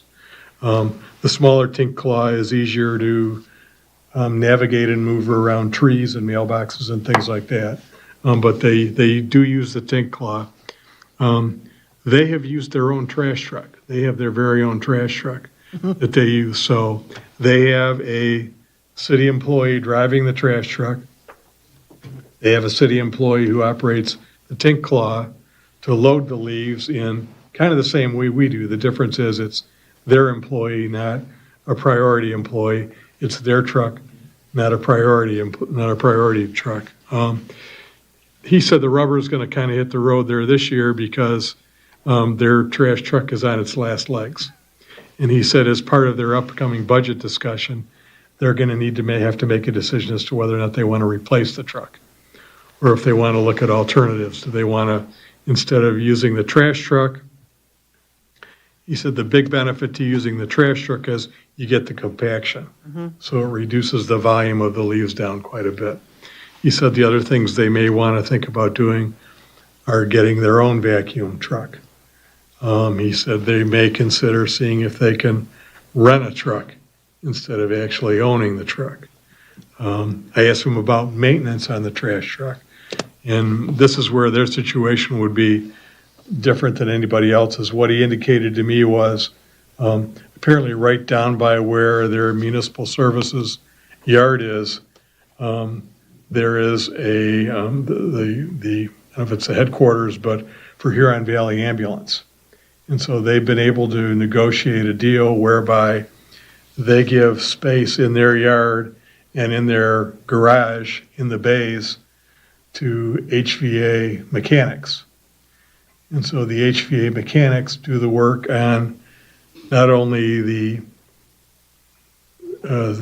[SPEAKER 5] The smaller tink claw is easier to navigate and move around trees and mailboxes and things like that. But they do use the tink claw. They have used their own trash truck. They have their very own trash truck that they use. So they have a city employee driving the trash truck. They have a city employee who operates the tink claw to load the leaves in kind of the same way we do. The difference is it's their employee, not a Priority employee. It's their truck, not a Priority truck. He said the rubber is going to kind of hit the road there this year because their trash truck is on its last legs. And he said as part of their upcoming budget discussion, they're going to need to have to make a decision as to whether or not they want to replace the truck or if they want to look at alternatives. Do they want to, instead of using the trash truck, he said the big benefit to using the trash truck is you get the compaction. So it reduces the volume of the leaves down quite a bit. He said the other things they may want to think about doing are getting their own vacuum truck. He said they may consider seeing if they can rent a truck instead of actually owning the truck. I asked him about maintenance on the trash truck, and this is where their situation would be different than anybody else's. What he indicated to me was apparently right down by where their municipal services yard is, there is a, I don't know if it's the headquarters, but for Huron Valley Ambulance. And so they've been able to negotiate a deal whereby they give space in their yard and in their garage in the bays to HVA mechanics. And so the HVA mechanics do the work on not only the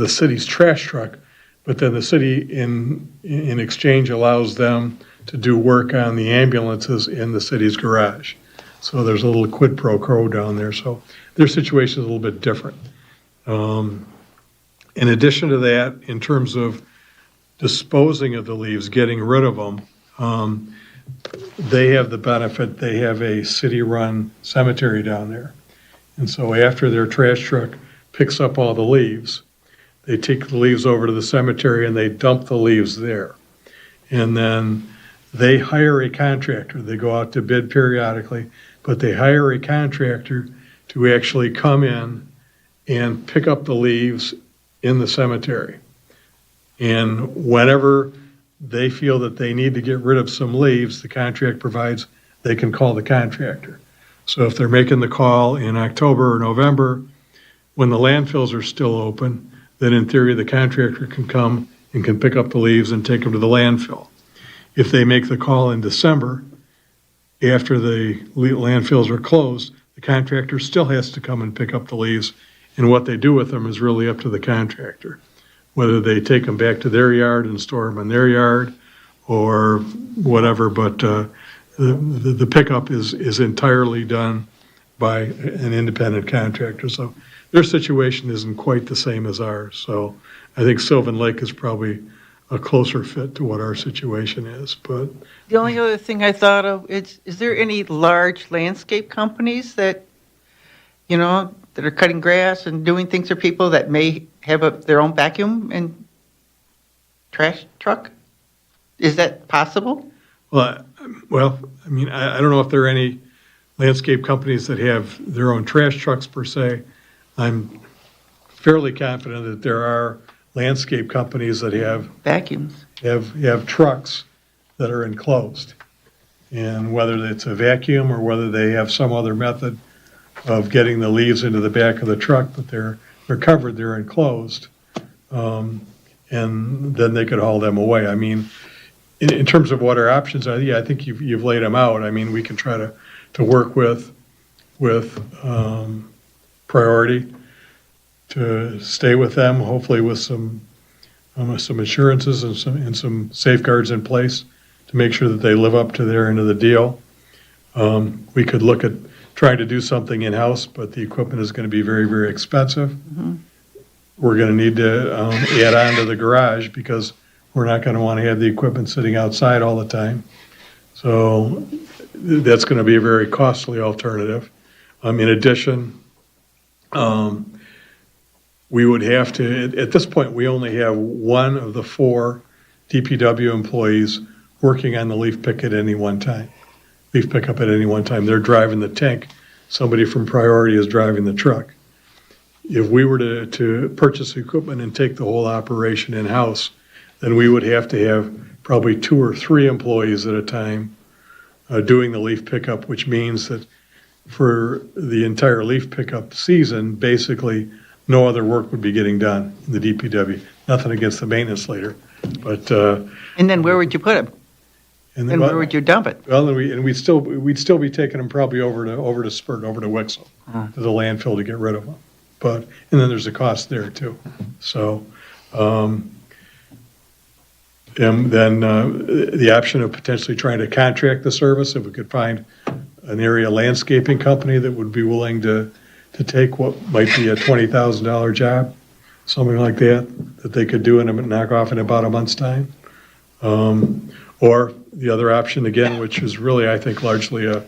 [SPEAKER 5] city's trash truck, but then the city in exchange allows them to do work on the ambulances in the city's garage. So there's a little quid pro quo down there. So their situation is a little bit different. In addition to that, in terms of disposing of the leaves, getting rid of them, they have the benefit, they have a city-run cemetery down there. And so after their trash truck picks up all the leaves, they take the leaves over to the cemetery and they dump the leaves there. And then they hire a contractor. They go out to bid periodically, but they hire a contractor to actually come in and pick up the leaves in the cemetery. And whenever they feel that they need to get rid of some leaves, the contract provides they can call the contractor. So if they're making the call in October or November, when the landfills are still open, then in theory the contractor can come and can pick up the leaves and take them to the landfill. If they make the call in December, after the landfills are closed, the contractor still has to come and pick up the leaves, and what they do with them is really up to the contractor. Whether they take them back to their yard and store them in their yard or whatever, but the pickup is entirely done by an independent contractor. So their situation isn't quite the same as ours. So I think Sylvan Lake is probably a closer fit to what our situation is. But
[SPEAKER 12] The only other thing I thought of is there any large landscape companies that, that are cutting grass and doing things for people that may have their own vacuum and trash truck? Is that possible?
[SPEAKER 5] Well, I mean, I don't know if there are any landscape companies that have their own trash trucks per se. I'm fairly confident that there are landscape companies that have
[SPEAKER 12] vacuums,
[SPEAKER 5] have trucks that are enclosed. And whether it's a vacuum or whether they have some other method of getting the leaves into the back of the truck, but they're covered, they're enclosed, and then they could haul them away. I mean, in terms of what our options are, yeah, I think you've laid them out. I mean, we can try to work with Priority to stay with them, hopefully with some assurances and some safeguards in place to make sure that they live up to their end of the deal. We could look at trying to do something in-house, but the equipment is going to be very, very expensive. We're going to need to add on to the garage because we're not going to want to have the equipment sitting outside all the time. So that's going to be a very costly alternative. In addition, we would have to, at this point, we only have one of the 4 DPW employees working on the leaf pick at any one time. Leaf pickup at any one time. They're driving the tank. Somebody from Priority is driving the truck. If we were to purchase equipment and take the whole operation in-house, then we would have to have probably 2 or 3 employees at a time doing the leaf pickup, which means that for the entire leaf pickup season, basically, no other work would be getting done in the DPW. Nothing against the maintenance leader, but.
[SPEAKER 12] And then where would you put them? And where would you dump it?
[SPEAKER 5] Well, we'd still be taking them probably over to Spurt, over to Wixel, to the landfill to get rid of them. But, and then there's a cost there too. So, and then the option of potentially trying to contract the service, if we could find an area landscaping company that would be willing to take what might be a $20,000 job, something like that they could do and knock off in about a month's time. Or the other option, again, which is really, I think, largely a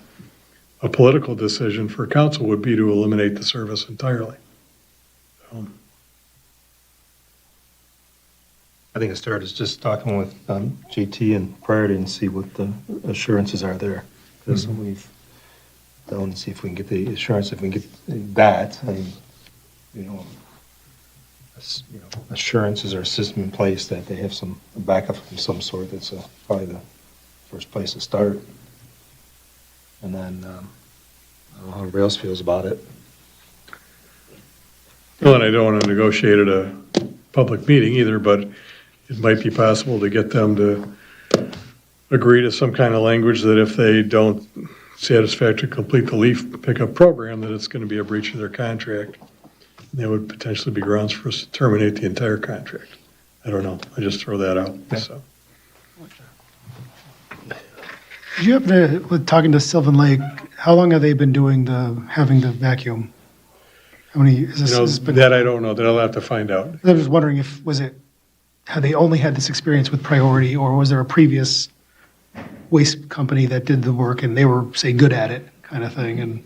[SPEAKER 5] political decision for council, would be to eliminate the service entirely.
[SPEAKER 1] I think it started just talking with GT and Priority and see what the assurances are there. Because we've done to see if we can get the assurance, if we can get that, and, assurances or a system in place that they have some backup of some sort. That's probably the first place to start. And then, I don't know how everybody else feels about it.
[SPEAKER 5] Well, and I don't want to negotiate at a public meeting either, but it might be possible to get them to agree to some kind of language that if they don't satisfactorily complete the leaf pickup program, that it's going to be a breach of their contract. And that would potentially be grounds for us to terminate the entire contract. I don't know. I just throw that out. So.
[SPEAKER 7] Did you happen to, with talking to Sylvan Lake, how long have they been having the vacuum? How many, is this been?
[SPEAKER 5] That I don't know. That I'll have to find out.
[SPEAKER 7] I was wondering had they only had this experience with Priority, or was there a previous waste company that did the work and they were, say, good at it kind of thing? And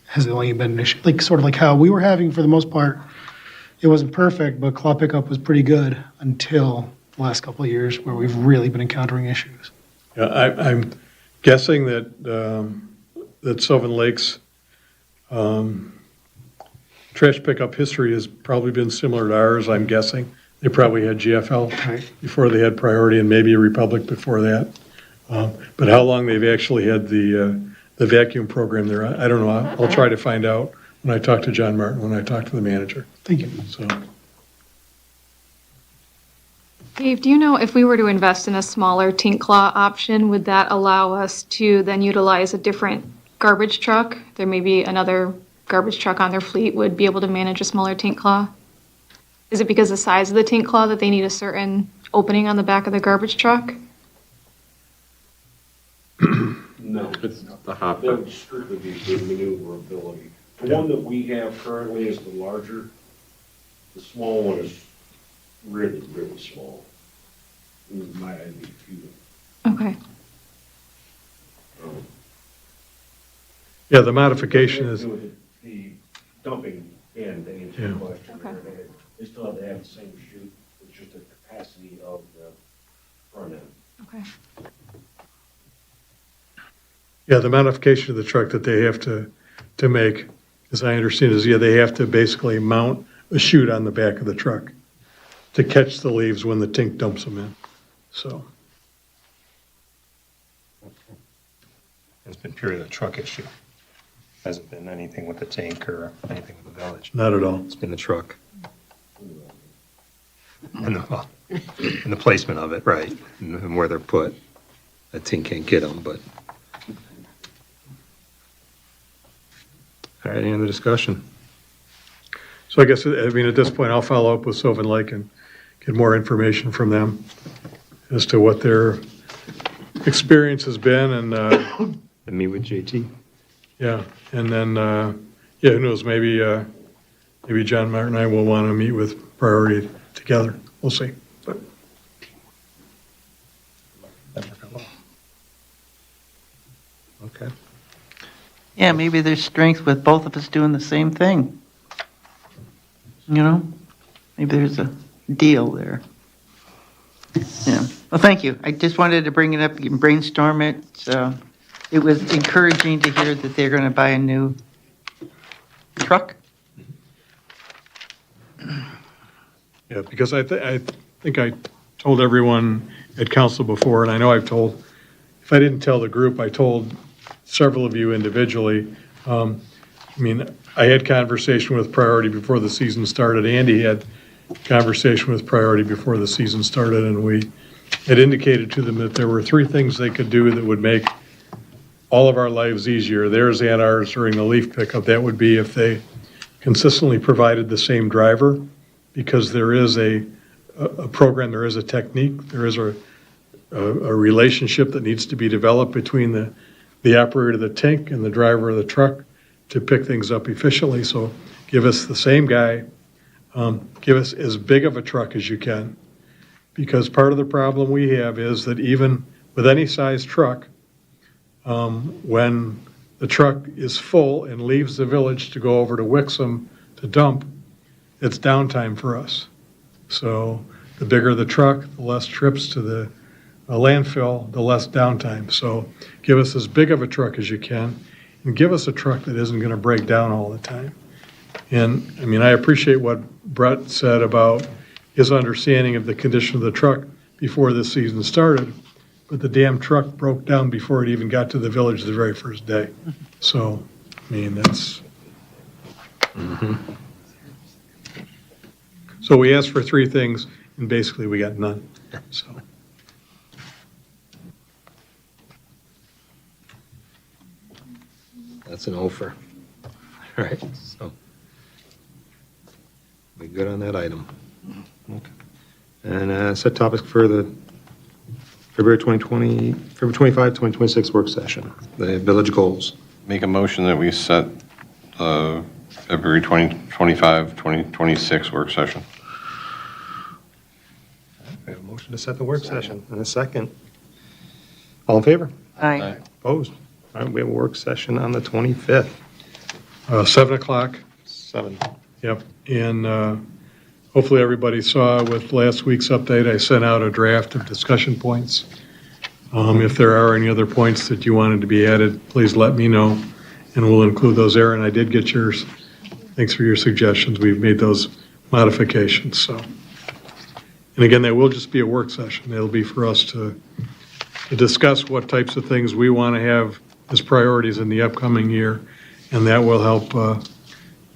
[SPEAKER 7] has it only been an issue? Like, sort of like how we were having, for the most part, it wasn't perfect, but claw pickup was pretty good until the last couple of years where we've really been encountering issues.
[SPEAKER 5] Yeah, I'm guessing that Sylvan Lake's trash pickup history has probably been similar to ours, I'm guessing. They probably had GFL before they had Priority, and maybe a Republic before that. But how long they've actually had the vacuum program there, I don't know. I'll try to find out when I talk to John Martin, when I talk to the manager.
[SPEAKER 7] Thank you.
[SPEAKER 5] So,
[SPEAKER 3] Dave, do you know if we were to invest in a smaller Tink Claw option, would that allow us to then utilize a different garbage truck? There may be another garbage truck on their fleet would be able to manage a smaller Tink Claw? Is it because of the size of the Tink Claw that they need a certain opening on the back of the garbage truck?
[SPEAKER 14] No, it's not the hopper. That would strictly be for maneuverability. The one that we have currently is the larger. The small one is really, really small. It might even be few.
[SPEAKER 3] Okay.
[SPEAKER 14] Yeah,
[SPEAKER 5] the modification is,
[SPEAKER 14] The dumping end, to answer your question.
[SPEAKER 3] Okay.
[SPEAKER 14] They still have to have the same chute, it's just the capacity of the front end.
[SPEAKER 3] Okay.
[SPEAKER 5] yeah, the modification of the truck that they have to make, as I understand is, they have to basically mount a chute on the back of the truck to catch the leaves when the Tink dumps them in. So.
[SPEAKER 1] It's been purely a truck issue. Hasn't been anything with the tank or anything with the village.
[SPEAKER 5] Not at all.
[SPEAKER 1] It's been the truck. And And the placement of it, right, and where they're put. That team can't get them, but. All right, any other discussion?
[SPEAKER 5] So I guess, I mean, at this point, I'll follow up with Sylvan Lake and get more information from them as to what their experience has been, and,
[SPEAKER 1] And meet with JT.
[SPEAKER 5] yeah, and then, yeah, who knows, maybe John Martin and I will want to meet with Priority together. We'll see. But
[SPEAKER 1] Okay.
[SPEAKER 12] Yeah, maybe there's strength with both of us doing the same thing. You know? Maybe there's a deal there. Yeah. Well, thank you. I just wanted to bring it up and brainstorm it. So it was encouraging to hear that they're going to buy a new truck.
[SPEAKER 5] Yeah, because I think I told everyone at council before, and I know I've told, if I didn't tell the group, I told several of you individually. I mean, I had conversation with Priority before the season started. Andy had conversation with Priority before the season started, and we had indicated to them that there were 3 things they could do that would make all of our lives easier, theirs and ours, during the leaf pickup. That would be if they consistently provided the same driver, because there is a program, there is a technique, there is a relationship that needs to be developed between the operator of the tank and the driver of the truck to pick things up efficiently. So give us the same guy, give us as big of a truck as you can, because part of the problem we have is that even with any size truck, when the truck is full and leaves the village to go over to Wixom to dump, it's downtime for us. So the bigger the truck, the less trips to the landfill, the less downtime. So give us as big of a truck as you can, and give us a truck that isn't going to break down all the time. And, I mean, I appreciate what Brett said about his understanding of the condition of the truck before this season started, but the damn truck broke down before it even got to the village the very first day. So, I mean, that's... So we asked for 3 things, and basically we got none, so.
[SPEAKER 1] That's an offer. All right, so. We good on that item? Okay. And set topic for the February 25, 2026 work session, the village goals.
[SPEAKER 2] Make a motion that we set February 25, 2026 work session.
[SPEAKER 1] We have a motion to set the work session in a second. All in favor?
[SPEAKER 12] Aye.
[SPEAKER 1] Opposed? All right, we have a work session on the 25th.
[SPEAKER 5] 7 o'clock.
[SPEAKER 1] 7.
[SPEAKER 5] Yep, and hopefully everybody saw with last week's update, I sent out a draft of discussion points. If there are any other points that you wanted to be added, please let me know, and we'll include those there. And I did get yours. Thanks for your suggestions. We've made those modifications, so. And again, that will just be a work session. It'll be for us to discuss what types of things we want to have as priorities in the upcoming year, and that will help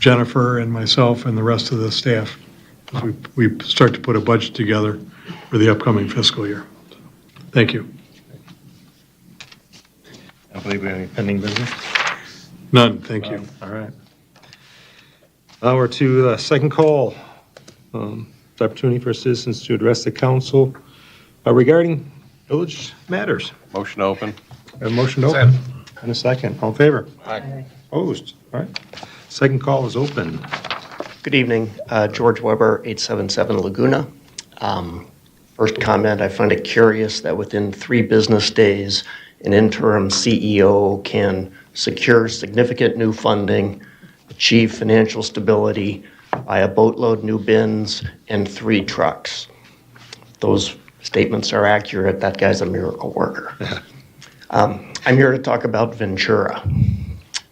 [SPEAKER 5] Jennifer and myself and the rest of the staff as we start to put a budget together for the upcoming fiscal year. Thank you.
[SPEAKER 1] I believe we have any pending business.
[SPEAKER 5] None, thank you.
[SPEAKER 1] All right. Now we're to the second call. It's opportunity for citizens to address the council regarding village matters.
[SPEAKER 2] Motion open.
[SPEAKER 1] We have a motion to open. And a second. All in favor?
[SPEAKER 2] Aye.
[SPEAKER 1] Opposed? All right. Second call is open.
[SPEAKER 15] Good evening, George Weber, 877 Laguna. First comment, I find it curious that within 3 business days, an interim CEO can secure significant new funding, achieve financial stability, buy a boatload new bins, and 3 trucks. If those statements are accurate, that guy's a miracle worker. I'm here to talk about Ventura.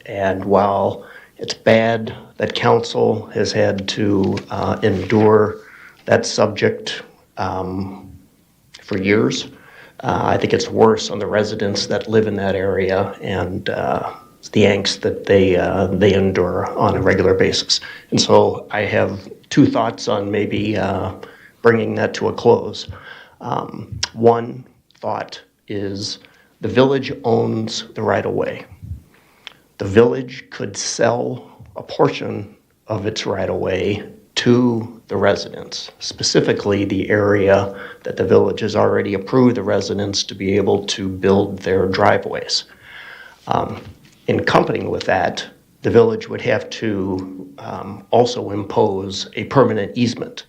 [SPEAKER 15] And while it's bad that council has had to endure that subject for years, I think it's worse on the residents that live in that area and it's the angst that they endure on a regular basis. And so I have 2 thoughts on maybe bringing that to a close. One thought is the village owns the right-of-way. The village could sell a portion of its right-of-way to the residents, specifically the area that the village has already approved the residents to be able to build their driveways. In accompanying with that, the village would have to also impose a permanent easement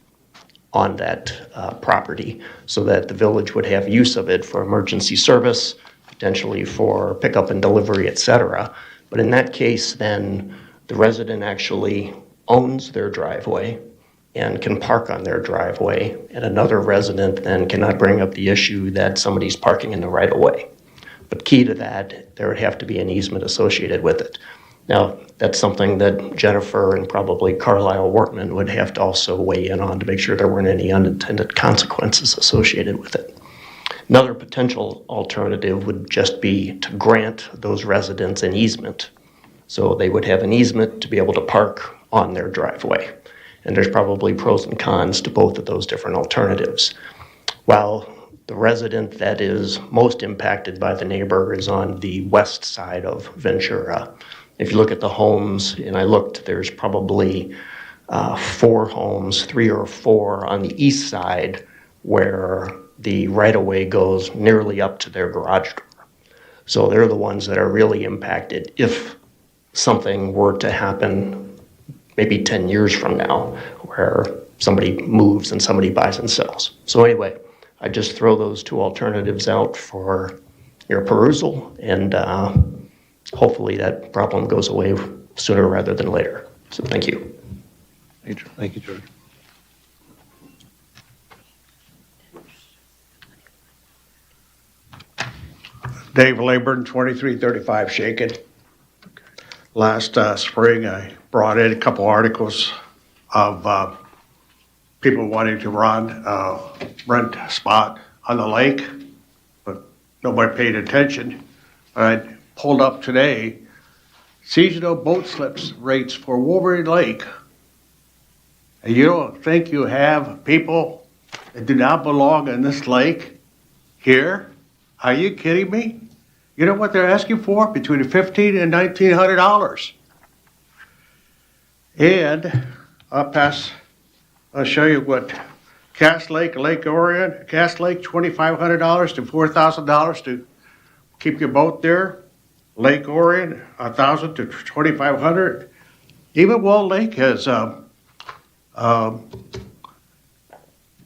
[SPEAKER 15] on that property so that the village would have use of it for emergency service, potentially for pickup and delivery, et cetera. But in that case, then the resident actually owns their driveway and can park on their driveway, and another resident then cannot bring up the issue that somebody's parking in the right of way. But key to that, there would have to be an easement associated with it. Now, that's something that Jennifer and probably Carlisle Wortman would have to also weigh in on to make sure there weren't any unintended consequences associated with it. Another potential alternative would just be to grant those residents an easement. So they would have an easement to be able to park on their driveway. And there's probably pros and cons to both of those different alternatives. While the resident that is most impacted by the neighbor is on the west side of Ventura. If you look at the homes, and I looked, there's probably 4 homes, 3 or 4 on the east side where the right-of-way goes nearly up to their garage door. So they're the ones that are really impacted if something were to happen maybe 10 years from now where somebody moves and somebody buys and sells. So anyway, I just throw those 2 alternatives out for your perusal, and hopefully that problem goes away sooner rather than later. So thank you.
[SPEAKER 1] Thank you, George.
[SPEAKER 4] Dave Leyburn, 2335 Shaken. Last spring, I brought in a couple articles of people wanting to rent a spot on the lake, but nobody paid attention. I pulled up today, seasonal boat slips rates for Wolverine Lake. And you don't think you have people that do not belong in this lake here? Are you kidding me? You know what they're asking for? Between $1,500 and $1,900. And I'll show you what Cass Lake, Lake Orion, Cass Lake, $2,500 to $4,000 to keep your boat there. Lake Orion, $1,000 to $2,500. Even Wall Lake has a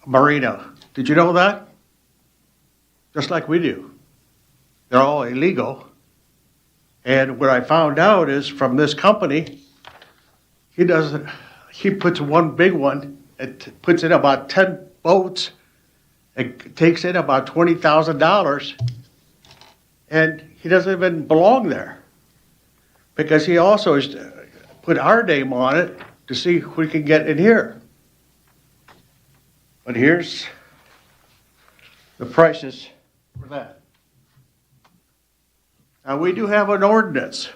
[SPEAKER 4] marina. Did you know that? Just like we do. They're all illegal. And what I found out is from this company, he puts one big one, it puts in about 10 boats, it takes in about $20,000, and he doesn't even belong there. Because he also has put our name on it to see if we can get in here. But here's the prices for that. Now, we do have an ordinance,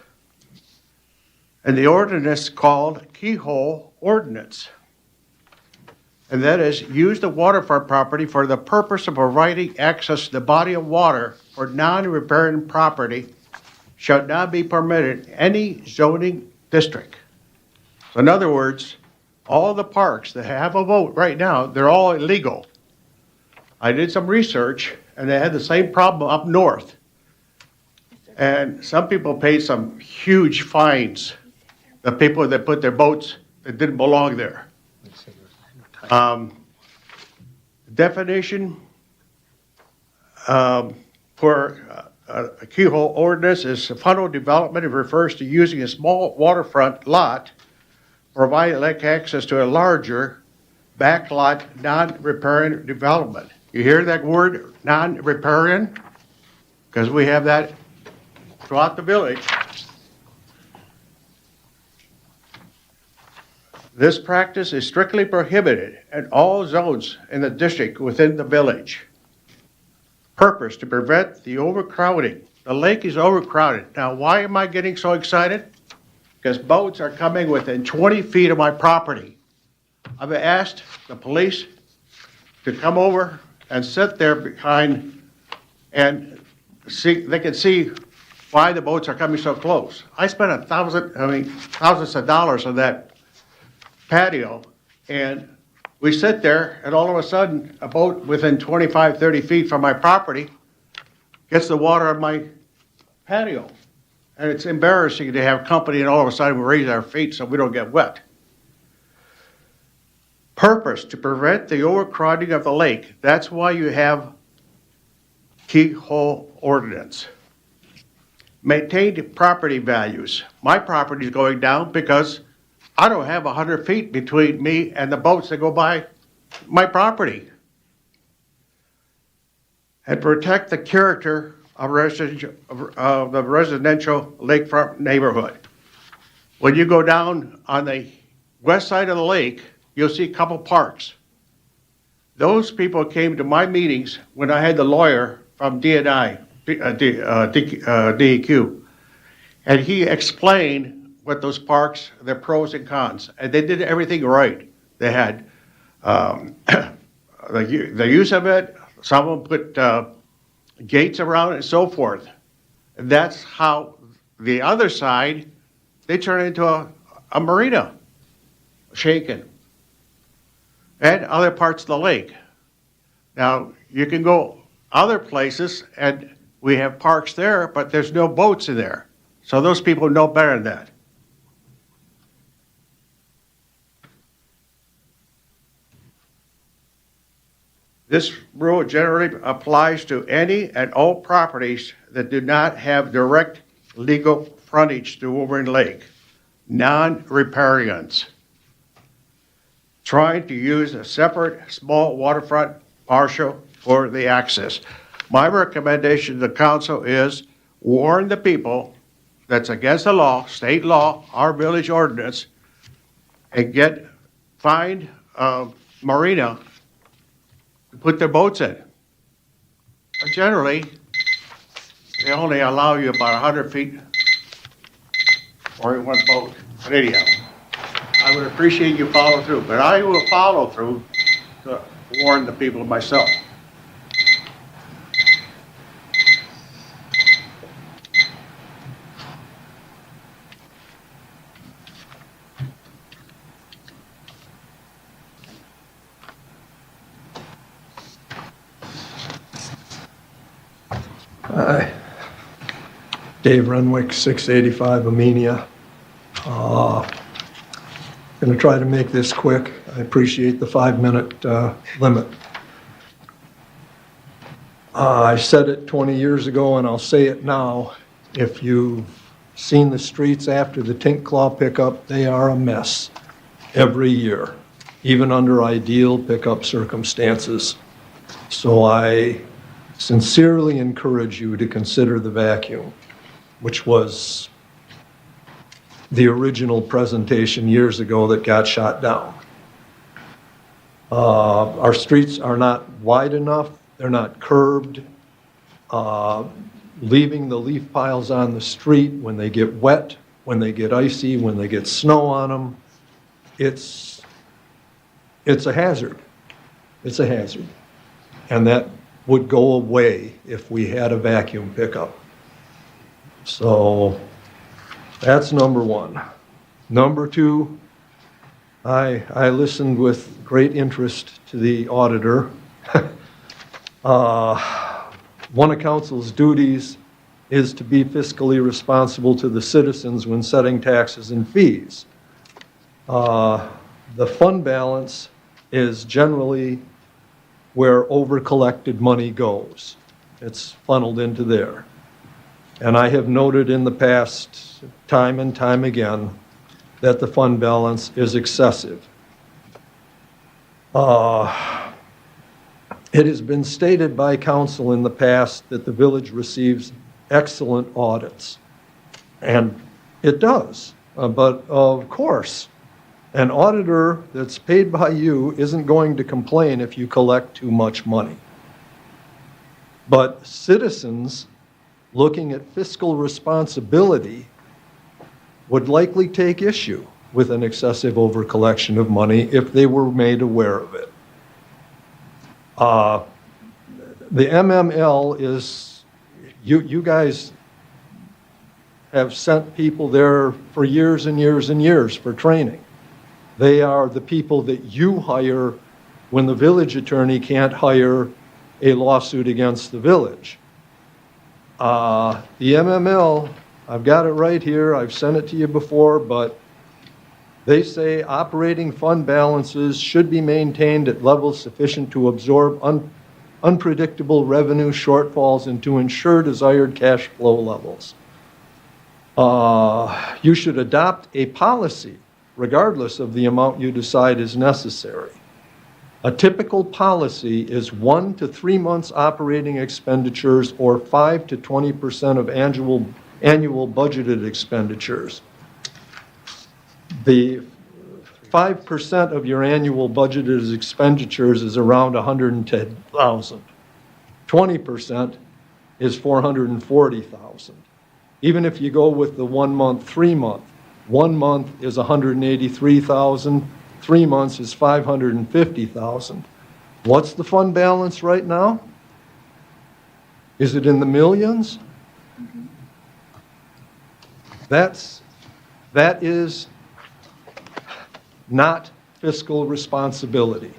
[SPEAKER 4] and the ordinance is called Keyhole Ordinance. And that is, use the waterfront property for the purpose of providing access to the body of water for non-riparian property shall not be permitted in any zoning district. So in other words, all the parks that have a vote right now, they're all illegal. I did some research, and they had the same problem up north. And some people paid some huge fines, the people that put their boats that didn't belong there. Definition for a keyhole ordinance is funnel development. It refers to using a small waterfront lot, providing lake access to a larger backlot non-riparian development. You hear that word, non-riparian? Because we have that throughout the village. This practice is strictly prohibited in all zones in the district within the village. Purpose to prevent the overcrowding. The lake is overcrowded. Now, why am I getting so excited? Because boats are coming within 20 feet of my property. I've asked the police to come over and sit there behind and see, they can see why the boats are coming so close. I spent thousands of dollars on that patio, and we sit there, and all of a sudden, a boat within 25, 30 feet from my property gets the water on my patio. And it's embarrassing to have company, and all of a sudden, we raise our feet so we don't get wet. Purpose, to prevent the overcrowding of the lake. That's why you have keyhole ordinance. Maintain property values. My property is going down because I don't have 100 feet between me and the boats that go by my property. And protect the character of the residential lakefront neighborhood. When you go down on the west side of the lake, you'll see a couple parks. Those people came to my meetings when I had the lawyer from DEQ, and he explained what those parks, their pros and cons, and they did everything right. They had the use of it. Some of them put gates around it and so forth. And that's how the other side, they turn it into a marina, Shaken, and other parts of the lake. Now, you can go other places, and we have parks there, but there's no boats in there. So those people know better than that. This rule generally applies to any and all properties that do not have direct legal frontage to Wolverine Lake, non-riparians trying to use a separate small waterfront partial for the access. My recommendation to the council is warn the people that's against the law, state law, our village ordinance, and find a marina to put their boats in. But generally, they only allow you about 100 feet for one boat. But anyhow, I would appreciate you follow through, but I will follow through to warn the people myself.
[SPEAKER 16] Hi. Dave Renwick, 685 Amenia. Going to try to make this quick. I appreciate the 5-minute limit. I said it 20 years ago and I'll say it now. If you've seen the streets after the Tink Claw pickup, they are a mess every year, even under ideal pickup circumstances. So I sincerely encourage you to consider the vacuum, which was the original presentation years ago that got shot down. Our streets are not wide enough, they're not curbed. Leaving the leaf piles on the street when they get wet, when they get icy, when they get snow on them, it's a hazard. It's a hazard. And that would go away if we had a vacuum pickup. So that's number one. Number two, I listened with great interest to the auditor. One of council's duties is to be fiscally responsible to the citizens when setting taxes and fees. The fund balance is generally where over-collected money goes. It's funneled into there. And I have noted in the past, time and time again, that the fund balance is excessive. It has been stated by council in the past that the village receives excellent audits. And it does. But of course, an auditor that's paid by you isn't going to complain if you collect too much money. But citizens looking at fiscal responsibility would likely take issue with an excessive overcollection of money if they were made aware of it. The MML is, you guys have sent people there for years and years and years for training. They are the people that you hire when the village attorney can't hire a lawsuit against the village. The MML, I've got it right here, I've sent it to you before, but they say operating fund balances should be maintained at levels sufficient to absorb unpredictable revenue shortfalls and to ensure desired cash flow levels. You should adopt a policy regardless of the amount you decide is necessary. A typical policy is 1 to 3 months operating expenditures or 5 to 20% of annual budgeted expenditures. The 5% of your annual budgeted expenditures is around $110,000. 20% is $440,000. Even if you go with the 1 month, 3 month, 1 month is $183,000, 3 months is $550,000. What's the fund balance right now? Is it in the millions? That is not fiscal responsibility.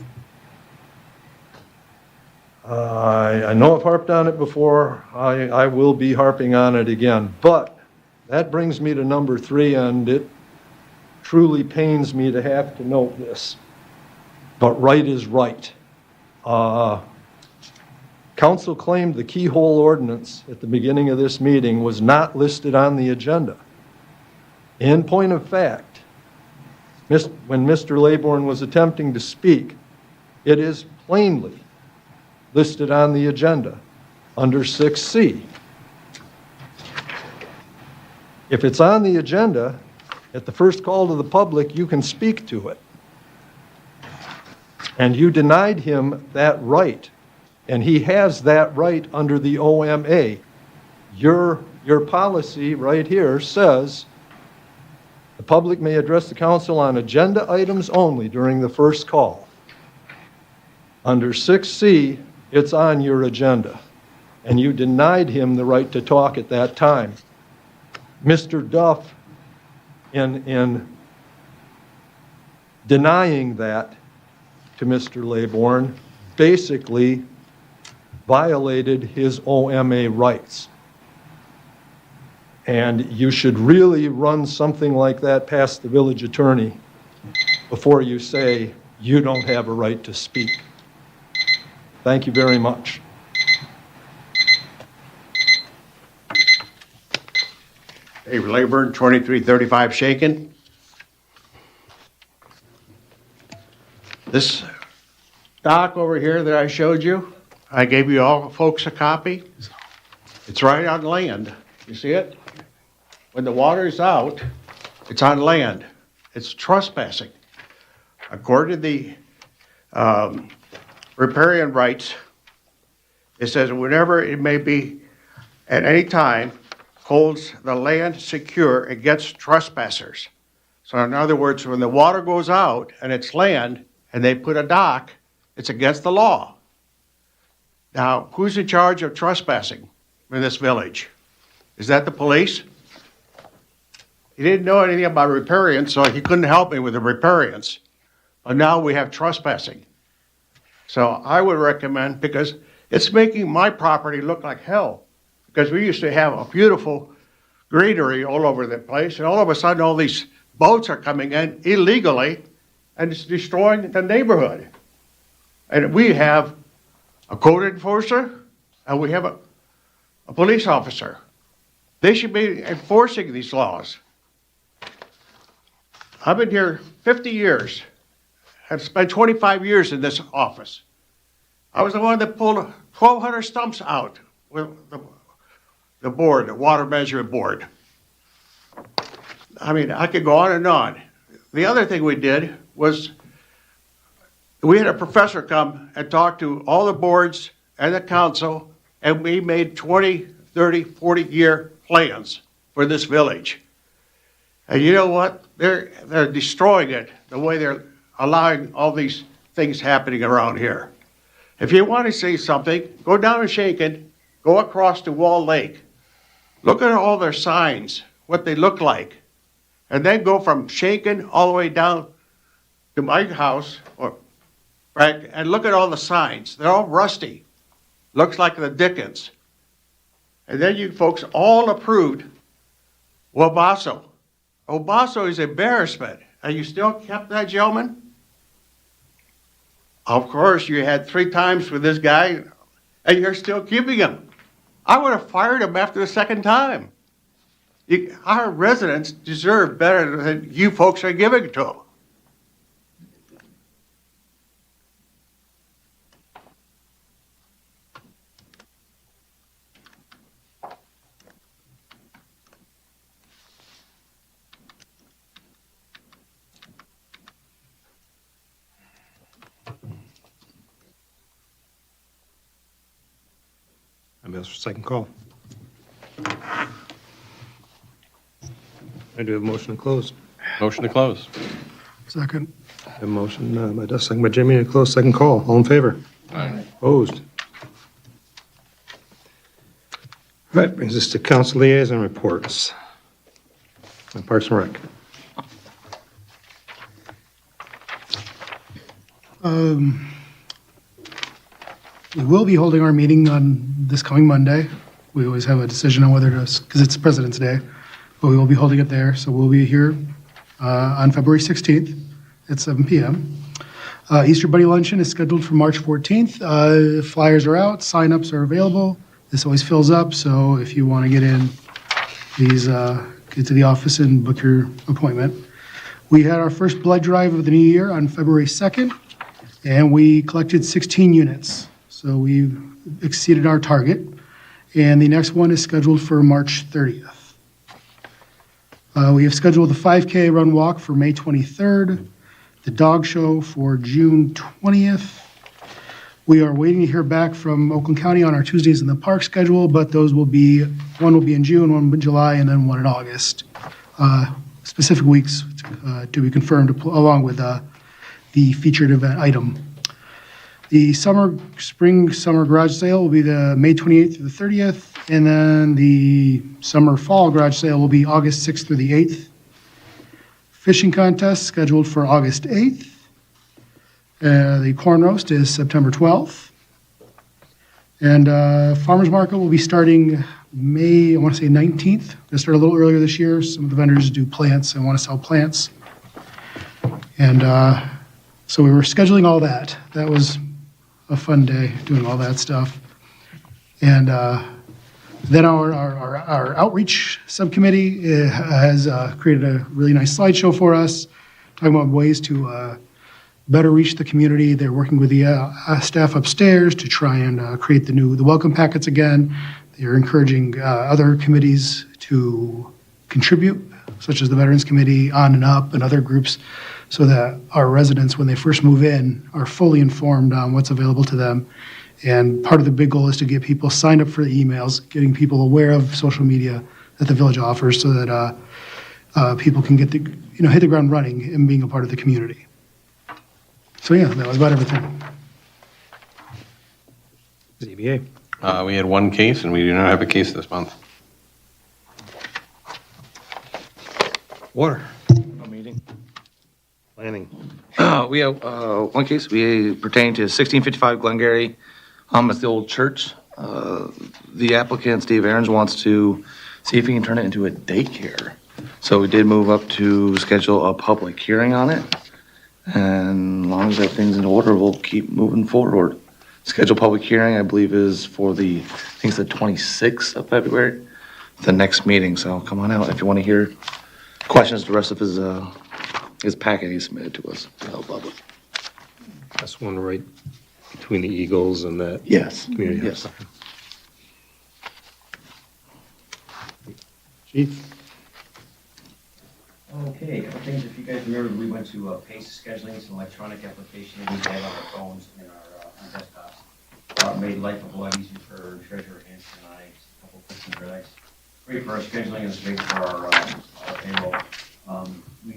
[SPEAKER 16] I know I've harped on it before. I will be harping on it again. But that brings me to number 3, and it truly pains me to have to note this. But right is right. Council claimed the keyhole ordinance at the beginning of this meeting was not listed on the agenda. In point of fact, when Mr. Laybourne was attempting to speak, it is plainly listed on the agenda under 6C. If it's on the agenda, at the first call to the public, you can speak to it. And you denied him that right. And he has that right under the OMA. Your policy right here says the public may address the council on agenda items only during the first call. Under 6C, it's on your agenda. And you denied him the right to talk at that time. Mr. Duff, in denying that to Mr. Laybourne, basically violated his OMA rights. And you should really run something like that past the village attorney before you say you don't have a right to speak. Thank you very much.
[SPEAKER 4] David Laybourne, 2335 Shaken. This dock over here that I showed you, I gave you all folks a copy. It's right on land. You see it? When the water's out, it's on land. It's trespassing. According to the riparian rights, it says whenever it may be at any time holds the land secure against trespassers. So in other words, when the water goes out and it's land and they put a dock, it's against the law. Now, who's in charge of trespassing in this village? Is that the police? He didn't know anything about riparians, so he couldn't help me with the riparians. But now we have trespassing. So I would recommend, because it's making my property look like hell. Because we used to have a beautiful greenery all over the place, and all of a sudden all these boats are coming in illegally, and it's destroying the neighborhood. And we have a code enforcer, and we have a police officer. They should be enforcing these laws. I've been here 50 years. I've spent 25 years in this office. I was the one that pulled 1,200 stumps out with the board, the water measurement board. I mean, I could go on and on. The other thing we did was we had a professor come and talk to all the boards and the council, and we made 20, 30, 40-year plans for this village. And you know what? They're destroying it the way they're allowing all these things happening around here. If you want to see something, go down to Shaken, go across to Wall Lake. Look at all their signs, what they look like. And then go from Shaken all the way down to my house, right, and look at all the signs. They're all rusty. Looks like the Dickens. And then you folks all approved Wabasso. Wabasso is embarrassment. And you still kept that gentleman? Of course, you had 3 times with this guy, and you're still keeping him. I would have fired him after the 2nd time. Our residents deserve better than you folks are giving to them.
[SPEAKER 1] Anybody else for second call? I do have a motion to close.
[SPEAKER 2] Motion to close.
[SPEAKER 7] Second.
[SPEAKER 1] A motion by Dust, second by Jimmy, to close second call. All in favor?
[SPEAKER 2] Aye.
[SPEAKER 1] Opposed? All right, brings us to council liaison reports. Parks and Rec.
[SPEAKER 7] We will be holding our meeting on this coming Monday. We always have a decision on whether to, because it's President's Day, but we will be holding it there. So we'll be here on February 16th at 7 p.m. Easter Bunny Luncheon is scheduled for March 14th. Flyers are out, signups are available. This always fills up, so if you want to get in, please get to the office and book your appointment. We had our first blood drive of the new year on February 2nd, and we collected 16 units. So we exceeded our target, and the next one is scheduled for March 30th. We have scheduled the 5K run walk for May 23rd, the dog show for June 20th. We are waiting to hear back from Oakland County on our Tuesdays in the Park schedule, but those will be, one will be in June, one in July, and then one in August. Specific weeks to be confirmed along with the featured event item. The spring summer garage sale will be the May 28th through the 30th, and then the summer fall garage sale will be August 6th through the 8th. Fishing contest scheduled for August 8th. The corn roast is September 12th. And farmer's market will be starting May, I want to say 19th. Going to start a little earlier this year. Some of the vendors do plants and want to sell plants. And so we were scheduling all that. That was a fun day, doing all that stuff. And then our outreach subcommittee has created a really nice slideshow for us, talking about ways to better reach the community. They're working with the staff upstairs to try and create the welcome packets again. They're encouraging other committees to contribute, such as the Veterans Committee, On and Up, and other groups, so that our residents, when they first move in, are fully informed on what's available to them. And part of the big goal is to get people signed up for the emails, getting people aware of social media that the village offers, so that people can get hit the ground running and being a part of the community. So yeah, that was about everything.
[SPEAKER 1] ZBA.
[SPEAKER 2] We had one case, and we do not have a case this month.
[SPEAKER 1] Water.
[SPEAKER 8] No meeting.
[SPEAKER 1] Planning.
[SPEAKER 8] We have one case pertaining to 1655 Glengarry. It's the old church. The applicant, Steve Aarons, wants to see if he can turn it into a daycare. So we did move up to schedule a public hearing on it. And as long as everything's in order, we'll keep moving forward. Scheduled public hearing, I believe, is for the 26th of February, the next meeting. So come on out if you want to hear questions, the rest of his packet he submitted to us to help public.
[SPEAKER 1] That's one right between the Eagles and that.
[SPEAKER 8] Yes.
[SPEAKER 1] Community
[SPEAKER 8] Yes.
[SPEAKER 1] house. Chief?
[SPEAKER 17] Okay, a couple things. If you guys remember, we went to PACE scheduling, some electronic application that we have on our phones and our desktops. Made life a lot easier for Treasurer Hanson and I. A couple quick and directs. Great for our scheduling, and it's great for our payroll. I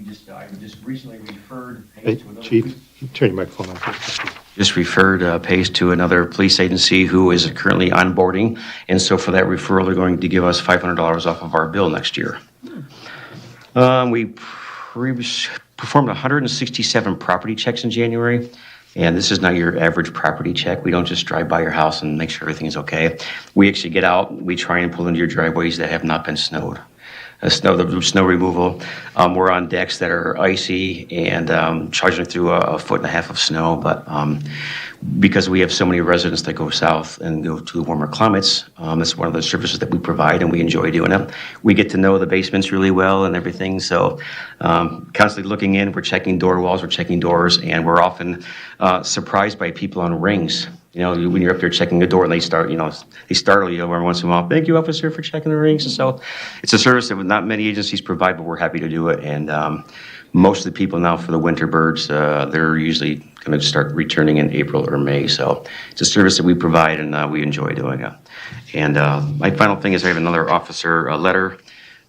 [SPEAKER 17] just recently referred
[SPEAKER 1] Hey,
[SPEAKER 17] Pace to another.
[SPEAKER 1] Chief, turn your microphone on. please.
[SPEAKER 17] Just referred Pace to another police agency who is currently onboarding. And so for that referral, they're going to give us $500 off of our bill next year. We performed 167 property checks in January. And this is not your average property check. We don't just drive by your house and make sure everything is okay. We actually get out, we try and pull into your driveways that have not been snowed. The snow removal. We're on decks that are icy and charging through a foot and a half of snow. But because we have so many residents that go south and go to warmer climates, it's one of the services that we provide and we enjoy doing it. We get to know the basements really well and everything. So constantly looking in, we're checking door walls, we're checking doors, and we're often surprised by people on rings. You know, when you're up there checking a door and they startle you every once in a while. Thank you, officer, for checking the rings. And so it's a service that not many agencies provide, but we're happy to do it. And most of the people now for the winter birds, they're usually going to start returning in April or May. So it's a service that we provide and we enjoy doing it. And my final thing is I have another officer letter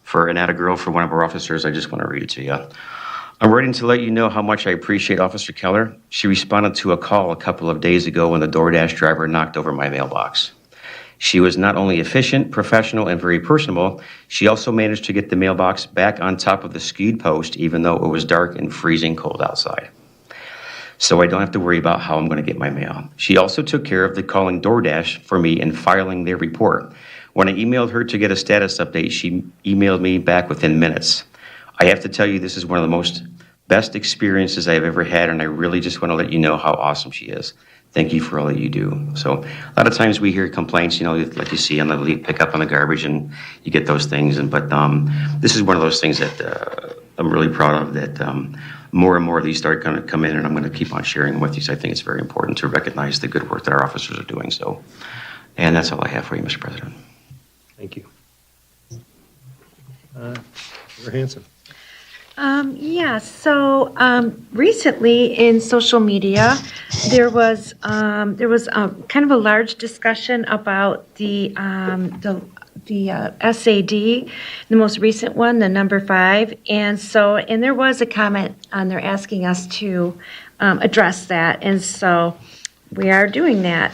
[SPEAKER 17] for an atta girl for one of our officers. I just want to read it to you. I'm writing to let you know how much I appreciate Officer Keller. She responded to a call a couple of days ago when the DoorDash driver knocked over my mailbox. She was not only efficient, professional, and very personable, she also managed to get the mailbox back on top of the skewed post even though it was dark and freezing cold outside. So I don't have to worry about how I'm going to get my mail. She also took care of the calling DoorDash for me and filing their report. When I emailed her to get a status update, she emailed me back within minutes. I have to tell you, this is one of the best experiences I've ever had, and I really just want to let you know how awesome she is. Thank you for all that you do. So a lot of times we hear complaints, you know, like you see on the leaf pickup on the garbage, and you get those things. But this is one of those things that I'm really proud of, that more and more of these start going to come in, and I'm going to keep on sharing them with you. So I think it's very important to recognize the good work that our officers are doing. So, and that's all I have for you, Mr. President.
[SPEAKER 11] Thank you. Member Hanson.
[SPEAKER 10] Recently in social media, there was kind of a large discussion about the SAD, the most recent one, the number 5, and there was a comment on there asking us to address that, and so we are doing that.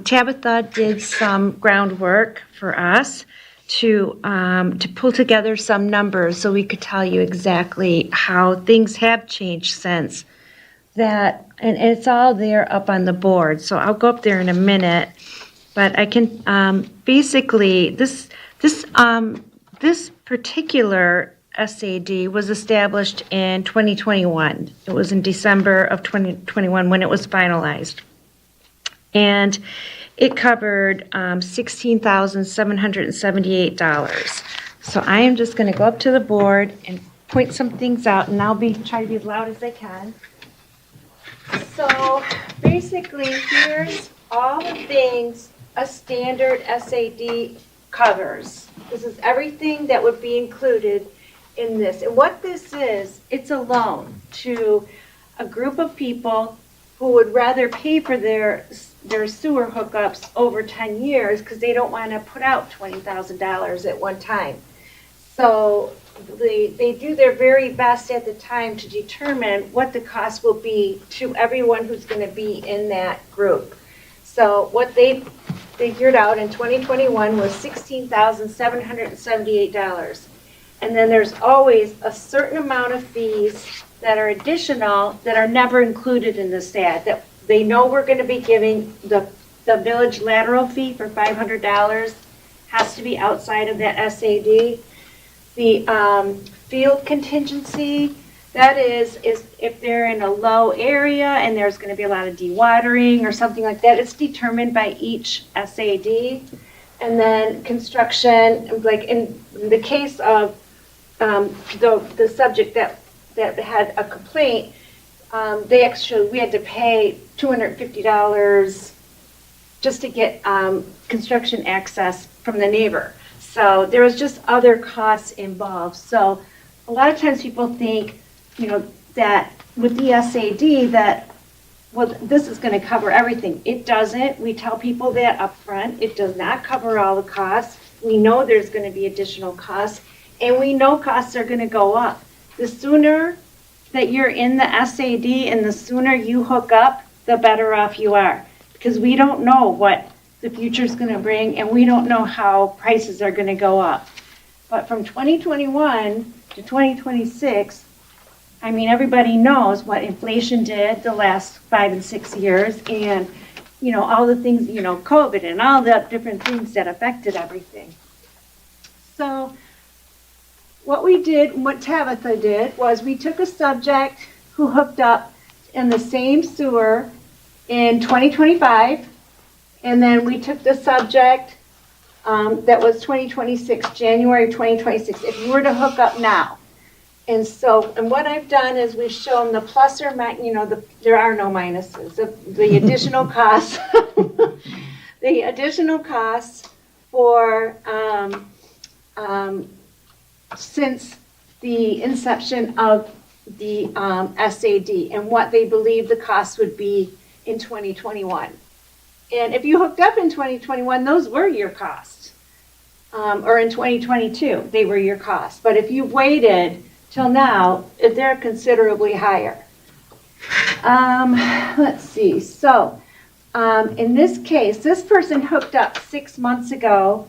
[SPEAKER 10] Tabitha did some groundwork for us to pull together some numbers so we could tell you exactly how things have changed since that, and it's all there up on the board. So I'll go up there in a minute, but I can basically this particular SAD was established in 2021. It was in December of 2021 when it was finalized, and it covered $16,778. So I am just going to go up to the board and point some things out, and I'll try to be as loud as I can. So basically, here's all the things a standard SAD covers. This is everything that would be included in this. And what this is, it's a loan to a group of people who would rather pay for their sewer hookups over 10 years because they don't want to put out $20,000 at one time. So they do their very best at the time to determine what the cost will be to everyone who's going to be in that group. So what they figured out in 2021 was $16,778. And then there's always a certain amount of fees that are additional that are never included in the SAD, that they know we're going to be giving. The village lateral fee for $500 has to be outside of that SAD. The field contingency, that is if they're in a low area and there's going to be a lot of dewatering or something like that, it's determined by each SAD. And then construction, like in the case of the subject that had a complaint, we had to pay $250 just to get construction access from the neighbor. So there was just other costs involved. So a lot of times people think, that with the SAD that, well, this is going to cover everything. It doesn't. We tell people that up front. It does not cover all the costs. We know there's going to be additional costs. And we know costs are gonna go up. The sooner that you're in the SAD and the sooner you hook up, the better off you are. Because we don't know what the future's gonna bring, and we don't know how prices are gonna go up. But from 2021 to 2026, I mean, everybody knows what inflation did the last 5 and 6 years, and, you know, all the things, you know, COVID and all the different things that affected everything. So what we did, what Tabitha did, was we took a subject who hooked up in the same sewer in 2025, and then we took the subject that was 2026, January 2026, if you were to hook up now. And so, and what I've done is we've shown the plus or minus, you know, there are no minuses, the additional costs, the additional costs for, since the inception of the SAD and what they believe the cost would be in 2021. And if you hooked up in 2021, those were your costs. Or in 2022, they were your costs. But if you waited till now, they're considerably higher. Let's see. So in this case, this person hooked up 6 months ago,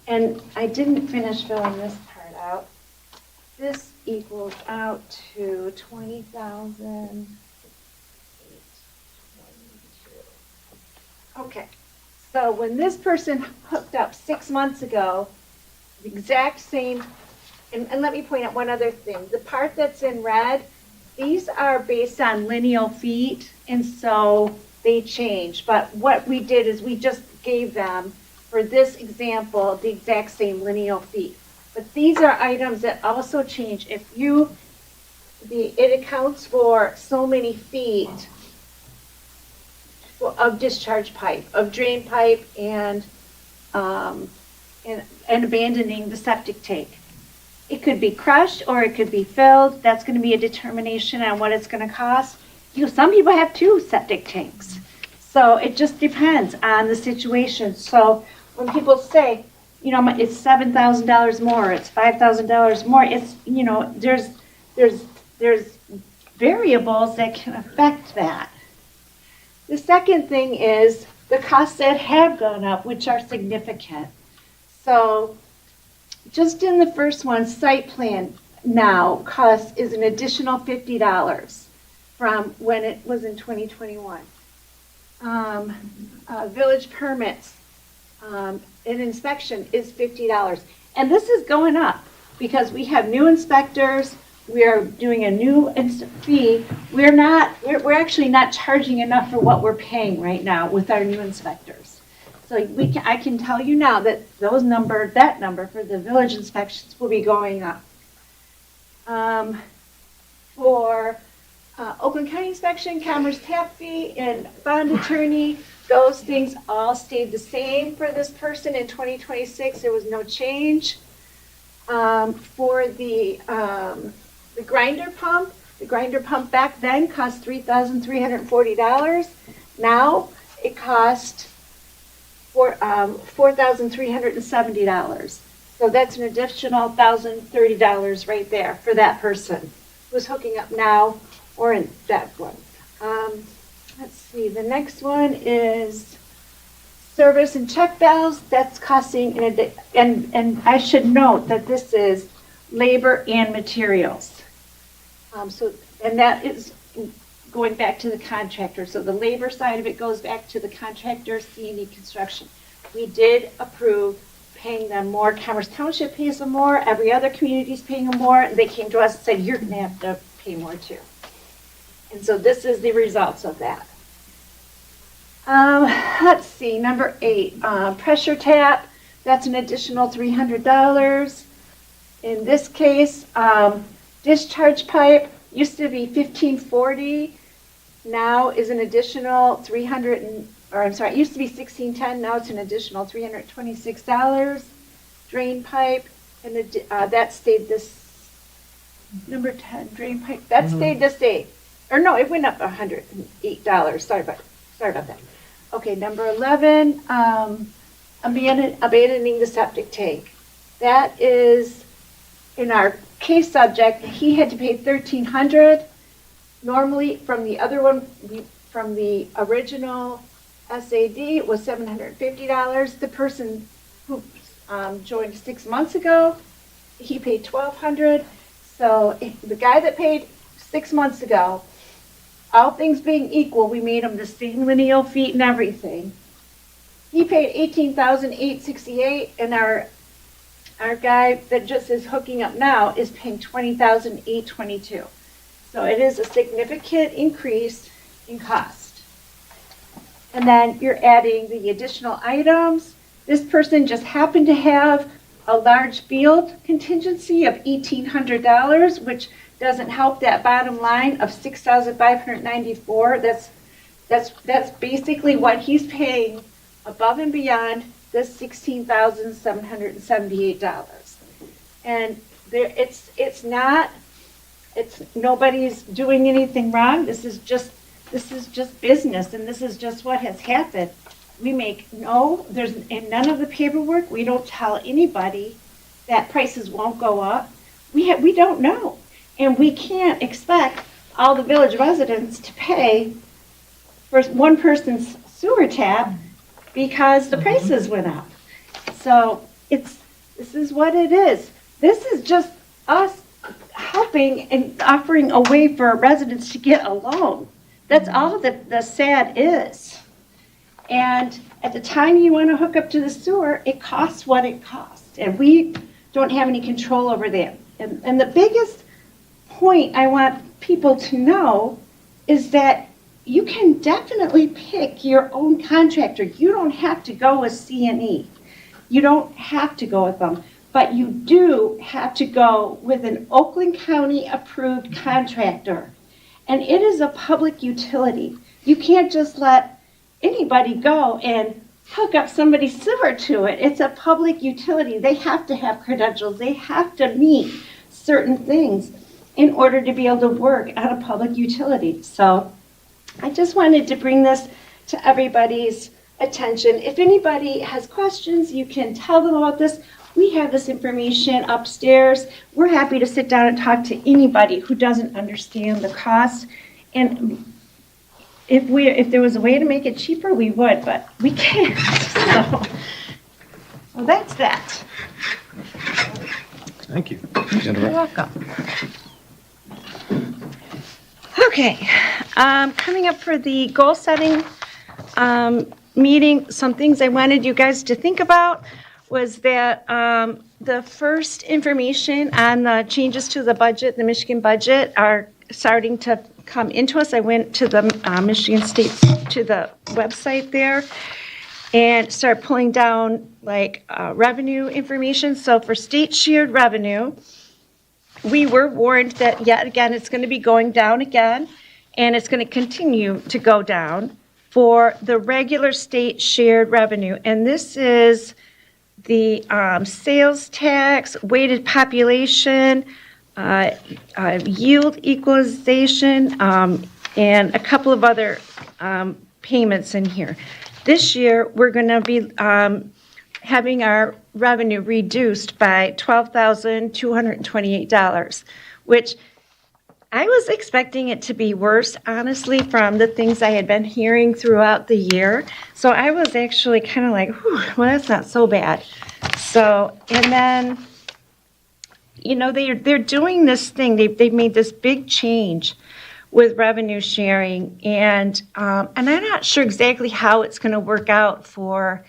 [SPEAKER 10] and I didn't finish filling this part out. This equals out to 20,000. Okay, so when this person hooked up 6 months ago, the exact same, and let me point out one other thing. The part that's in red, these are based on lineal feet, and so they change. But what we did is we just gave them, for this example, the exact same lineal feet. But these are items that also change. If you, it accounts for so many feet of discharge pipe, of drain pipe, and abandoning the septic tank. It could be crushed or it could be filled. That's going to be a determination on what it's going to cost. You know, some people have 2 septic tanks. So it just depends on the situation. So when people say, you know, it's $7,000 more, it's $5,000 more, it's, you know, there's variables that can affect that. The second thing is the costs that have gone up, which are significant. So just in the first one, site plan now cost is an additional $50 from when it was in 2021. Village permits, an inspection is $50. And this is going up because we have new inspectors. We are doing a new fee. We're actually not charging enough for what we're paying right now with our new inspectors. So I can tell you now that that number for the village inspections will be going up. For Oakland County inspection, Commerce tap fee, and bond attorney, those things all stayed the same for this person in 2026. There was no change. For the grinder pump back then cost $3,340. Now it costs $4,370. So that's an additional $1,030 right there for that person who's hooking up now or in that one. Let's see, the next one is service and check valves. That's costing, and I should note that this is labor and materials. And that is going back to the contractor. So the labor side of it goes back to the contractor, C&E Construction. We did approve paying them more. Commerce Township pays them more. Every other community is paying them more. And they came to us and said, you're going to have to pay more too. And so this is the results of that. Let's see, number 8, pressure tap. That's an additional $300. In this case, discharge pipe used to be $1,540. Now is an additional it used to be $1,610. Now it's an additional $326. Drain pipe, and that stayed this. Number 10, drain pipe. That stayed the same. Or no, it went up $108. Sorry about that. Okay, number 11, abandoning the septic tank. That is in our case subject, he had to pay $1,300. Normally, from the other one, from the original SAD, it was $750. The person who joined 6 months ago, he paid $1,200. So the guy that paid 6 months ago, all things being equal, we made him the same lineal feet and everything. He paid $18,868, and our guy that just is hooking up now is paying $20,822. So it is a significant increase in cost. And then you're adding the additional items. This person just happened to have a large field contingency of $1,800, which doesn't help that bottom line of $6,594. That's basically what he's paying above and beyond this $16,778. And there, it's nobody's doing anything wrong. This is just business, and this is just what has happened. We make there's in none of the paperwork, we don't tell anybody that prices won't go up. We don't know. And we can't expect all the village residents to pay for one person's sewer tap because the prices went up. So this is what it is. This is just us helping and offering a way for residents to get a loan. That's all the SAD is. And at the time you want to hook up to the sewer, it costs what it costs. And we don't have any control over that. And the biggest point I want people to know is that you can definitely pick your own contractor. You don't have to go with C&E. You don't have to go with them. But you do have to go with an Oakland County approved contractor. And it is a public utility. You can't just let anybody go and hook up somebody's sewer to it. It's a public utility. They have to have credentials. They have to meet certain things in order to be able to work at a public utility. So I just wanted to bring this to everybody's attention. If anybody has questions, you can tell them about this. We have this information upstairs. We're happy to sit down and talk to anybody who doesn't understand the cost. And if there was a way to make it cheaper, we would, but we can't. So that's that.
[SPEAKER 11] Thank you.
[SPEAKER 10] You're welcome. Okay, coming up for the goal setting meeting, some things I wanted you guys to think about was that the first information on the changes to the budget, the Michigan budget, are starting to come into us. I went to the Michigan State, to the website there, and start pulling down like revenue information. So for state shared revenue, we were warned that yet again it's going to be going down again, and it's going to continue to go down for the regular state shared revenue. And this is the sales tax, weighted population, yield equalization, and a couple of other payments in here. This year, we're going to be having our revenue reduced by $12,228, which I was expecting it to be worse, honestly, from the things I had been hearing throughout the year. So I was actually kind of like, whew, well, that's not so bad. So, and then, you know, they're doing this thing. They've made this big change with revenue sharing, and I'm not sure exactly how it's going to work out for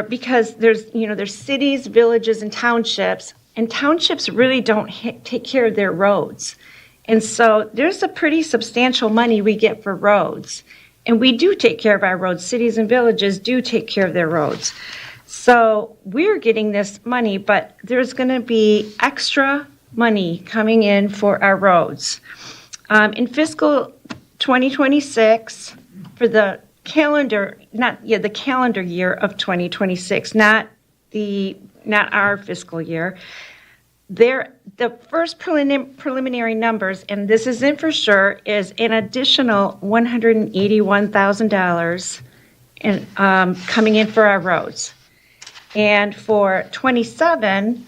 [SPEAKER 10] because there's cities, villages, and townships really don't take care of their roads. And so there's a pretty substantial money we get for roads. And we do take care of our roads. Cities and villages do take care of their roads. So we're getting this money, but there's going to be extra money coming in for our roads. In fiscal 2026, for the calendar year of 2026, not our fiscal year, the first preliminary numbers, and this isn't for sure, is an additional $181,000 coming in for our roads. And for 27,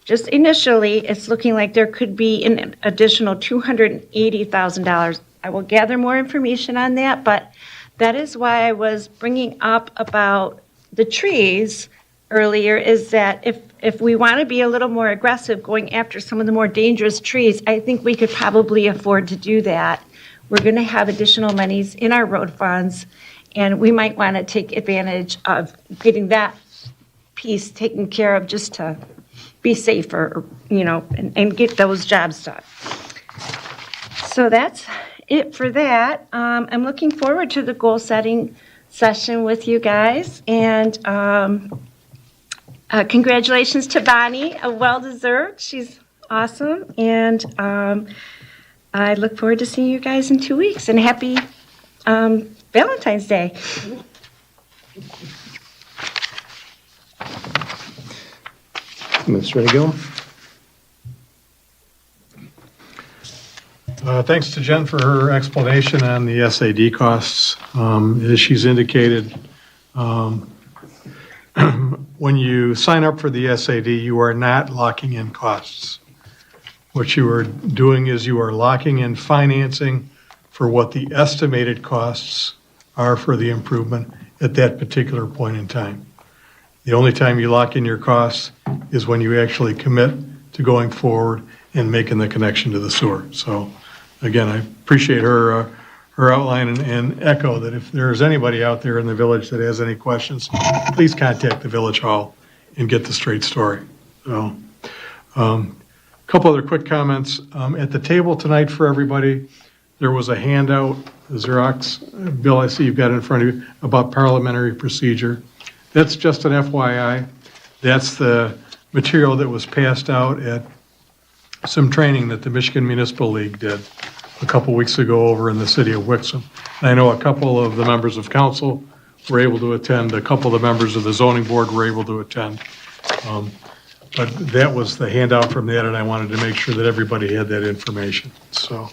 [SPEAKER 10] just initially, it's looking like there could be an additional $280,000. I will gather more information on that, but that is why I was bringing up about the trees earlier, is that if we want to be a little more aggressive going after some of the more dangerous trees, I think we could probably afford to do that. We're going to have additional monies in our road funds, and we might want to take advantage of getting that piece taken care of just to be safer, and get those jobs done. So that's it for that. I'm looking forward to the goal-setting session with you guys, and congratulations to Bonnie, well-deserved. She's awesome, and I look forward to seeing you guys in 2 weeks, and happy Valentine's Day.
[SPEAKER 1] Mr. Gill?
[SPEAKER 5] Thanks to Jen for her explanation on the SAD costs. As she's indicated, when you sign up for the SAD, you are not locking in costs. What you are doing is you are locking in financing for what the estimated costs are for the improvement at that particular point in time. The only time you lock in your costs is when you actually commit to going forward and making the connection to the sewer. So again, I appreciate her outline and echo that if there is anybody out there in the village that has any questions, please contact the village hall and get the straight story. So, a couple other quick comments. At the table tonight for everybody, there was a handout, a Xerox, Bill, I see you've got it in front of you, about parliamentary procedure. That's just an FYI. That's the material that was passed out at some training that the Michigan Municipal League did a couple weeks ago over in the city of Wixom. And I know a couple of the members of council were able to attend, a couple of the members of the zoning board were able to attend. But that was the handout from that, and I wanted to make sure that everybody had that information. So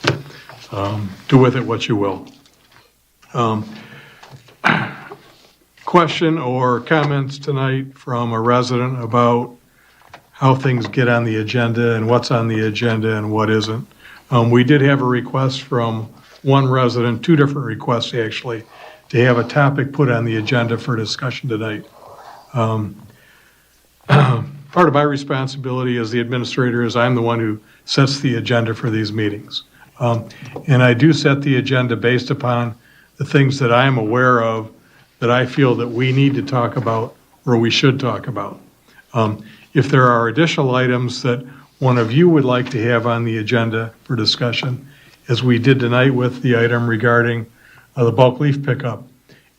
[SPEAKER 5] do with it what you will. Question or comments tonight from a resident about how things get on the agenda and what's on the agenda and what isn't. We did have a request from one resident, two different requests actually, to have a topic put on the agenda for discussion tonight. Part of my responsibility as the administrator is I'm the one who sets the agenda for these meetings. And I do set the agenda based upon the things that I am aware of that I feel that we need to talk about or we should talk about. If there are additional items that one of you would like to have on the agenda for discussion, as we did tonight with the item regarding the bulk leaf pickup,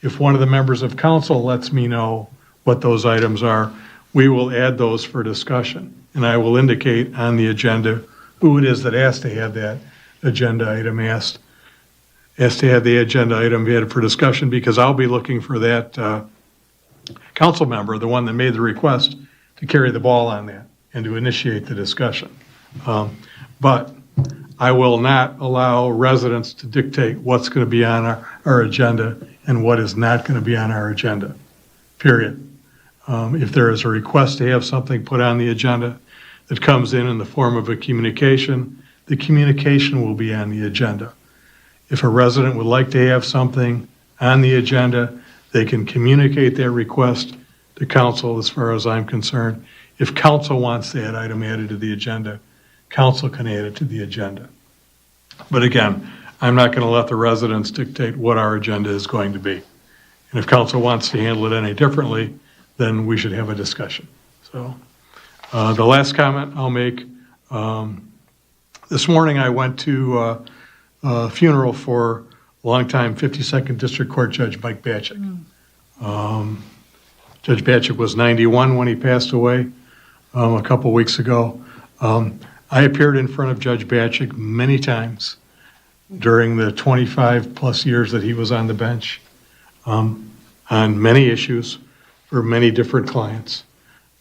[SPEAKER 5] if one of the members of council lets me know what those items are, we will add those for discussion. And I will indicate on the agenda who it is that has to have that agenda item asked to have the agenda item added for discussion, because I'll be looking for that council member, the one that made the request, to carry the ball on that and to initiate the discussion. But I will not allow residents to dictate what's going to be on our agenda and what is not going to be on our agenda, period. If there is a request to have something put on the agenda that comes in the form of a communication, the communication will be on the agenda. If a resident would like to have something on the agenda, they can communicate their request to council as far as I'm concerned. If council wants that item added to the agenda, council can add it to the agenda. But again, I'm not going to let the residents dictate what our agenda is going to be. And if council wants to handle it any differently, then we should have a discussion. So the last comment I'll make, this morning I went to a funeral for longtime 52nd District Court Judge Mike Batchick. Judge Batchick was 91 when he passed away a couple weeks ago. I appeared in front of Judge Batchick many times during the 25 plus years that he was on the bench on many issues for many different clients.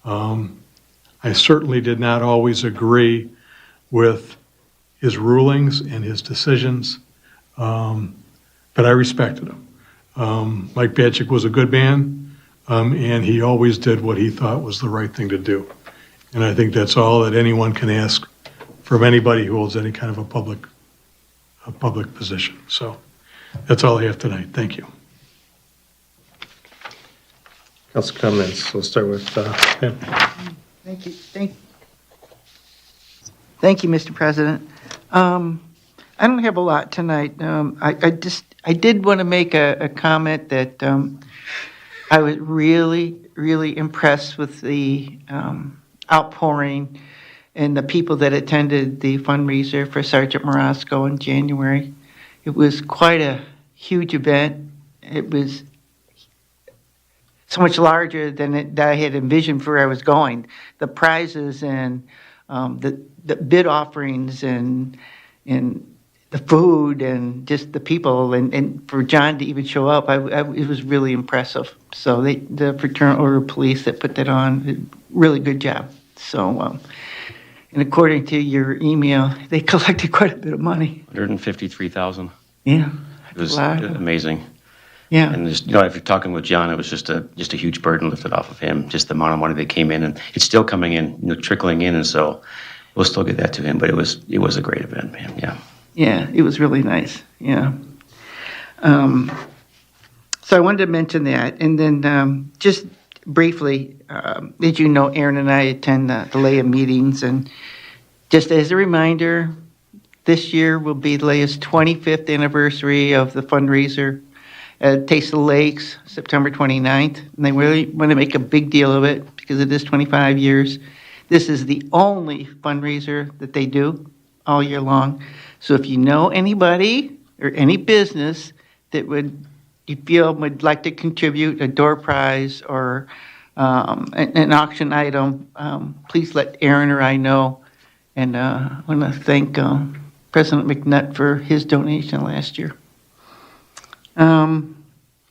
[SPEAKER 5] I certainly did not always agree with his rulings and his decisions, but I respected him. Mike Batchick was a good man, and he always did what he thought was the right thing to do. And I think that's all that anyone can ask from anybody who holds any kind of a public position. So that's all I have tonight. Thank you.
[SPEAKER 11] Council comments. We'll start with Pam.
[SPEAKER 12] Thank you. Thank you, Mr. President. I don't have a lot tonight. I did want to make a comment that I was really, really impressed with the outpouring and the people that attended the fundraiser for Sergeant Morosco in January. It was quite a huge event. It was so much larger than that I had envisioned for where I was going. The prizes and the bid offerings and the food and just the people and for John to even show up, it was really impressive. So the Fraternal Order of Police that put that on, really good job. So, and according to your email, they collected quite a bit of money.
[SPEAKER 17] 153,000.
[SPEAKER 12] Yeah.
[SPEAKER 17] It was
[SPEAKER 12] Wow.
[SPEAKER 17] amazing.
[SPEAKER 12] Yeah.
[SPEAKER 17] And just, if you're talking with John, it was just a huge burden lifted off of him, just the amount of money that came in, and it's still coming in, trickling in, and so we'll still get that to him. But it was a great event, man. Yeah.
[SPEAKER 12] Yeah, it was really nice. Yeah. So I wanted to mention that, and then just briefly, as you know, Aaron and I attend the LEA meetings, and just as a reminder, this year will be LEA's 25th anniversary of the fundraiser at Taste of the Lakes, September 29th, and they really want to make a big deal of it because it is 25 years. This is the only fundraiser that they do all year long. So if you know anybody or any business that you feel would like to contribute a door prize or an auction item, please let Aaron or I know. And I want to thank President McNutt for his donation last year. And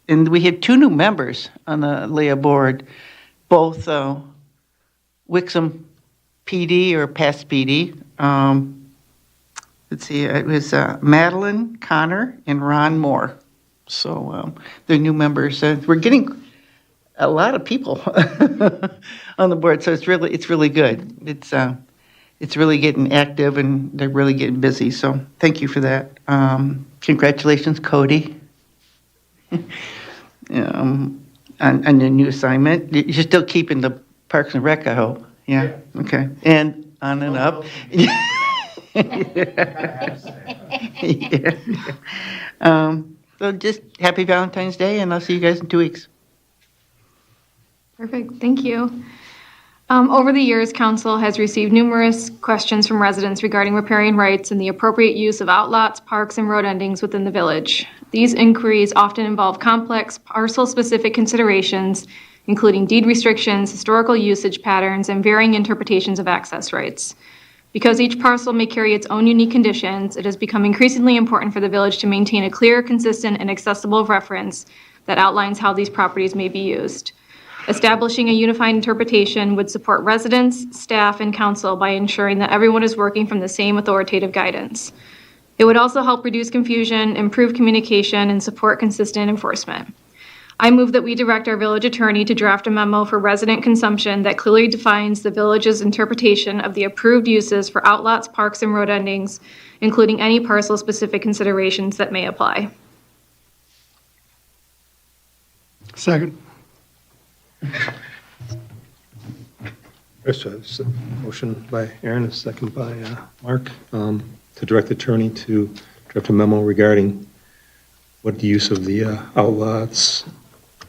[SPEAKER 12] we had 2 new members on the LEA board, both Wixom PD or past PD. Let's see, it was Madeline Connor and Ron Moore. So they're new members. We're getting a lot of people on the board, so it's really good. It's really getting active and they're really getting busy. So thank you for that. Congratulations, Cody. On your new assignment. You're still keeping the Parks and Rec, I hope. Yeah. Okay. And on and up. Yeah. So just happy Valentine's Day, and I'll see you guys in 2 weeks.
[SPEAKER 3] Perfect, thank you. Over the years, Council has received numerous questions from residents regarding riparian rights and the appropriate use of outlots, parks, and road endings within the village. These inquiries often involve complex parcel-specific considerations, including deed restrictions, historical usage patterns, and varying interpretations of access rights. Because each parcel may carry its own unique conditions, it has become increasingly important for the village to maintain a clear, consistent, and accessible reference that outlines how these properties may be used. Establishing a unified interpretation would support residents, staff, and council by ensuring that everyone is working from the same authoritative guidance. It would also help reduce confusion, improve communication, and support consistent enforcement. I move that we direct our village attorney to draft a memo for resident consumption that clearly defines the village's interpretation of the approved uses for outlots, parks, and road endings, including any parcel-specific considerations that may apply.
[SPEAKER 7] Second.
[SPEAKER 11] First, a motion by Aaron, a second by Mark, to direct the attorney to draft a memo regarding what the use of the outlots,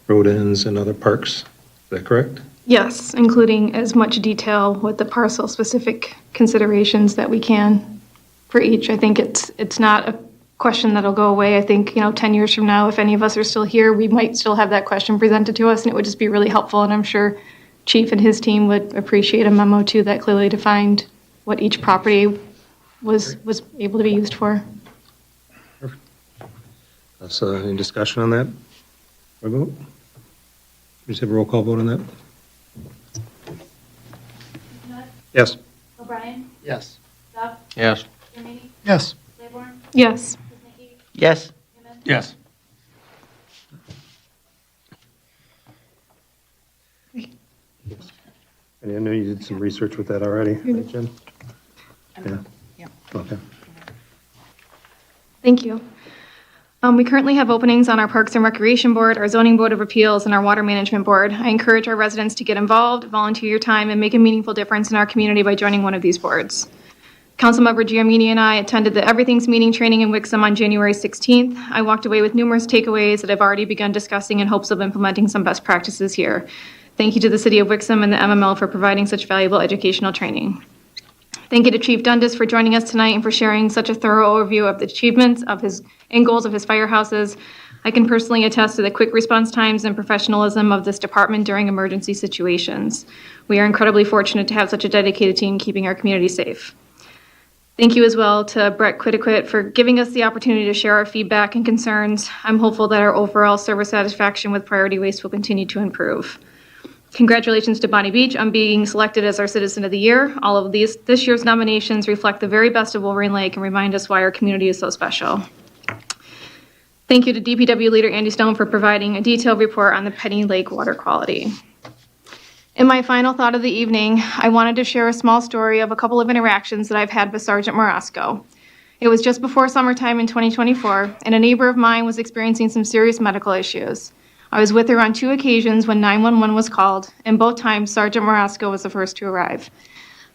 [SPEAKER 11] road ends, and other parks. Is that correct?
[SPEAKER 3] Yes, including as much detail with the parcel-specific considerations that we can for each. I think it's not a question that'll go away. I think, 10 years from now, if any of us are still here, we might still have that question presented to us, and it would just be really helpful. And I'm sure Chief and his team would appreciate a memo, too, that clearly defined what each property was able to be used for.
[SPEAKER 11] So any discussion on that? Or vote? We just have a roll call vote on that? Yes.
[SPEAKER 3] O'Brien?
[SPEAKER 11] Yes.
[SPEAKER 3] Duff?
[SPEAKER 2] Yes.
[SPEAKER 3] Germaine?
[SPEAKER 7] Yes.
[SPEAKER 3] Claiborne? Yes.
[SPEAKER 12] Yes.
[SPEAKER 2] Yes.
[SPEAKER 11] Any I know you did some research with that already, right, Jen? Yeah. Okay.
[SPEAKER 3] Thank you. We currently have openings on our Parks and Recreation Board, our Zoning Board of Appeals, and our Water Management Board. I encourage our residents to get involved, volunteer your time, and make a meaningful difference in our community by joining one of these boards. Councilmember Giamini and I attended the Everything's Meeting training in Wixom on January 16th. I walked away with numerous takeaways that I've already begun discussing in hopes of implementing some best practices here. Thank you to the City of Wixom and the MML for providing such valuable educational training. Thank you to Chief Dundas for joining us tonight and for sharing such a thorough overview of the achievements of his and goals of his firehouses. I can personally attest to the quick response times and professionalism of this department during emergency situations. We are incredibly fortunate to have such a dedicated team keeping our community safe. Thank you as well to Brett Quiddiquit for giving us the opportunity to share our feedback and concerns. I'm hopeful that our overall service satisfaction with priority waste will continue to improve. Congratulations to Bonnie Beach on being selected as our Citizen of the Year. All of this year's nominations reflect the very best of Wolverine Lake and remind us why our community is so special. Thank you to DPW leader Andy Stone for providing a detailed report on the Penny Lake water quality. In my final thought of the evening, I wanted to share a small story of a couple of interactions that I've had with Sergeant Morosco. It was just before summertime in 2024, and a neighbor of mine was experiencing some serious medical issues. I was with her on 2 occasions when 911 was called, and both times Sergeant Morosco was the first to arrive.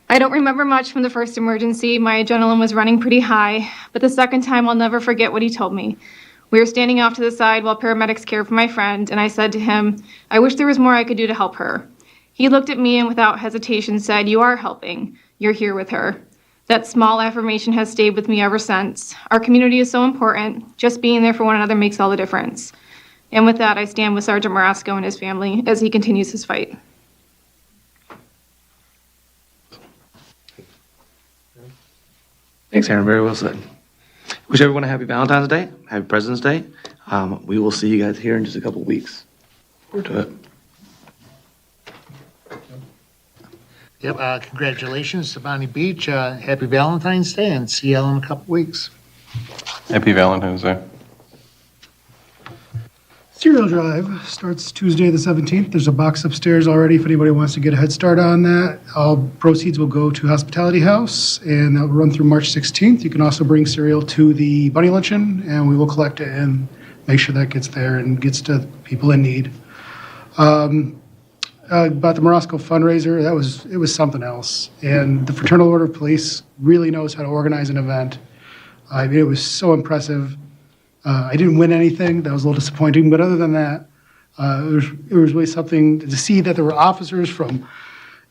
[SPEAKER 3] I don't remember much from the first emergency. My adrenaline was running pretty high, but the second time I'll never forget what he told me. We were standing off to the side while paramedics cared for my friend, and I said to him, "I wish there was more I could do to help her." He looked at me and without hesitation said, "You are helping. You're here with her." That small affirmation has stayed with me ever since. Our community is so important. Just being there for one another makes all the difference. And with that, I stand with Sergeant Morosco and his family as he continues his fight.
[SPEAKER 8] Thanks, Aaron. Very well said. Wish everyone a happy Valentine's Day, happy President's Day. We will see you guys here in just a couple weeks. Forward to it.
[SPEAKER 18] Yep, congratulations to Bonnie Beach. Happy Valentine's Day, and see you all in a couple weeks.
[SPEAKER 2] Happy Valentine's Day.
[SPEAKER 7] Cereal Drive starts Tuesday the 17th. There's a box upstairs already if anybody wants to get a head start on that. All proceeds will go to Hospitality House, and that will run through March 16th. You can also bring cereal to the Bunny Luncheon, and we will collect it and make sure that gets there and gets to people in need. About the Morosco fundraiser, it was something else. And the Fraternal Order of Police really knows how to organize an event. I mean, it was so impressive. I didn't win anything. That was a little disappointing. But other than that, it was really something to see that there were officers from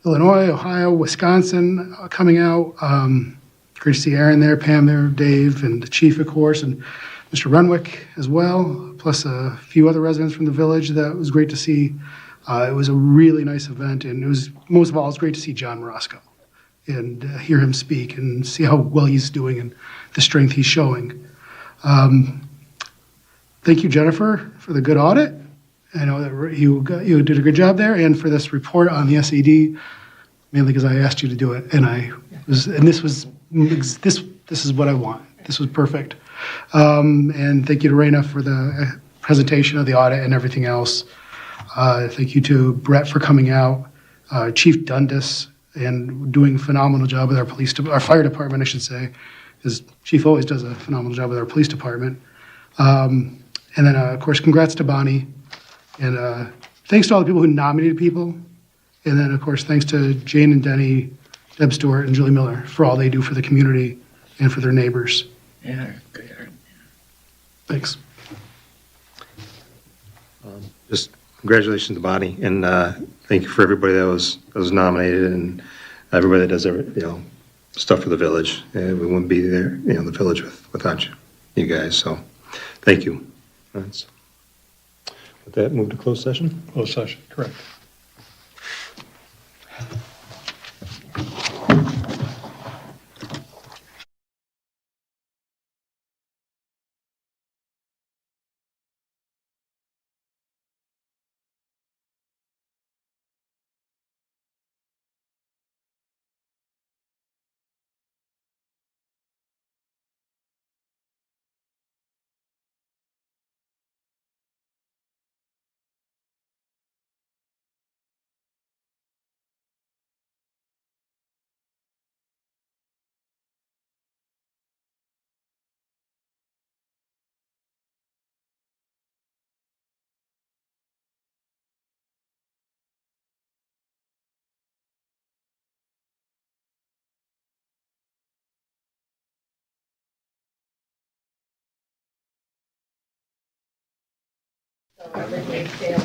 [SPEAKER 7] Illinois, Ohio, Wisconsin coming out. Great to see Aaron there, Pam there, Dave, and the chief, of course, and Mr. Renwick as well, plus a few other residents from the village. That was great to see. It was a really nice event, and it was, most of all, it was great to see John Morosco and hear him speak and see how well he's doing and the strength he's showing. Thank you, Jennifer, for the good audit. I know that you did a good job there, and for this report on the SED, mainly because I asked you to do it, and this is what I want. This was perfect. And thank you to Raina for the presentation of the audit and everything else. Thank you to Brett for coming out, Chief Dundas, and doing a phenomenal job with our fire department, I should say, because Chief always does a phenomenal job with our police department. And then, of course, congrats to Bonnie. And thanks to all the people who nominated people. And then, of course, thanks to Jane and Denny, Deb Stewart, and Julie Miller for all they do for the community and for their neighbors.
[SPEAKER 8] Yeah, great.
[SPEAKER 7] Thanks.
[SPEAKER 11] Just congratulations to Bonnie, and thank you for everybody that was nominated and everybody that does stuff for the village. We wouldn't be there, the village without you guys. So, thank you. With that, move to closed session.
[SPEAKER 5] Closed session, correct.
[SPEAKER 19] originally sales